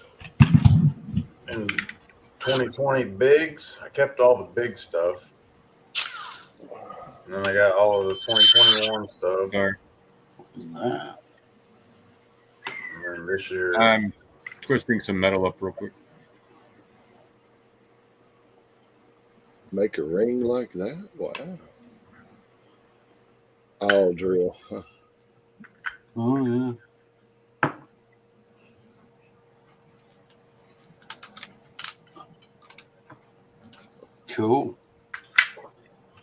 In 2020 bigs, I kept all the big stuff. And then I got all of the 2021 stuff. Sorry. What was that? And then this year, I'm twisting some metal up real quick. Make a ring like that? Wow. I'll drill. Huh. Oh, yeah. Cool.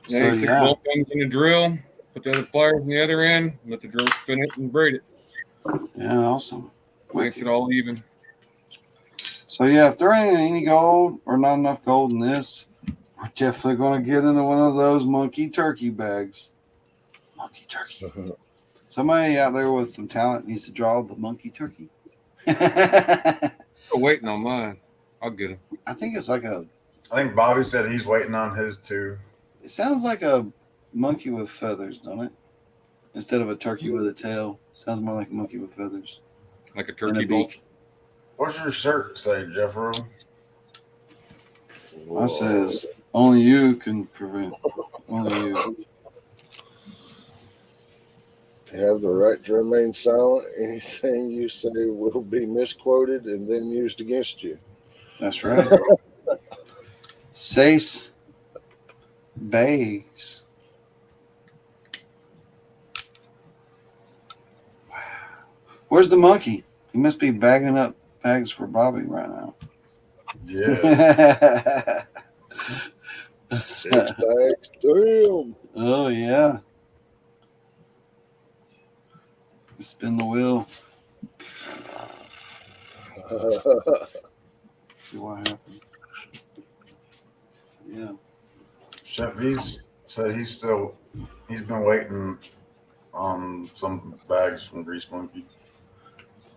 Now So, you stick yeah. both ends in the drill, put the other pliers on the other end, let the drill spin it and braid it. Yeah, awesome. Makes it all even. So, yeah, if there ain't any gold or not enough gold in this, we're definitely going to get into one of those monkey turkey bags. Monkey turkey. Somebody out there with some talent needs to draw the monkey turkey. I Still waiting on mine. I'll get him. think it's like a, I think Bobby said he's waiting on his too. it sounds like a monkey with feathers, don't it? Instead of a turkey with a tail. Sounds more like a monkey with feathers. Like a And turkey a bolt. beak. What's your shirt say, Jeffro? Mine says, only you can prevent. Only you. You have the right to remain silent. Anything you say will be misquoted and then used against you. That's right. Sace bags. Where's the monkey? He must be bagging up bags for Bobby right now. Yeah. 6 bags. Damn. Oh, yeah. Spin the wheel. See what happens. Yeah. Chef V's said he's been waiting on some bags from Grease Monkey.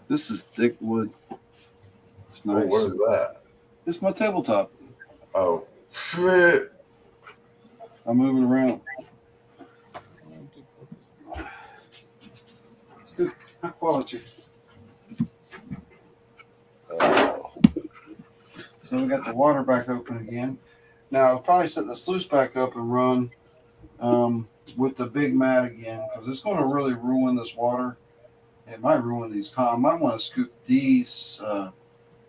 This is thick wood. It's Oh, nice. what is that? It's my tabletop. Oh, shit. I move it around. Good. High quality. So we got the water back open again. Now I'll probably set the sluice back up and run with the big mat again because it's going to really ruin this water. It might ruin these. I might want to scoop these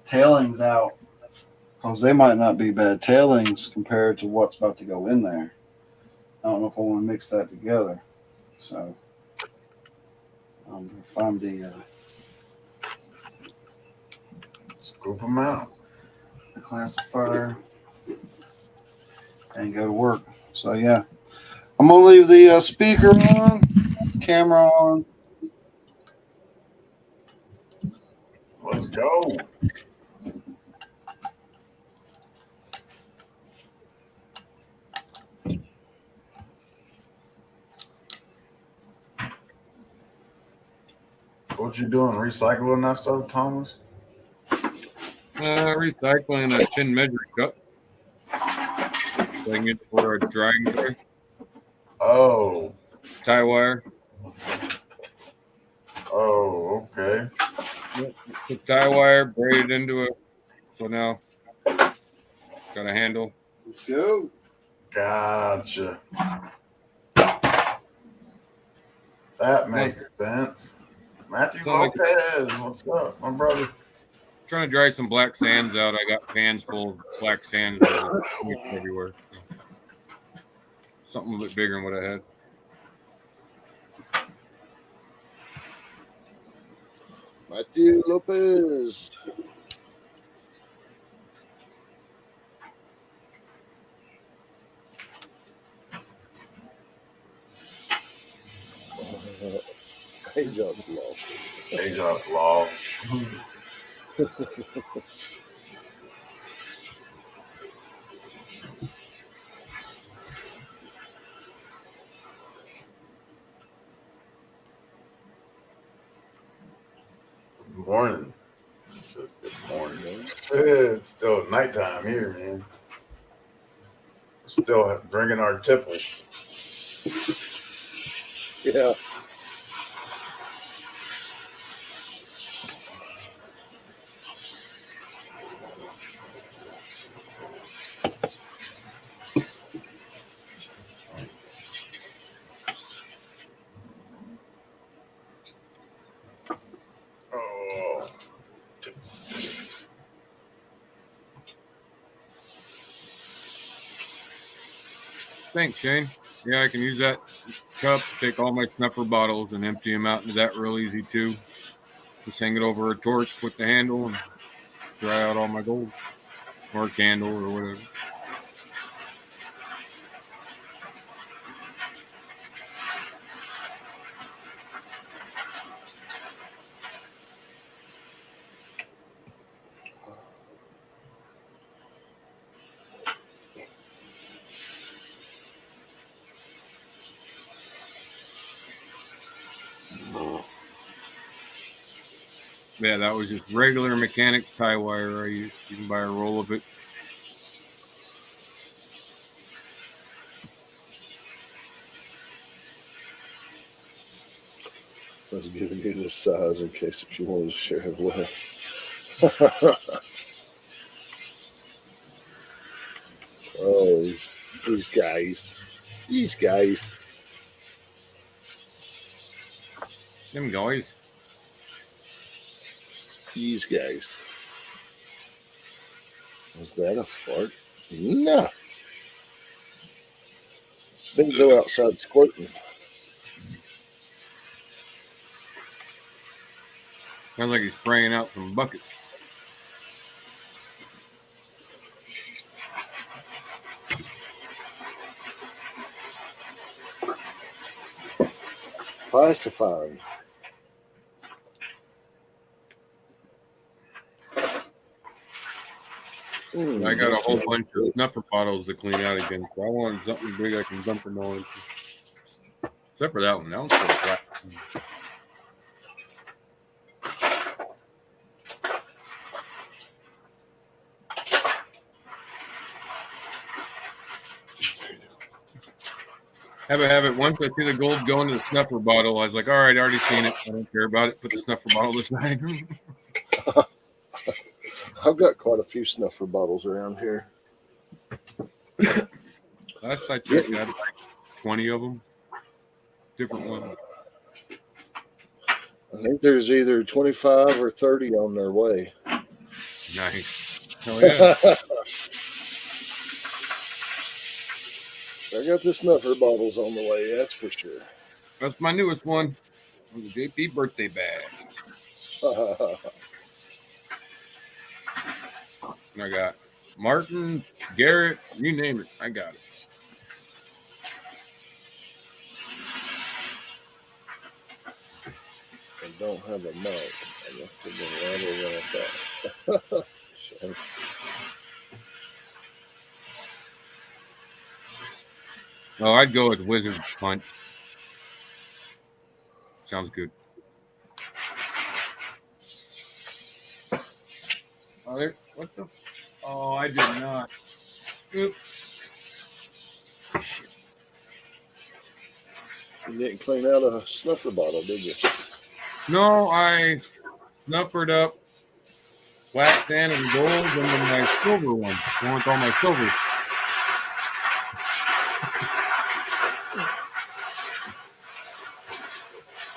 tailings out because they might not be bad tailings compared to what's about to go in there. I don't know if I want to mix that together. So I'm going to find the Scoop them out. classifier and go to work. So yeah, I'm gonna leave the speaker on, camera on. Let's go. What you doing? Recycling that stuff, Thomas? Recycling a tin measuring cup. Putting it for a drying tray. Oh. Tie wire. Oh, okay. Put tie wire, braided into it. So now got a handle. Let's go. Gotcha. That makes sense. Matthew Sound Lopez, what's up, my brother? Trying to dry some black sands out. I got pans full of black sands everywhere. Something a bit bigger than what I had. Matthew Lopez. Page up law. Page up law. Still nighttime here, man. Still drinking our tipple. Yeah. Oh, Thanks, Shane. Yeah, I can use that cup, take all my snuffer bottles and empty them out into that real easy too. Just hang it over a torch, put the handle, and dry out all my gold or a candle or whatever. Yeah, that was just regular mechanics tie wire I used. You can buy a roll of it. I was giving you this size in case if you wanted to share it with. Oh, these guys. These guys. Them guys. These guys. Was that a fart? No. Benzo outside squirting. Sounds like he's spraying out some buckets. Pacifying. I got a whole bunch of snuffer bottles to clean out again. So I wanted something big I can dump them all into. Except for that one. That one's still flat. Have it. Once I see the gold go into the snuffer bottle, I was like, all right, I already seen it. I don't care about it. Put the snuffer bottle aside. I've got quite a few snuffer bottles around here. Last I checked, I had like 20 of them. Different ones. I think there's either 25 or 30 on their way. Nice. Oh, yeah. I got the snuffer bottles on the way, that's for sure. That's my newest one. The JP birthday bag. And I got Martin, Garrett, you name it. I got it. I don't have a mic. I must have been louder than I thought. Oh, I'd go with Wizard Punch. Sounds good. Oh, there. What the? Oh, I did not. Oops. You didn't clean out a snuffer bottle, did you? No, I snuffered up black sand and gold, and then my silver one. I want all my silver.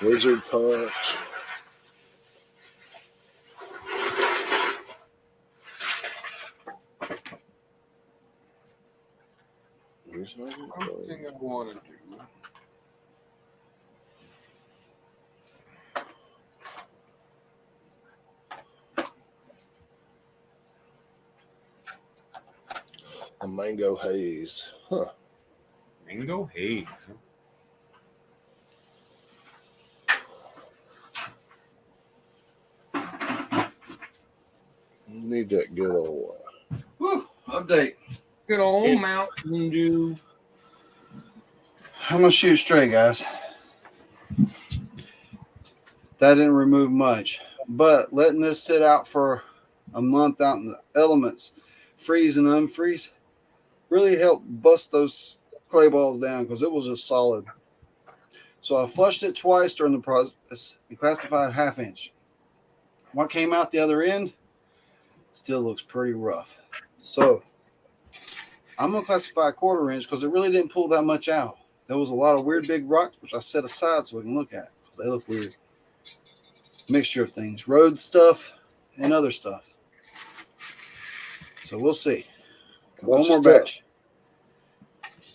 Wizard Punch. Here's my One thing I want to do. a mango haze. Huh. Mango haze. Need that good old Woo, update. Good old Mountain Dew. I'm gonna shoot straight, guys. That didn't remove much, but letting this sit out for a month out in the elements, freeze and unfreeze, really helped bust those clay balls down because it was just solid. So I flushed it twice during the process and classified 1/2 inch. What came out the other end still looks pretty rough. So I'm going to classify 1/4 inch because it really didn't pull that much out. There was a lot of weird big rocks, which I set aside so we can look at because they look weird. Mixture of things, road stuff and other stuff. So we'll see. One more batch.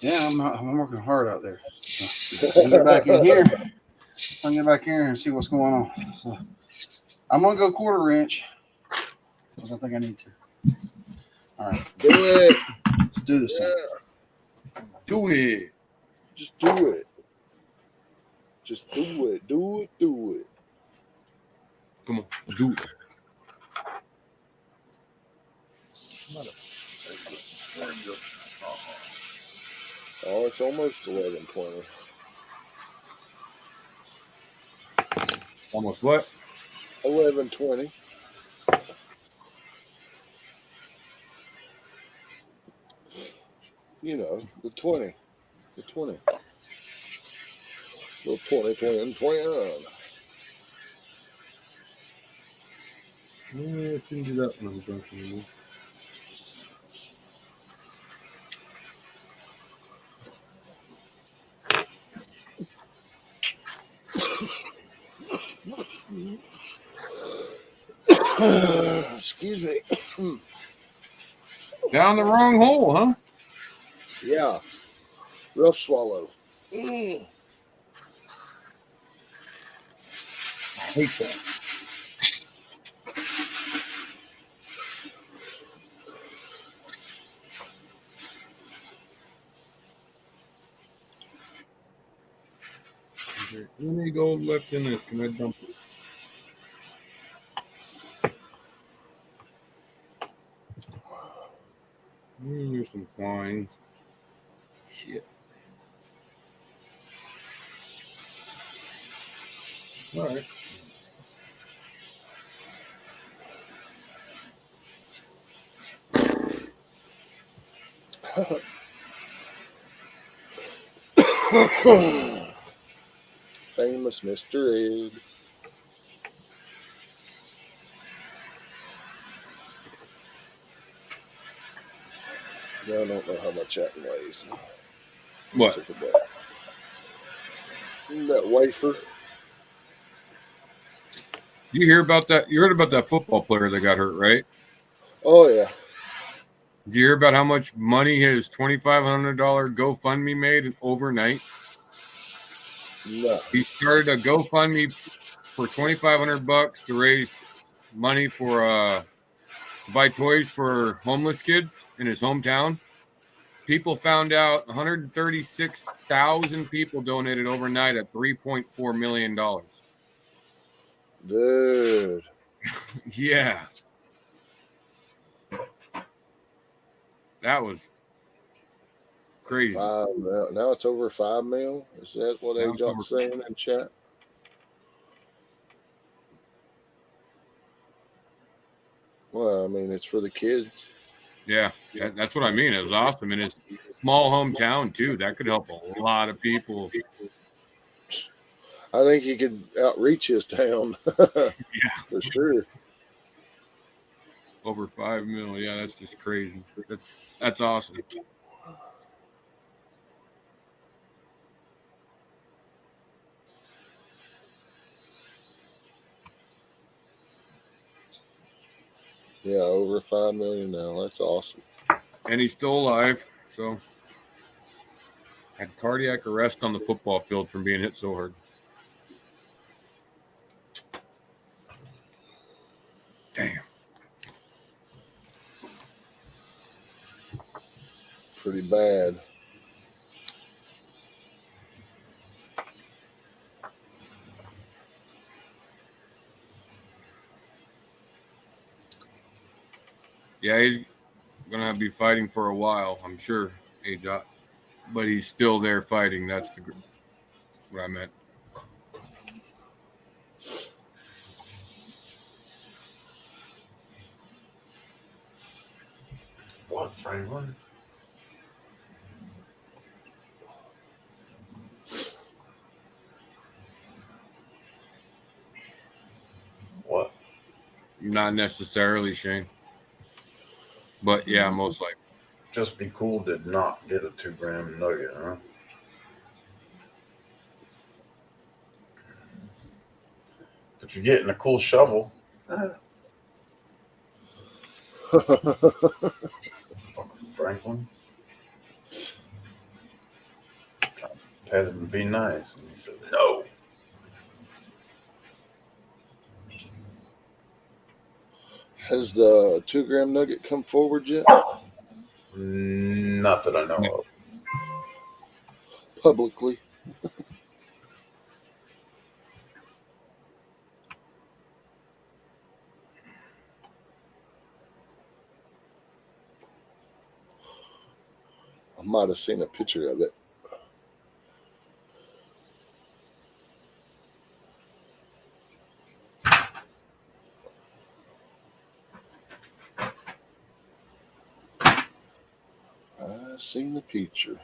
Yeah, I'm working hard out there. So I'll get back in here. I'll get back in here and see what's going on. So I'm going to go 1/4 inch because I think I need to. All right. Do it. Let's do this thing. Do it. Just do it. Just do it. Do it. Do it. Come on, do it. Oh, it's almost 11:20. Almost what? 11:20. You know, the 20. The 20. The 20, 20, and 21. Yeah, I couldn't do that when I was drunk anymore. Excuse me. Down the wrong hole, huh? Yeah. Rough swallow. Mm. I hate that. Is there any gold left in this? Can I dump it? There's some fines. Shit. All right. Famous Mr. Ed. I don't know how much that weighs. What? That wafer. You hear about that? You heard about that football player that got hurt, right? Oh, yeah. Did you hear about how much money his $2,500 GoFundMe made overnight? No. He started a GoFundMe for $2,500 to raise money for to buy toys for homeless kids in his hometown. People found out 136,000 people donated overnight at $3.4 million. Dude. Yeah. That was crazy. Now it's over 5 mil. Is that what AJ's saying in chat? Well, I mean, it's for the kids. Yeah, that's what I mean. It was awesome. In his small hometown, too. That could help a lot of people. I think he could outreach his town. Yeah. For sure. Over 5 mil. Yeah, that's just crazy. That's awesome. Yeah, over 5 million now. That's awesome. And he's still alive. So had cardiac arrest on the football field from being hit so hard. Damn. Pretty bad. Yeah, he's going to be fighting for a while, I'm sure, AJ. But he's still there fighting. That's what I meant. What, Franklin? What? Not necessarily, Shane. But yeah, most likely. Just Be Cool did not get a 2-gram nugget, huh? But you're getting a cool shovel. Franklin. Pet him and be nice. And he said, no. Has the 2-gram nugget come forward yet? Not that I know No. of. Publicly. I might have seen a picture of it. I seen the picture.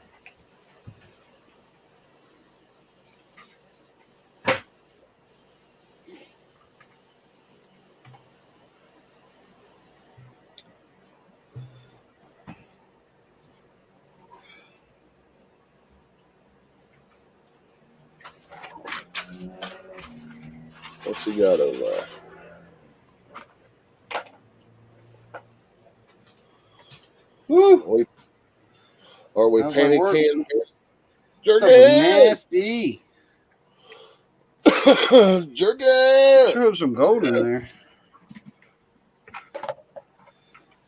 What's he got over there? Woo! Are we How's that work? panicking? Stuff was Jerky! nasty. Jerky! Sure have some gold in there.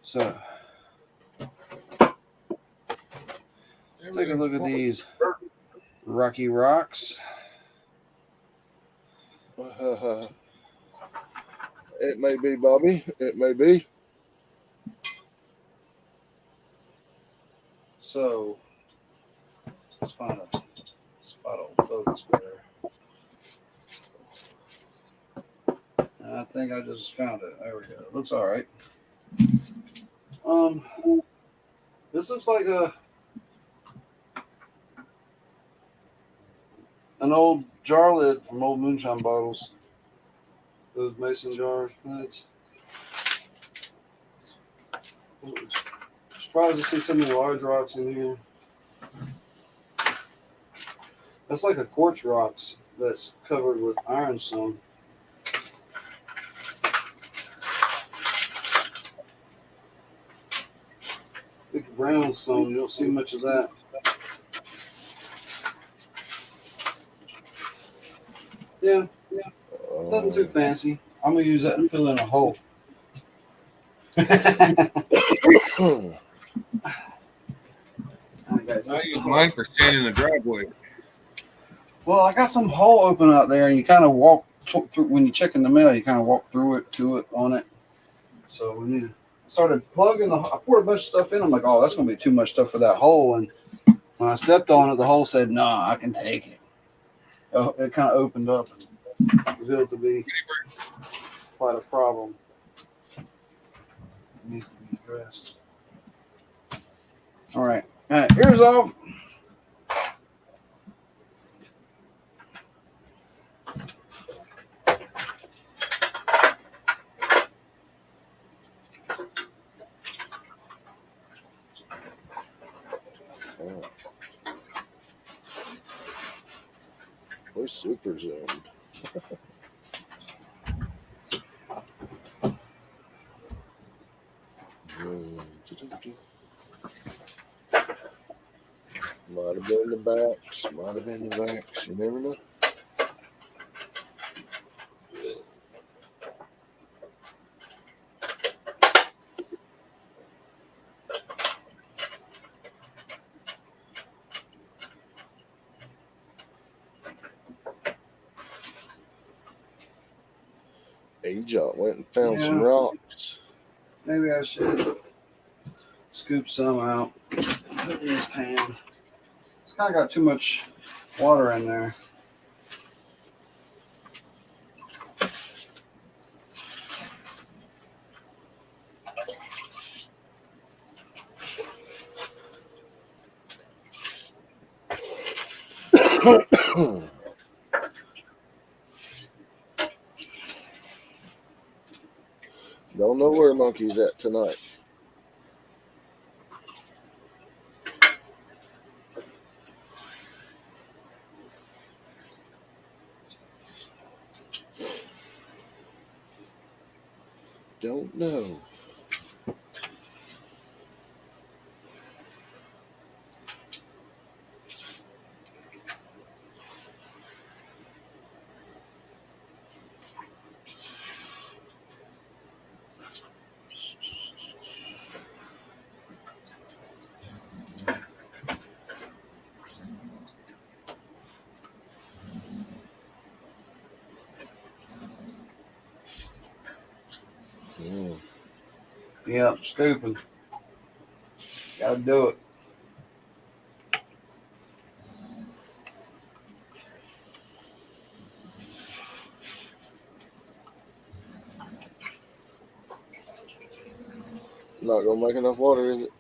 So let's take a look at these Rocky Rocks. It may be, Bobby. It may be. So let's find a spot on focus better. I think I just found it. There we go. It looks all right. This looks like an old jar lid from old moonshine bottles. Those mason jar lids. Surprised to see so many large rocks in here. That's like a quartz rocks that's covered with ironstone. Big brownstone, you don't see much of that. Yeah, nothing too fancy. I'm gonna use that to fill in a hole. I use mine for sanding the driveway. Well, I got some hole open out there, and you kind of walk through when you check in the mail. You kind of walk through it to it on it. So we need to started plugging. I poured a bunch of stuff in. I'm like, oh, that's gonna be too much stuff for that hole. And when I stepped on it, the hole said, "No, I can take it." It kind of opened up and revealed to be quite a problem. It needs to be addressed. All right, ears off. We're super zoomed. Might have been the backs. Might have been the backs. You never know. John went and found some rocks. Maybe I should scoop some out. Put in this pan. It's kind of got too much water in there. Don't know where Monkey's at tonight. Don't know. Mm. Yep, scooping. Gotta do it. Not gonna make enough water, is it?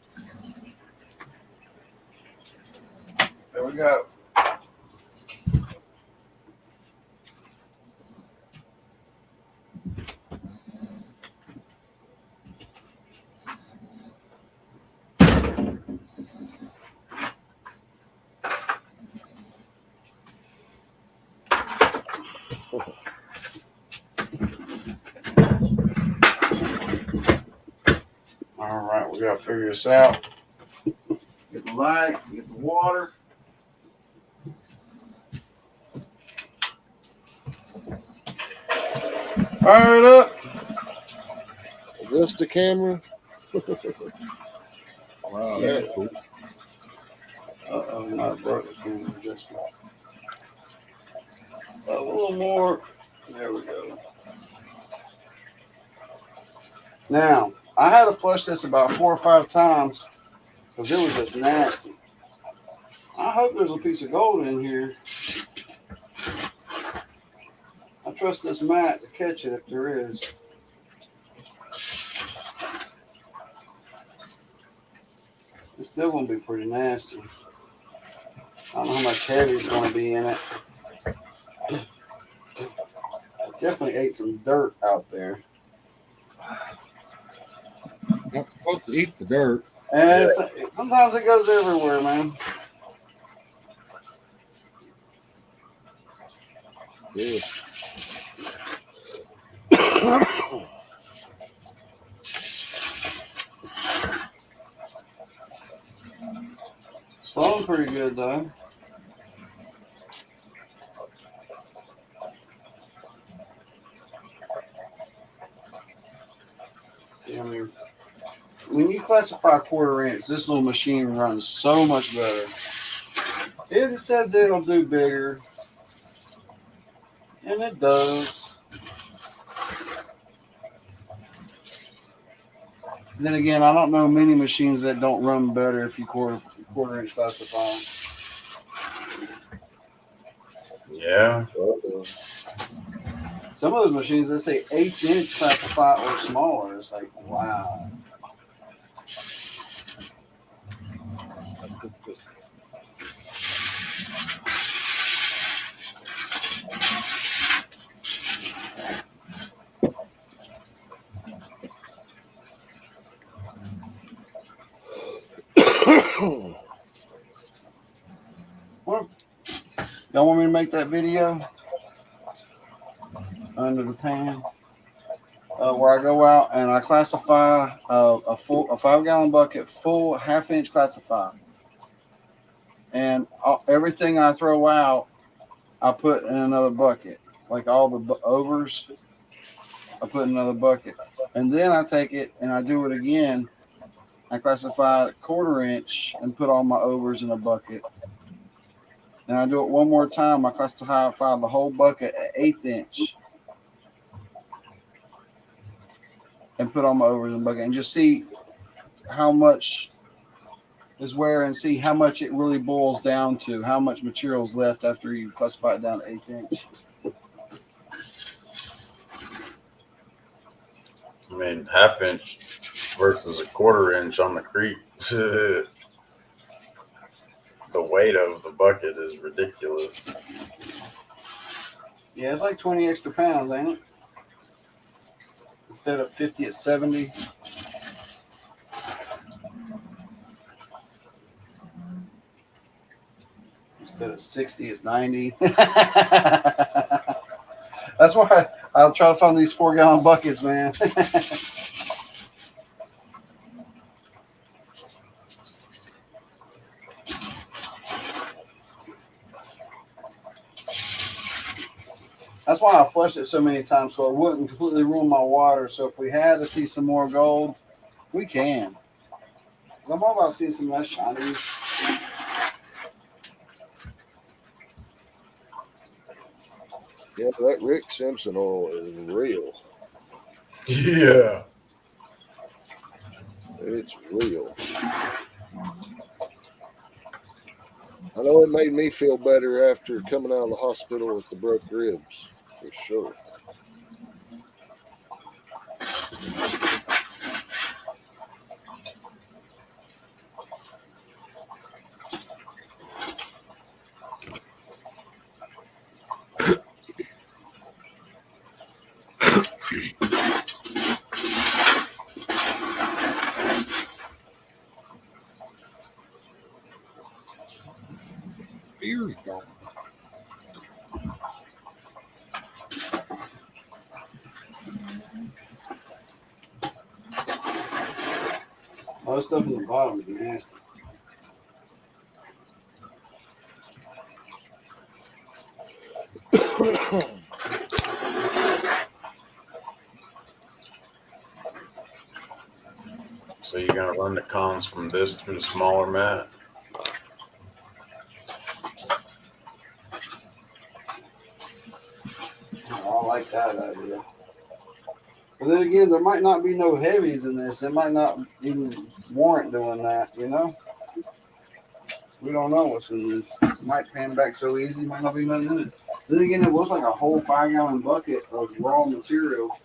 There we go. All right, we gotta figure this out. Get the light, get the water. Fire it up. Adjust the camera. Wow, Yeah. that's cool. Uh-oh, not broke the camera adjustment. A little more. There we go. Now, I had to flush this about 4 or 5 times because it was just nasty. I hope there's a piece of gold in here. I trust this mat to catch it if there is. It's still going to be pretty nasty. I don't know how much heavy is going to be in it. I definitely ate some dirt out there. Not supposed to eat the dirt. And sometimes it goes everywhere, man. Yeah. It's flowing pretty good, though. See, I mean, when you classify 1/4 inch, this little machine runs so much better. It says it'll do bigger, and it does. Then again, I don't know many machines that don't run better if you quarter inch classify. Yeah. Some of those machines that say 1/8 inch classify or smaller. It's like, wow. Well, y'all want me to make that video under the pan where I go out and I classify a 5-gallon bucket full 1/2 inch classify, and everything I throw out I put in another bucket, like all the overs I put in another bucket, and then I take it and I do it again. I classify 1/4 inch and put all my overs in a bucket. Then I do it one more time. I classify the whole bucket at 1/8 inch and put all my overs in a bucket and just see how much is where and see how much it really boils down to, how much material is left after you classify it down to 1/8 inch. I mean, 1/2 inch versus a 1/4 inch on the creek. the weight of the bucket is ridiculous. Yeah, it's like 20 extra pounds, ain't it? Instead of 50, it's 70. Instead of 60, it's 90. That's why I'll try to find these 4-gallon buckets, man. That's why I flushed it so many times, so it wouldn't completely ruin my water. So if we had to see some more gold, we can. I'm all about seeing some nice shiny. Yeah, that Rick Simpson oil is real. Yeah. It's real. I know it made me feel better after coming out of the hospital with the broke ribs, for sure. Beer's gone. All the stuff in the bottom is nasty. So you're gonna run the cons from this to the smaller mat? I like that idea. But then again, there might not be no heavies in this. It might not even warrant doing that, you know? We don't know what's in this. It might pan back so easy, might not be nothing in it. Then again, it was like a whole 5-gallon bucket of raw material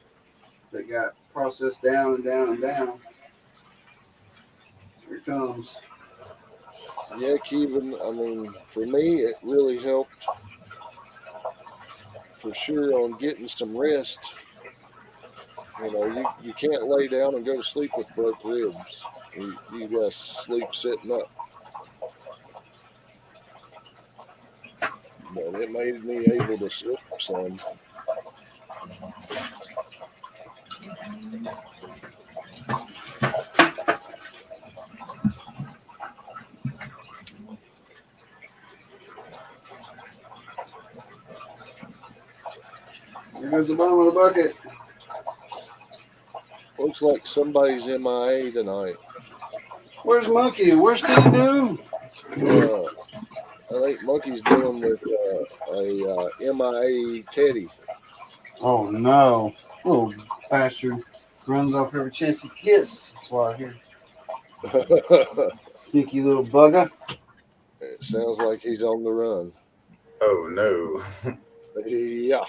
that got processed down and down and down. Here it comes. Yeah, Kevin, I mean, for me, it really helped for sure on getting some rest. You know, you can't lay down and go to sleep with broke ribs. You gotta sleep sitting up. But it made me able to sleep some. Here goes the bottom of the bucket. Looks like somebody's MIA tonight. Where's Monkey? Where's Steve Doo? I think Monkey's dealing with a MIA Teddy. Oh no. Little bastard runs off every chance he gets. That's what I hear. Sneaky little bugger. It sounds like he's on the run. Oh no. Yeah.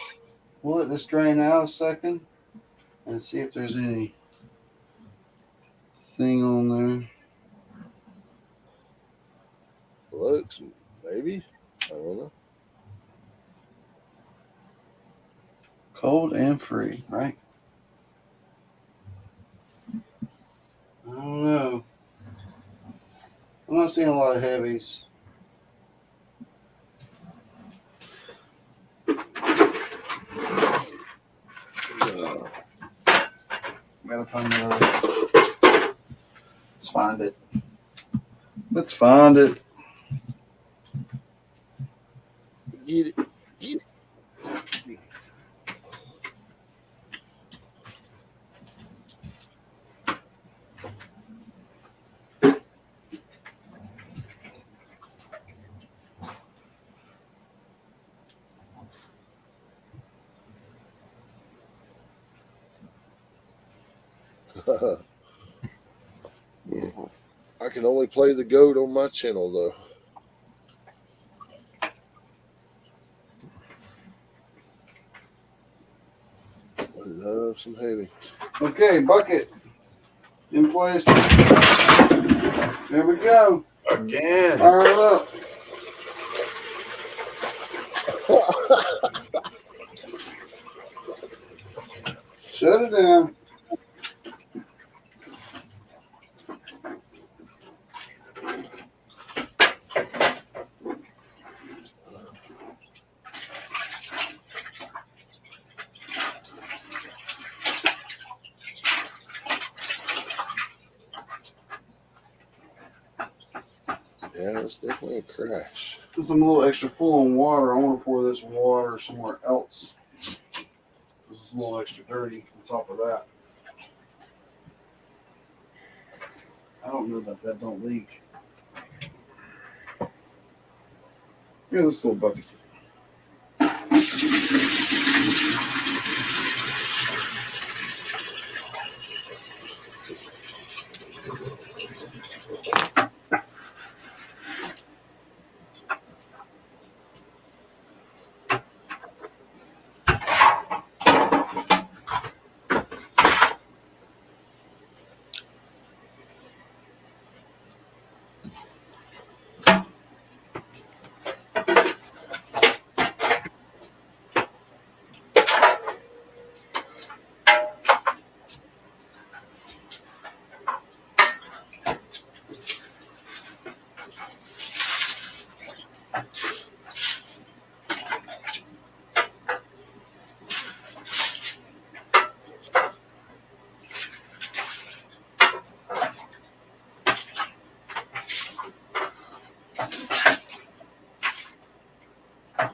We'll let this drain out a second and see if there's any thing on there. Looks, maybe. I don't know. Cold and free, right? I don't know. I'm not seeing a lot of heavies. Gotta find it. Let's find it. Let's find it. Get it. Get it. I can only play the goat on my channel, though. I love some heavy. Okay, bucket in place. There we go. Again. Fire it up. Shut it down. Yeah, it's definitely a crash. Since I'm a little extra full on water, I want to pour this water somewhere else. This is a little extra dirty on top of that. I don't know that that don't leak. Here, this little bucket.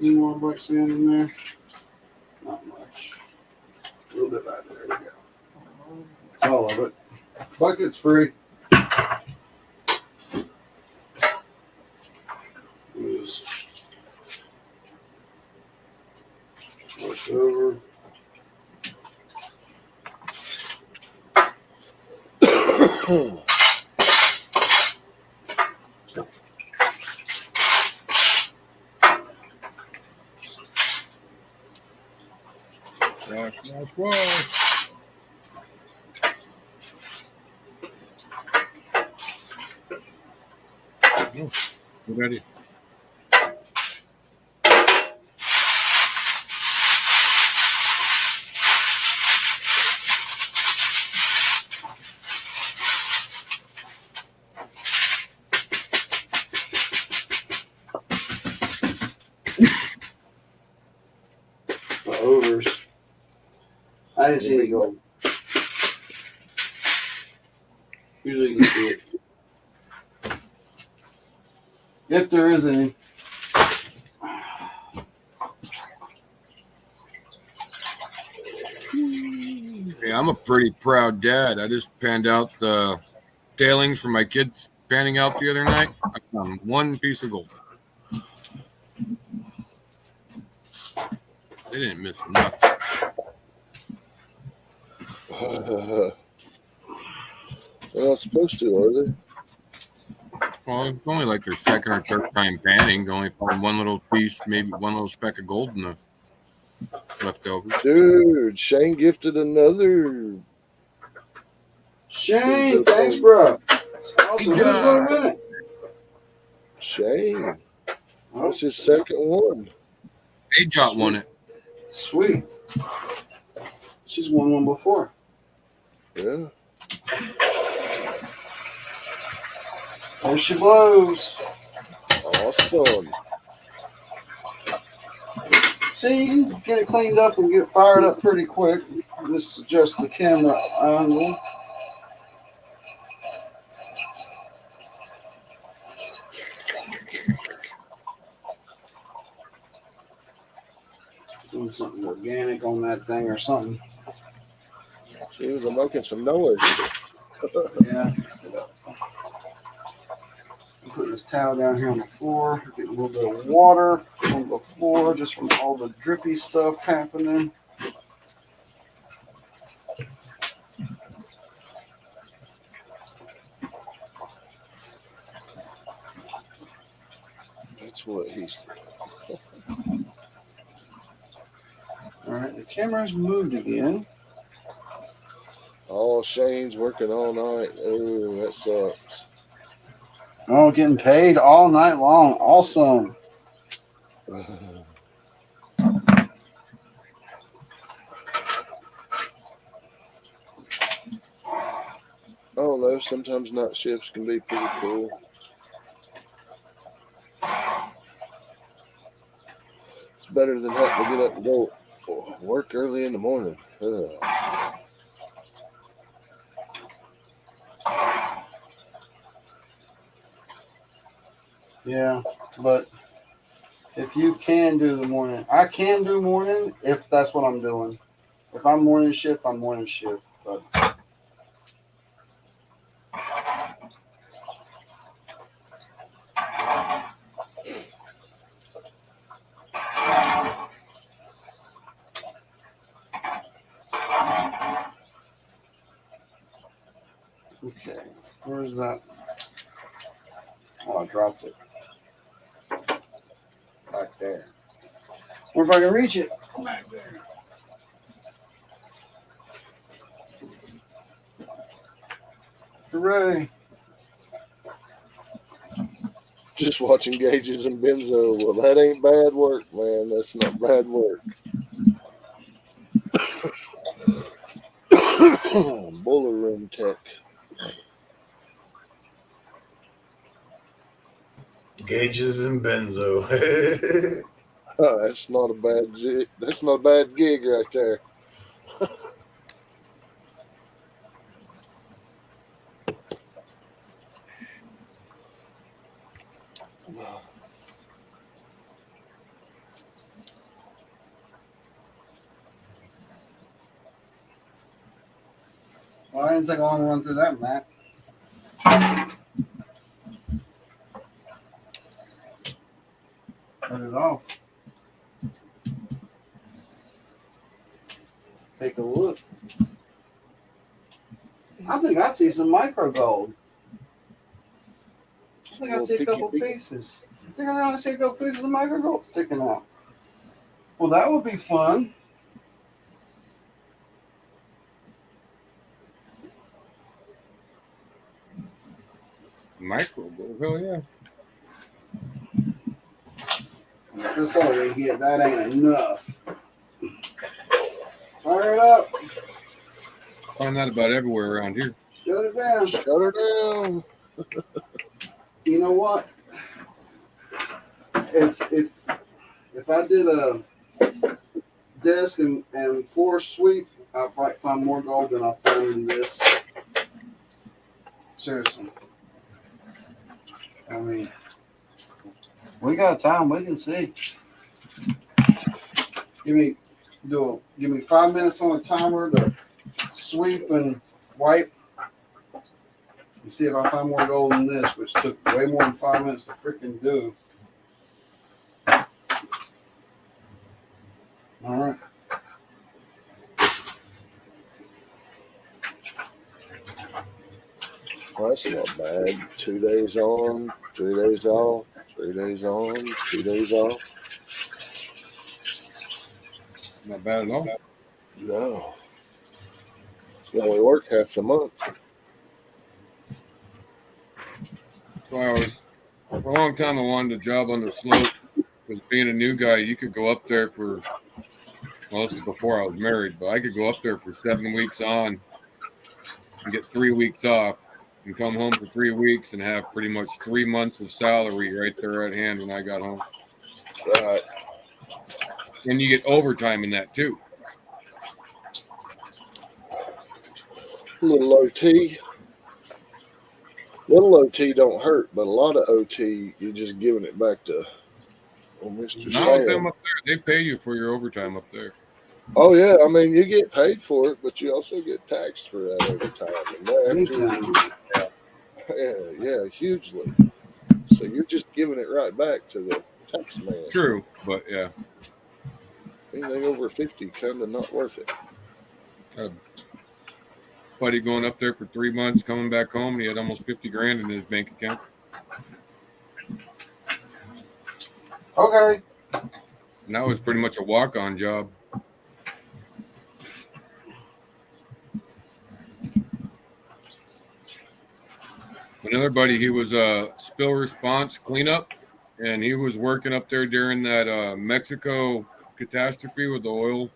Any more black sand in there? Not much. A little bit right there. There we go. That's all of it. Bucket's free. Just push over. Wash. Oh, we're ready. The odors. I didn't see any gold. Usually you can see it. If there is any. Yeah, I'm a pretty proud dad. I just panned out the tailings for my kids panning out the other night. I found one piece of gold. They didn't miss nothing. They're not supposed to, are they? Well, it's only like their second or third time panning. They only found one little piece, maybe one little speck of gold in the leftovers. Dude, Shane gifted another. Shane, thanks, bro. That's awesome. Who's gonna win it? Shane. Oh, That's his second one. AJOT won it. sweet. She's won one before. Yeah. There she blows. Awesome. See, you can get it cleaned up and get it fired up pretty quick. Just adjust the camera angle. Do something organic on that thing or something. She was making some noise. Yeah, fixed it up. I'm putting this towel down here on the floor. Getting a little bit of water on the floor just from all the drippy stuff happening. That's what he's. All right, the camera's moved again. Oh, Shane's working all night. Oh, that sucks. Oh, getting paid all night long. Awesome. I don't know. Sometimes night shifts can be pretty cool. It's better than having to get up and go work early in the morning. Ugh. Yeah, but if you can do the morning, I can do morning if that's what I'm doing. If I'm morning shift, I'm morning shift. But okay, where's that? Oh, I dropped it back there. Wonder if I can reach it. Back there. Hooray! Just watching gauges and benzo. Well, that ain't bad work, man. That's not bad work. Boiler room tech. Gauges and benzo. Oh, that's not a bad gig. That's not a bad gig right there. Well, I didn't take long to run through that, Matt. Cut it off. Take a look. I think I see some micro gold. I think I see a couple pieces. I think I only see a couple pieces of micro gold sticking out. Well, that would be fun. Micro gold, hell yeah. This all we get, that ain't enough. Fire it up. Find that about everywhere around here. Shut it down. Shut her down. You know what? If I did a desk and floor sweep, I'll probably find more gold than I found in this. Seriously. I mean, we got time. We can see. Give me 5 minutes on the timer to sweep and wipe and see if I find more gold than this, which took way more than 5 minutes to freaking do. All right. Well, that's not bad. 2 days on, 3 days off, 3 days on, 2 days off. Not bad at all. No. You only work half the month. So for a long time, I wanted a job on the slope. Because being a new guy, you could go up there for, well, this is before I was married, but I could go up there for 7 weeks on and get 3 weeks off and come home for 3 weeks and have pretty much 3 months of salary right there at hand when I got home. Right. And you get overtime in that too. A little OT. Little OT don't hurt, but a lot of OT, you're just giving it back to Mr. Not with them Sam. up there. They pay you for your overtime up there. Oh, yeah. I mean, you get paid for it, but you also get taxed for that overtime. And yeah, hugely. So you're just giving it right back to the tax man. True, but yeah. Anything over 50, kind of not worth it. Buddy going up there for 3 months, coming back home, and he had almost 50 grand in his bank account. Okay. And that was pretty much a walk-on job. Another buddy, he was a spill response cleanup, and he was working up there during that Mexico catastrophe with the oil,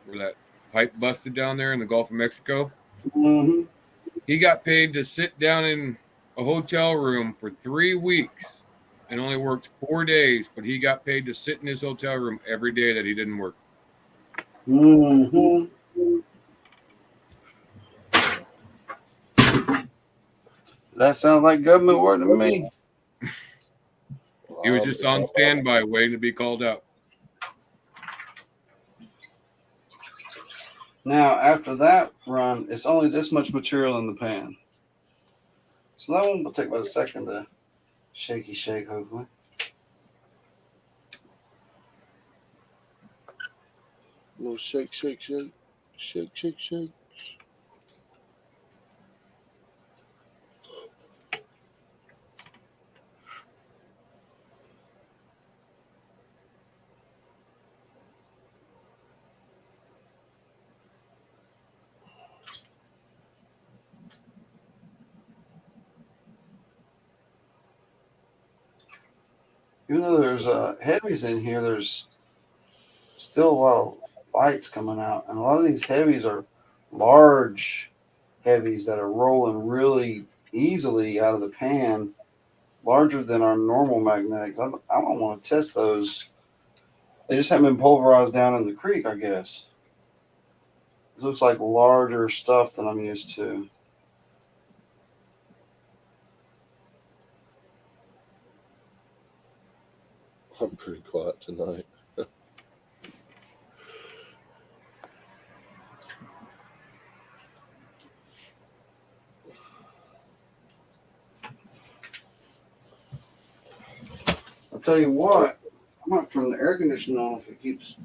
where that pipe busted down there in the Gulf of Mexico. Mm-hmm. He got paid to sit down in a hotel room for 3 weeks and only worked 4 days, but he got paid to sit in his hotel room every day that he didn't work. Mm-hmm. That sounds like government work to me. He was just on standby waiting to be called out. Now, after that run, it's only this much material in the pan. So that one will take about a second to shake, hopefully. A little shake, shake, shake. Shake, shake, shake. Even though there's heavies in here, there's still a lot of lights coming out. And a lot of these heavies are large heavies that are rolling really easily out of the pan, larger than our normal magnetics. I don't want to test those. They just haven't been pulverized down in the creek, I guess. This looks like larger stuff than I'm used to. I'm pretty quiet tonight. I'll tell you what, I might turn the air conditioning on if it keeps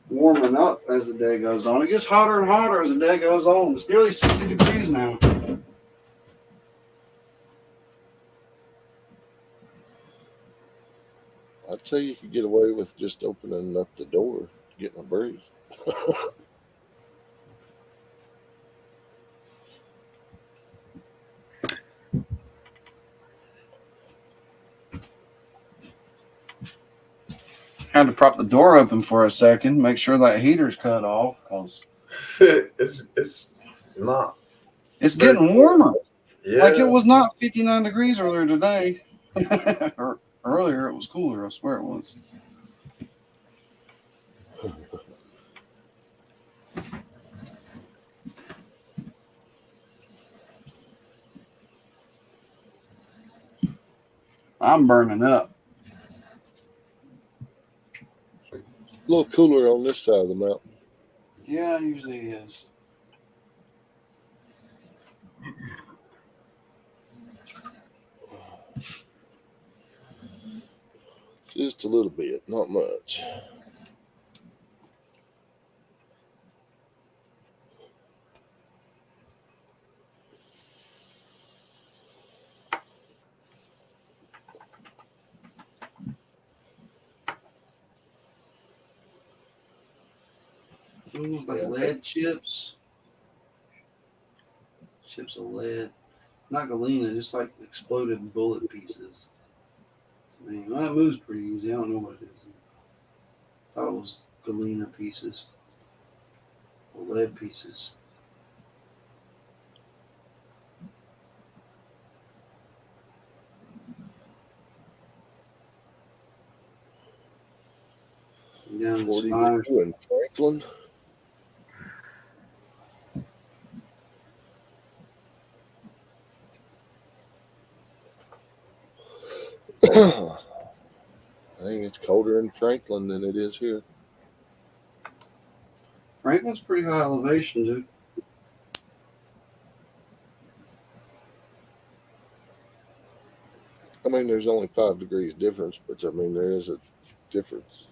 warming up as the day goes on. It gets hotter and hotter as the day goes on. It's nearly 60 degrees now. I'd say you could get away with just opening up the door, getting a breeze. Had to prop the door open for a second, make sure that heater's cut off, because it's not. it's getting warmer. Yeah. Like it was not 59 degrees earlier today. Or earlier it was cooler, I swear it was. I'm burning up. A little cooler on this side of the mountain. Yeah, it usually is. Just a little bit, not much. Like lead chips. Chips of lead. Not galena, just like exploded bullet pieces. I mean, well, it moves pretty easy. I don't know what it is. I thought it was galena pieces. Or lead pieces. Down the 42 spine. in Franklin. I think it's colder in Franklin than it is here. Franklin's pretty high elevation, dude. I mean, there's only 5 degrees difference, but I mean, there is a difference.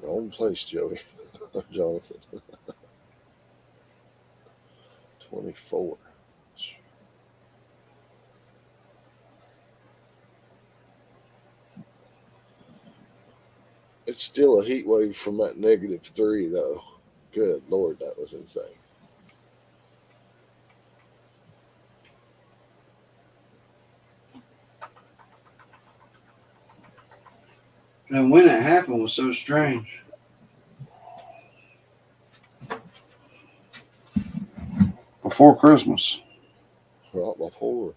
Wrong place, Joey. Jonathan. 24. It's still a heat wave from that -3 though. Good Lord, that was insane. And when it happened was so strange. Before Christmas. Right before.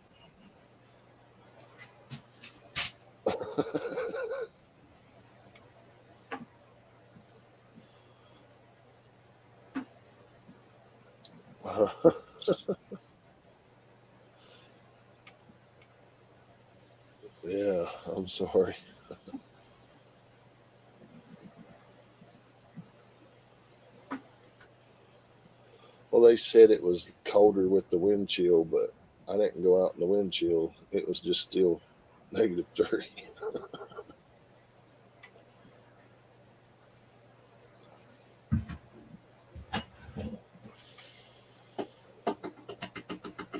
Yeah, I'm sorry. Well, they said it was colder with the wind chill, but I didn't go out in the wind chill. It was just still -3.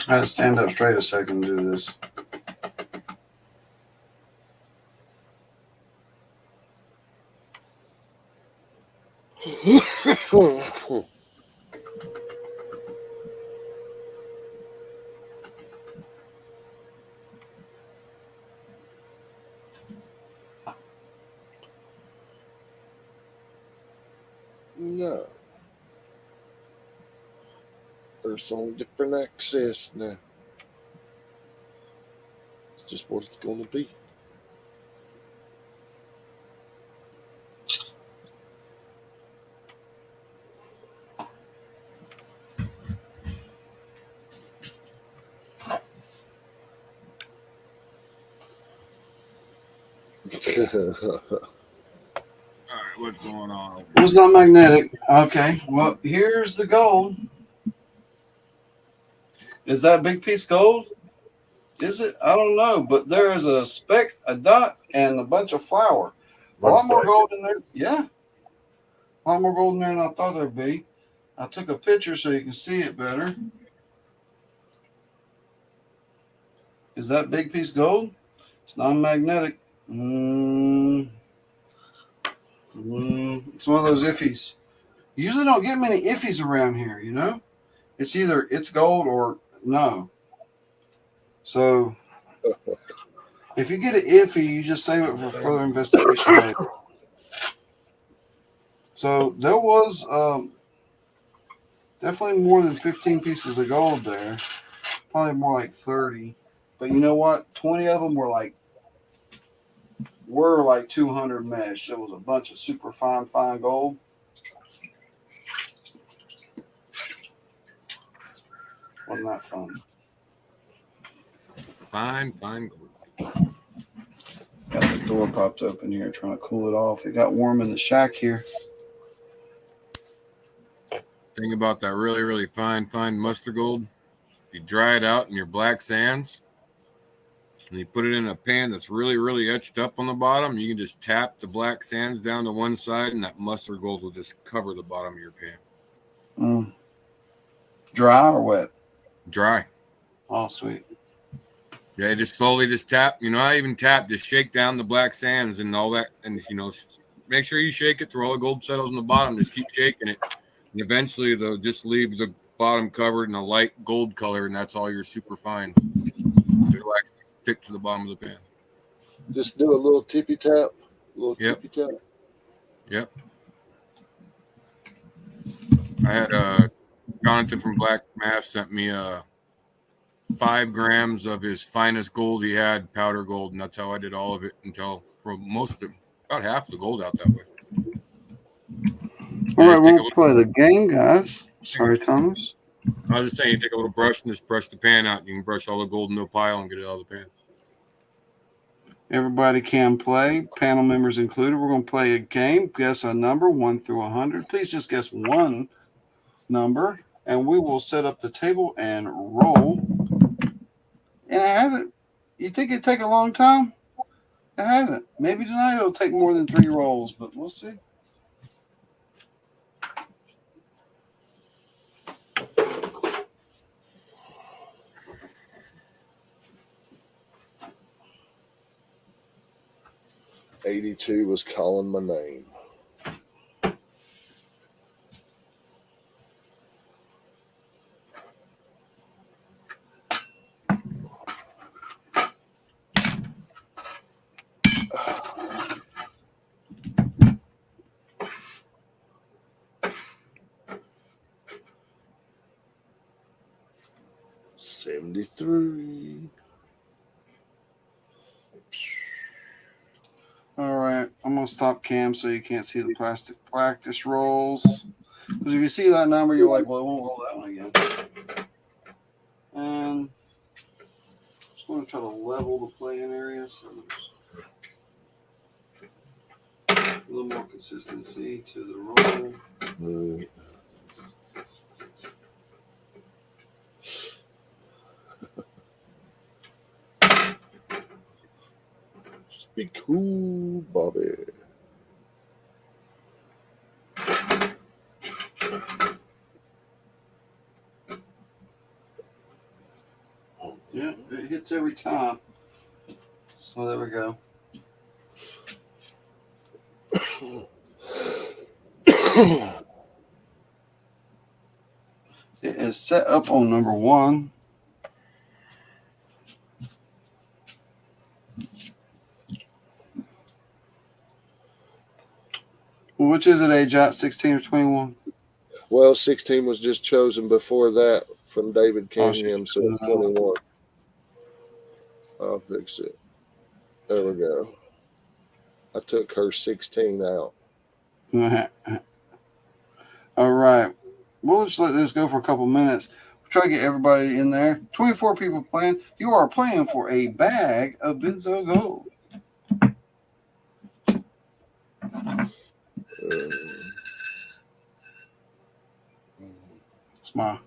I had to stand up straight a second to do this. No, there's on different access now. It's just what it's going to be. All right, what's going on? It was not magnetic. Okay, well, here's the gold. Is that big piece gold? Is it? I don't know, but there is a speck, a dot, and a bunch of flour. A Looks lot more like gold in there. Yeah, a lot more gold in there than I thought there'd be. I took a picture so you can see it better. Is that big piece gold? It's non-magnetic. It's one of those iffies. You usually don't get many iffies around here, you know? It's either it's gold or no. So if you get an iffy, you just save it for further investigation later. So there was definitely more than 15 pieces of gold there. Probably more like 30. But you know what? 20 of them were like 200 mesh. There was a bunch of super fine gold. Wasn't that fun? Fine gold. Got the door popped open here, trying to cool it off. It got warm in the shack here. Thing about that really fine mustard gold, if you dry it out in your black sands and you put it in a pan that's really etched up on the bottom, you can just tap the black sands down to one side and that mustard gold will just cover the bottom of your pan. Dry or wet? Dry. Oh, sweet. Yeah, just slowly just tap. Not even tap, just shake down the black sands and all that. And, make sure you shake it till all the gold settles on the bottom. Just keep shaking it. And eventually they'll just leave the bottom covered in a light gold color, and that's all your super fines. It'll actually stick to the bottom of the pan. Just do a little tippy tap. Tippy tap. Yep. I had Jonathan from Black Mass sent me 5 grams of his finest gold he had, powder gold, and that's how I did all of it until for most of about half the gold out that way. All right, we'll play the game, guys. Sorry, Thomas. I was just saying, you take a little brush and just brush the pan out. You can brush all the gold into a pile and get it out of the pan. Everybody can play, panel members included. We're going to play a game. Guess a number, 1 through 100. Please just guess one number, and we will set up the table and roll. And it hasn't. You think it'd take a long time? It hasn't. Maybe tonight it'll take more than 3 rolls, but we'll see. 82 was calling my name. $73. All right, I'm gonna stop cam so you can't see the plastic practice rolls. Because if you see that number, you're like, well, it won't roll that one again. And just want to try to level the playing area so there's a little more consistency to the roll. Just be cool, Bobby. Yeah, it hits every time. So there we go. It is set up on number 1. Which is it, AJ? 16 or 21? Well, 16 was just chosen before that from David Oh, Kingham, so it's 21. I'll fix it. There we go. I took her 16 out. All right. We'll just let this go for a couple minutes. We'll try to get everybody in there. 24 people playing. You are playing for a bag of BenzoGold. It's my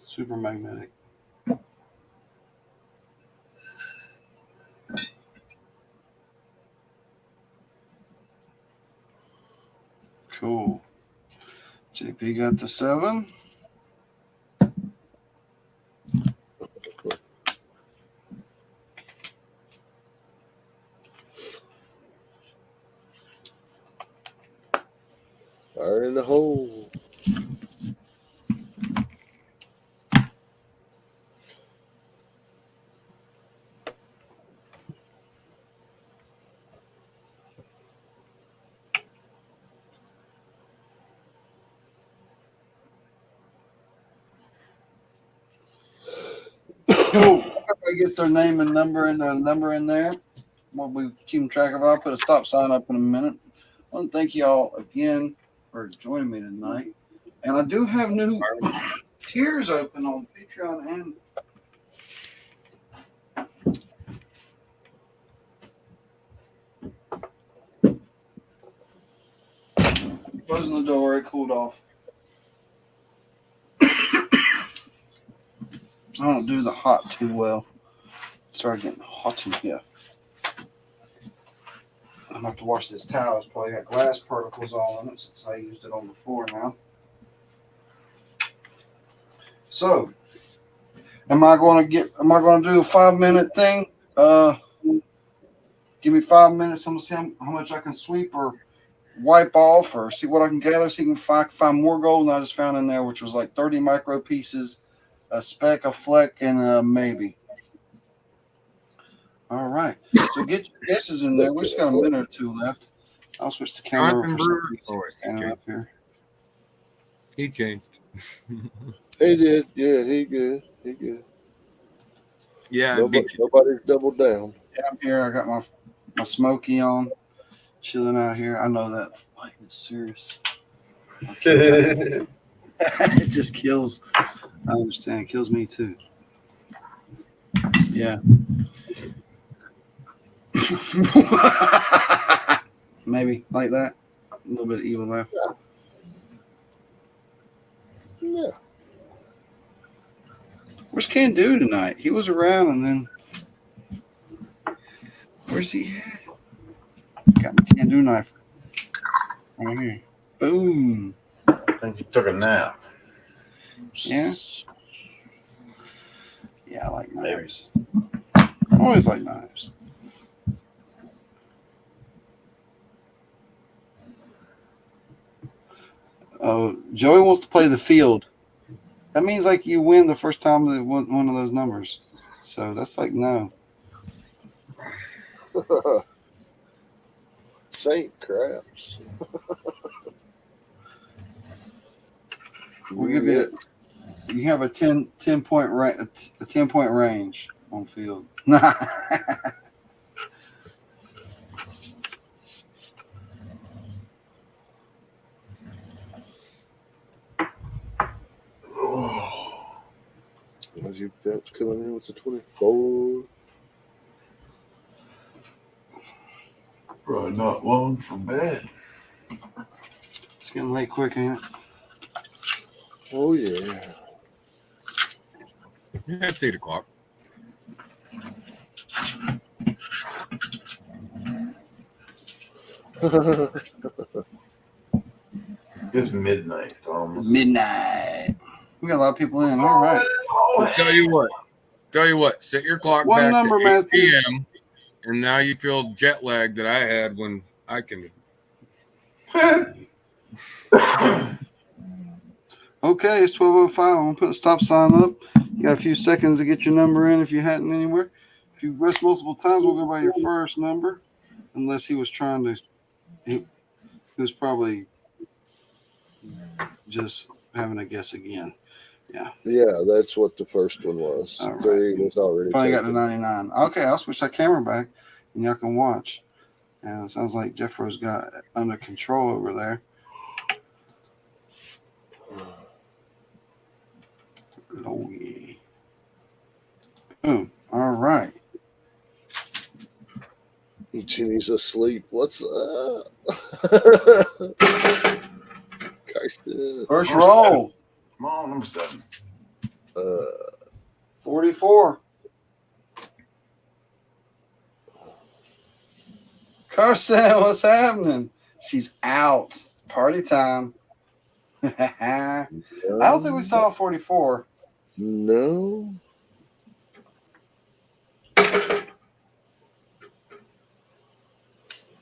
super magnetic. Cool. JP got the 7. Fire in the hole. Cool. Everybody gets their name and number and a number in there. What we keep track of. I'll put a stop sign up in a minute. I want to thank you all again for joining me tonight. And I do have new tiers open on Patreon and closing the door. It cooled off. I don't do the hot too well. Started getting hot in here. I'm gonna have to wash this towel. It's probably got glass particles all in it since I used it on the floor now. So, am I going to do a 5-minute thing? Give me 5 minutes. I'm gonna see how much I can sweep or wipe off, or see what I can gather. See if I can find more gold than I just found in there, which was like 30 micro pieces, a speck, a fleck, and a maybe. All right. So get your guesses in there. We just got a minute or two left. I'll switch the camera over for somebody standing up here. He changed. He did. Yeah, he good. He good. Yeah, Nobody's doubled down. Yeah, I'm here. I got my smoky on, chilling out here. I know that light is serious. It just kills. I understand. It kills me too. Yeah. Maybe like that. A little bit of evil laugh. Yeah. Where's Candor tonight? He was around, and then where's he? Got my Candor knife right here. Boom. I think you took a nap. Yeah. Yeah, I like knives. I always like knives. Oh, Joey wants to play the field. That means like you win the first time that one of those numbers. So that's like no. Saint craps. We'll give you. You have a 10 point a 10-point range on field. As you Phelps coming in with the 24. Probably not long for bed. It's getting late quick, ain't it? Oh yeah. Yeah, it's 8 o'clock. It's midnight, Thomas. It's midnight. We got a lot of people in. All right. I'll tell you what. Set your clock One back number, to 8 Matthew. p.m. And now you feel jet lag that I had when I can. Okay, it's 12:05. I'm gonna put a stop sign up. You got a few seconds to get your number in if you hadn't anywhere. If you press multiple times, we'll go by your first number. Unless he was trying to, he was probably just having a guess again. Yeah, that's what the first one was. All right. 3 was already Finally got to taken. 99. Okay, I'll switch that camera back, and y'all can watch. And it sounds like Jeffro's got it under control over there. Oh yeah. Boom. All right. Jenny's asleep. What's up? Carson. First Number roll. Come on, number 7. 44. Carson, what's happening? She's out. Party time. I don't think we saw 44. No.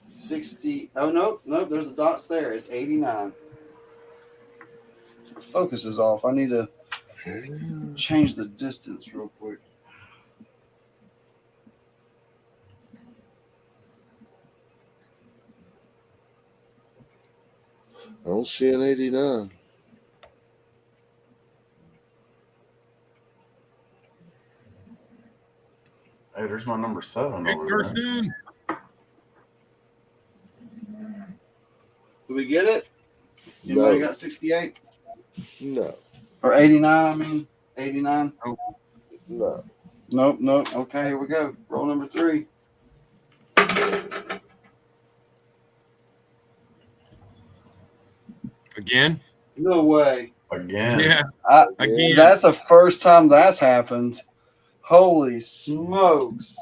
$60. Oh, nope. There's the dots there. It's 89. Focus is off. I need to change the distance real quick. I don't see an 89. Hey, there's my number 7 Hey, over there. Carson. Do we get it? Anybody No. got 68? No. Or 89, I mean. 89? No. Nope. Okay, here we go. Roll number 3. Again? No way. Again. Yeah. Again. That's the first time that's happened. Holy smokes.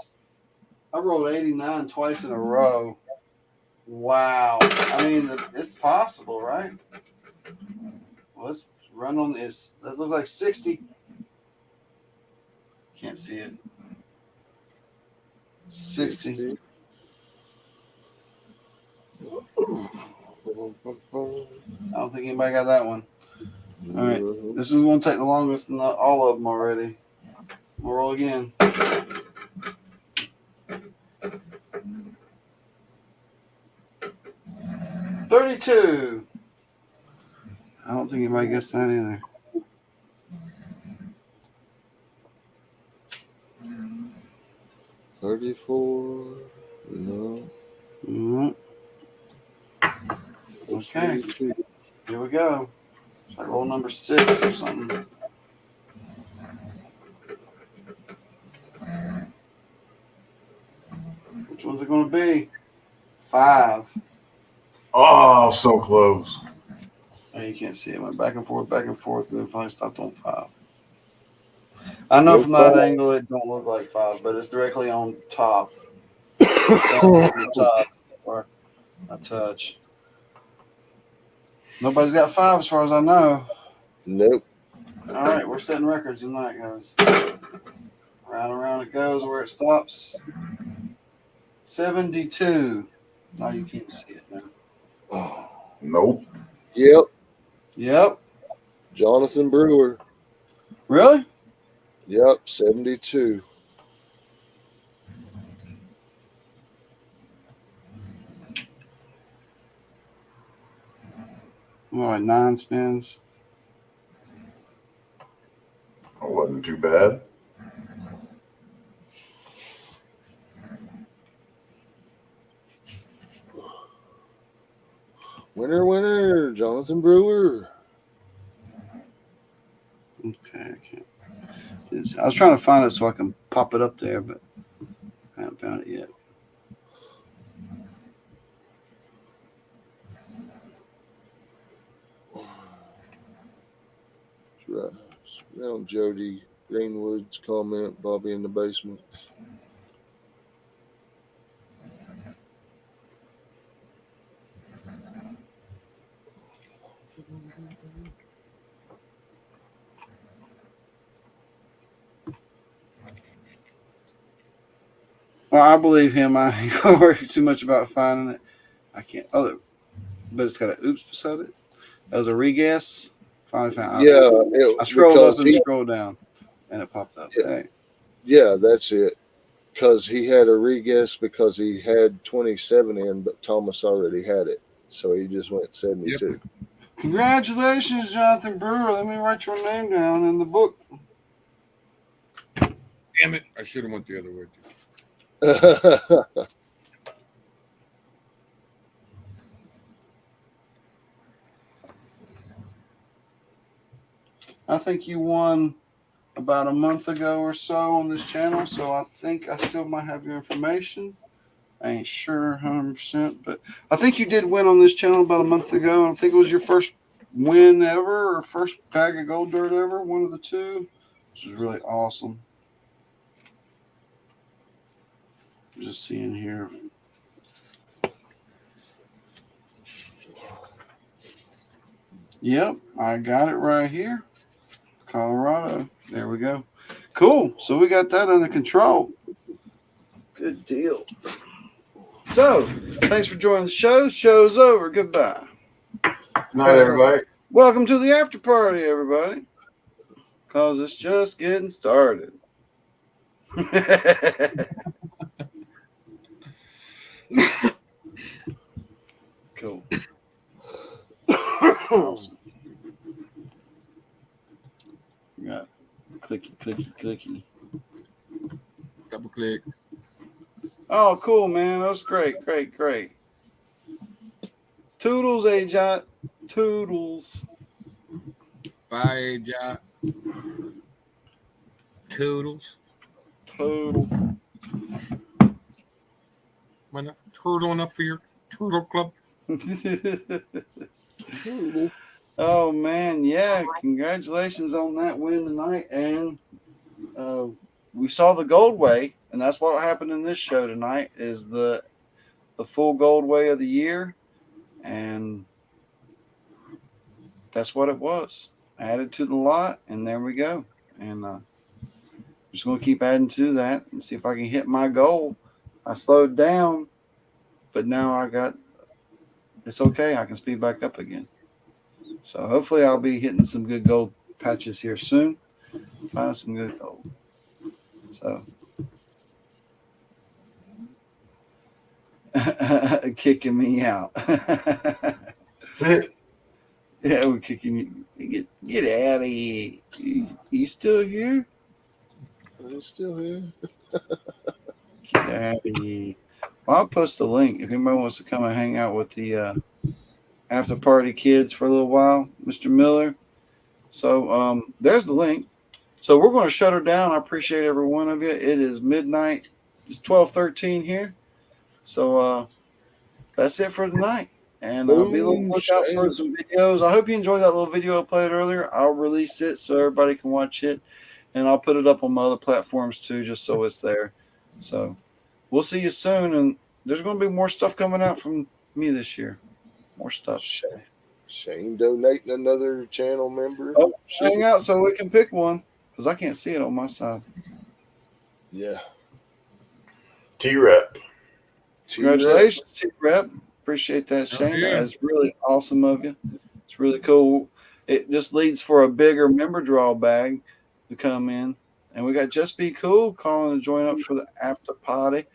I rolled 89 twice in a row. Wow. I mean, it's possible, right? Well, let's run on this. This looks like 60. Can't see it. 60. I don't think anybody got that one. All right. This is going to take the longest in all of them already. We'll roll again. $32. I don't think anybody guessed that either. $34. No. Mhm. Okay. Here we go. It's like roll number 6 or something. Which one's it going to be? 5. Oh, so close. Oh, you can't see it. It went back and forth, and then finally stopped on 5. I know No from that problem. angle it don't look like 5, but it's directly on top. It's down on the top or a touch. Nobody's got 5 as far as I know. Nope. All right, we're setting records tonight, guys. Round and round it goes where it stops. 72. Now you can't see it now. Nope. Yep. Yep. Jonathan Brewer. Really? Yep. 72. All right, 9 spins. That wasn't too bad. Winner, winner, Jonathan Brewer. Okay, I can't. I was trying to find it so I can pop it up there, but I haven't found it yet. Right. Around Jody Greenwood's comment, Bobby in the basement. Well, I believe him. I ain't gonna worry too much about finding it. I can't. Oh, but it's got an oops beside it. That was a reguess. Finally found it. Yeah, I scrolled up because and he, scrolled down, and it popped up. Yeah. Hey, yeah, that's it. Because he had a reguess because he had 27 in, but Thomas already had it, so he just went 72. congratulations, Jonathan Brewer. Let me write your name down in the book. Damn it! I should have went the other way. I think you won about a month ago or so on this channel, so I think I still might have your information. I ain't sure 100%, but I think you did win on this channel about a month ago. I think it was your first win ever or first bag of gold dirt ever, one of the two, which is really awesome. Just seeing here. Yep, I got it right here. Colorado. There we go. Cool. So we got that under control. Good deal. So, thanks for joining the show. Show's over. Goodbye. Good night, everybody. Welcome to the after party, everybody. Because it's just getting started. Cool. Awesome. Got clicky, clicky, clicky. Double click. Oh, cool, man. That's great, great, great. Toodles, A-Jot. Toodles. Bye, Jot. Toodles. Toodle. Am I not turtle enough for your turtle club? Oh, man. Yeah. Congratulations on that win tonight. And we saw the gold way. And that's what happened in this show tonight is the full gold way of the year. And that's what it was. Added to the lot. And there we go. And just going to keep adding to that and see if I can hit my goal. I slowed down, but now it's okay. I can speed back up again. So hopefully I'll be hitting some good gold patches here soon. Find some good gold. So kicking me out. Yeah, we're kicking you. Get out of here. You still here? He's still here. Get out of here. Well, I'll post the link if anybody wants to come and hang out with the after party kids for a little while, Mr. Miller. So there's the link. So we're going to shut her down. I appreciate every one of you. It is midnight. It's 12:13 here. So that's it for tonight. And be on the lookout for some videos. I hope you enjoyed that little video I played earlier. I'll release it so everybody can watch it. and I'll put it up on my other platforms too, just so it's there. So we'll see you soon, and there's going to be more stuff coming out from me this year. More stuff. Shane donating another channel member. Oh, hang out so we can pick one because I can't see it on my side. Yeah. T-Rep. Congratulations, T-Rep. Appreciate that, Shane. yeah. That's really awesome of you. It's really cool. It just leads for a bigger member draw bag to come in. And we got Just Be Cool calling to join up for the after party.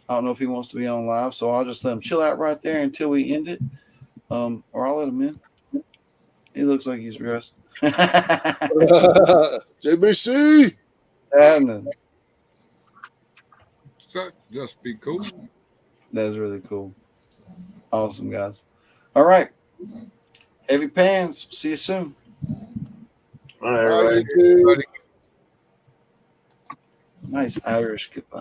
I don't know if he wants to be on live, so I'll just let him chill out right there until we end it. Or I'll let him in. He looks like he's resting. JBC. Happening. So, just be cool. That's really cool. Awesome, guys. All right. Heavy pans. See you soon. All right, Bye, everybody. YouTube. Nice Irish goodbye.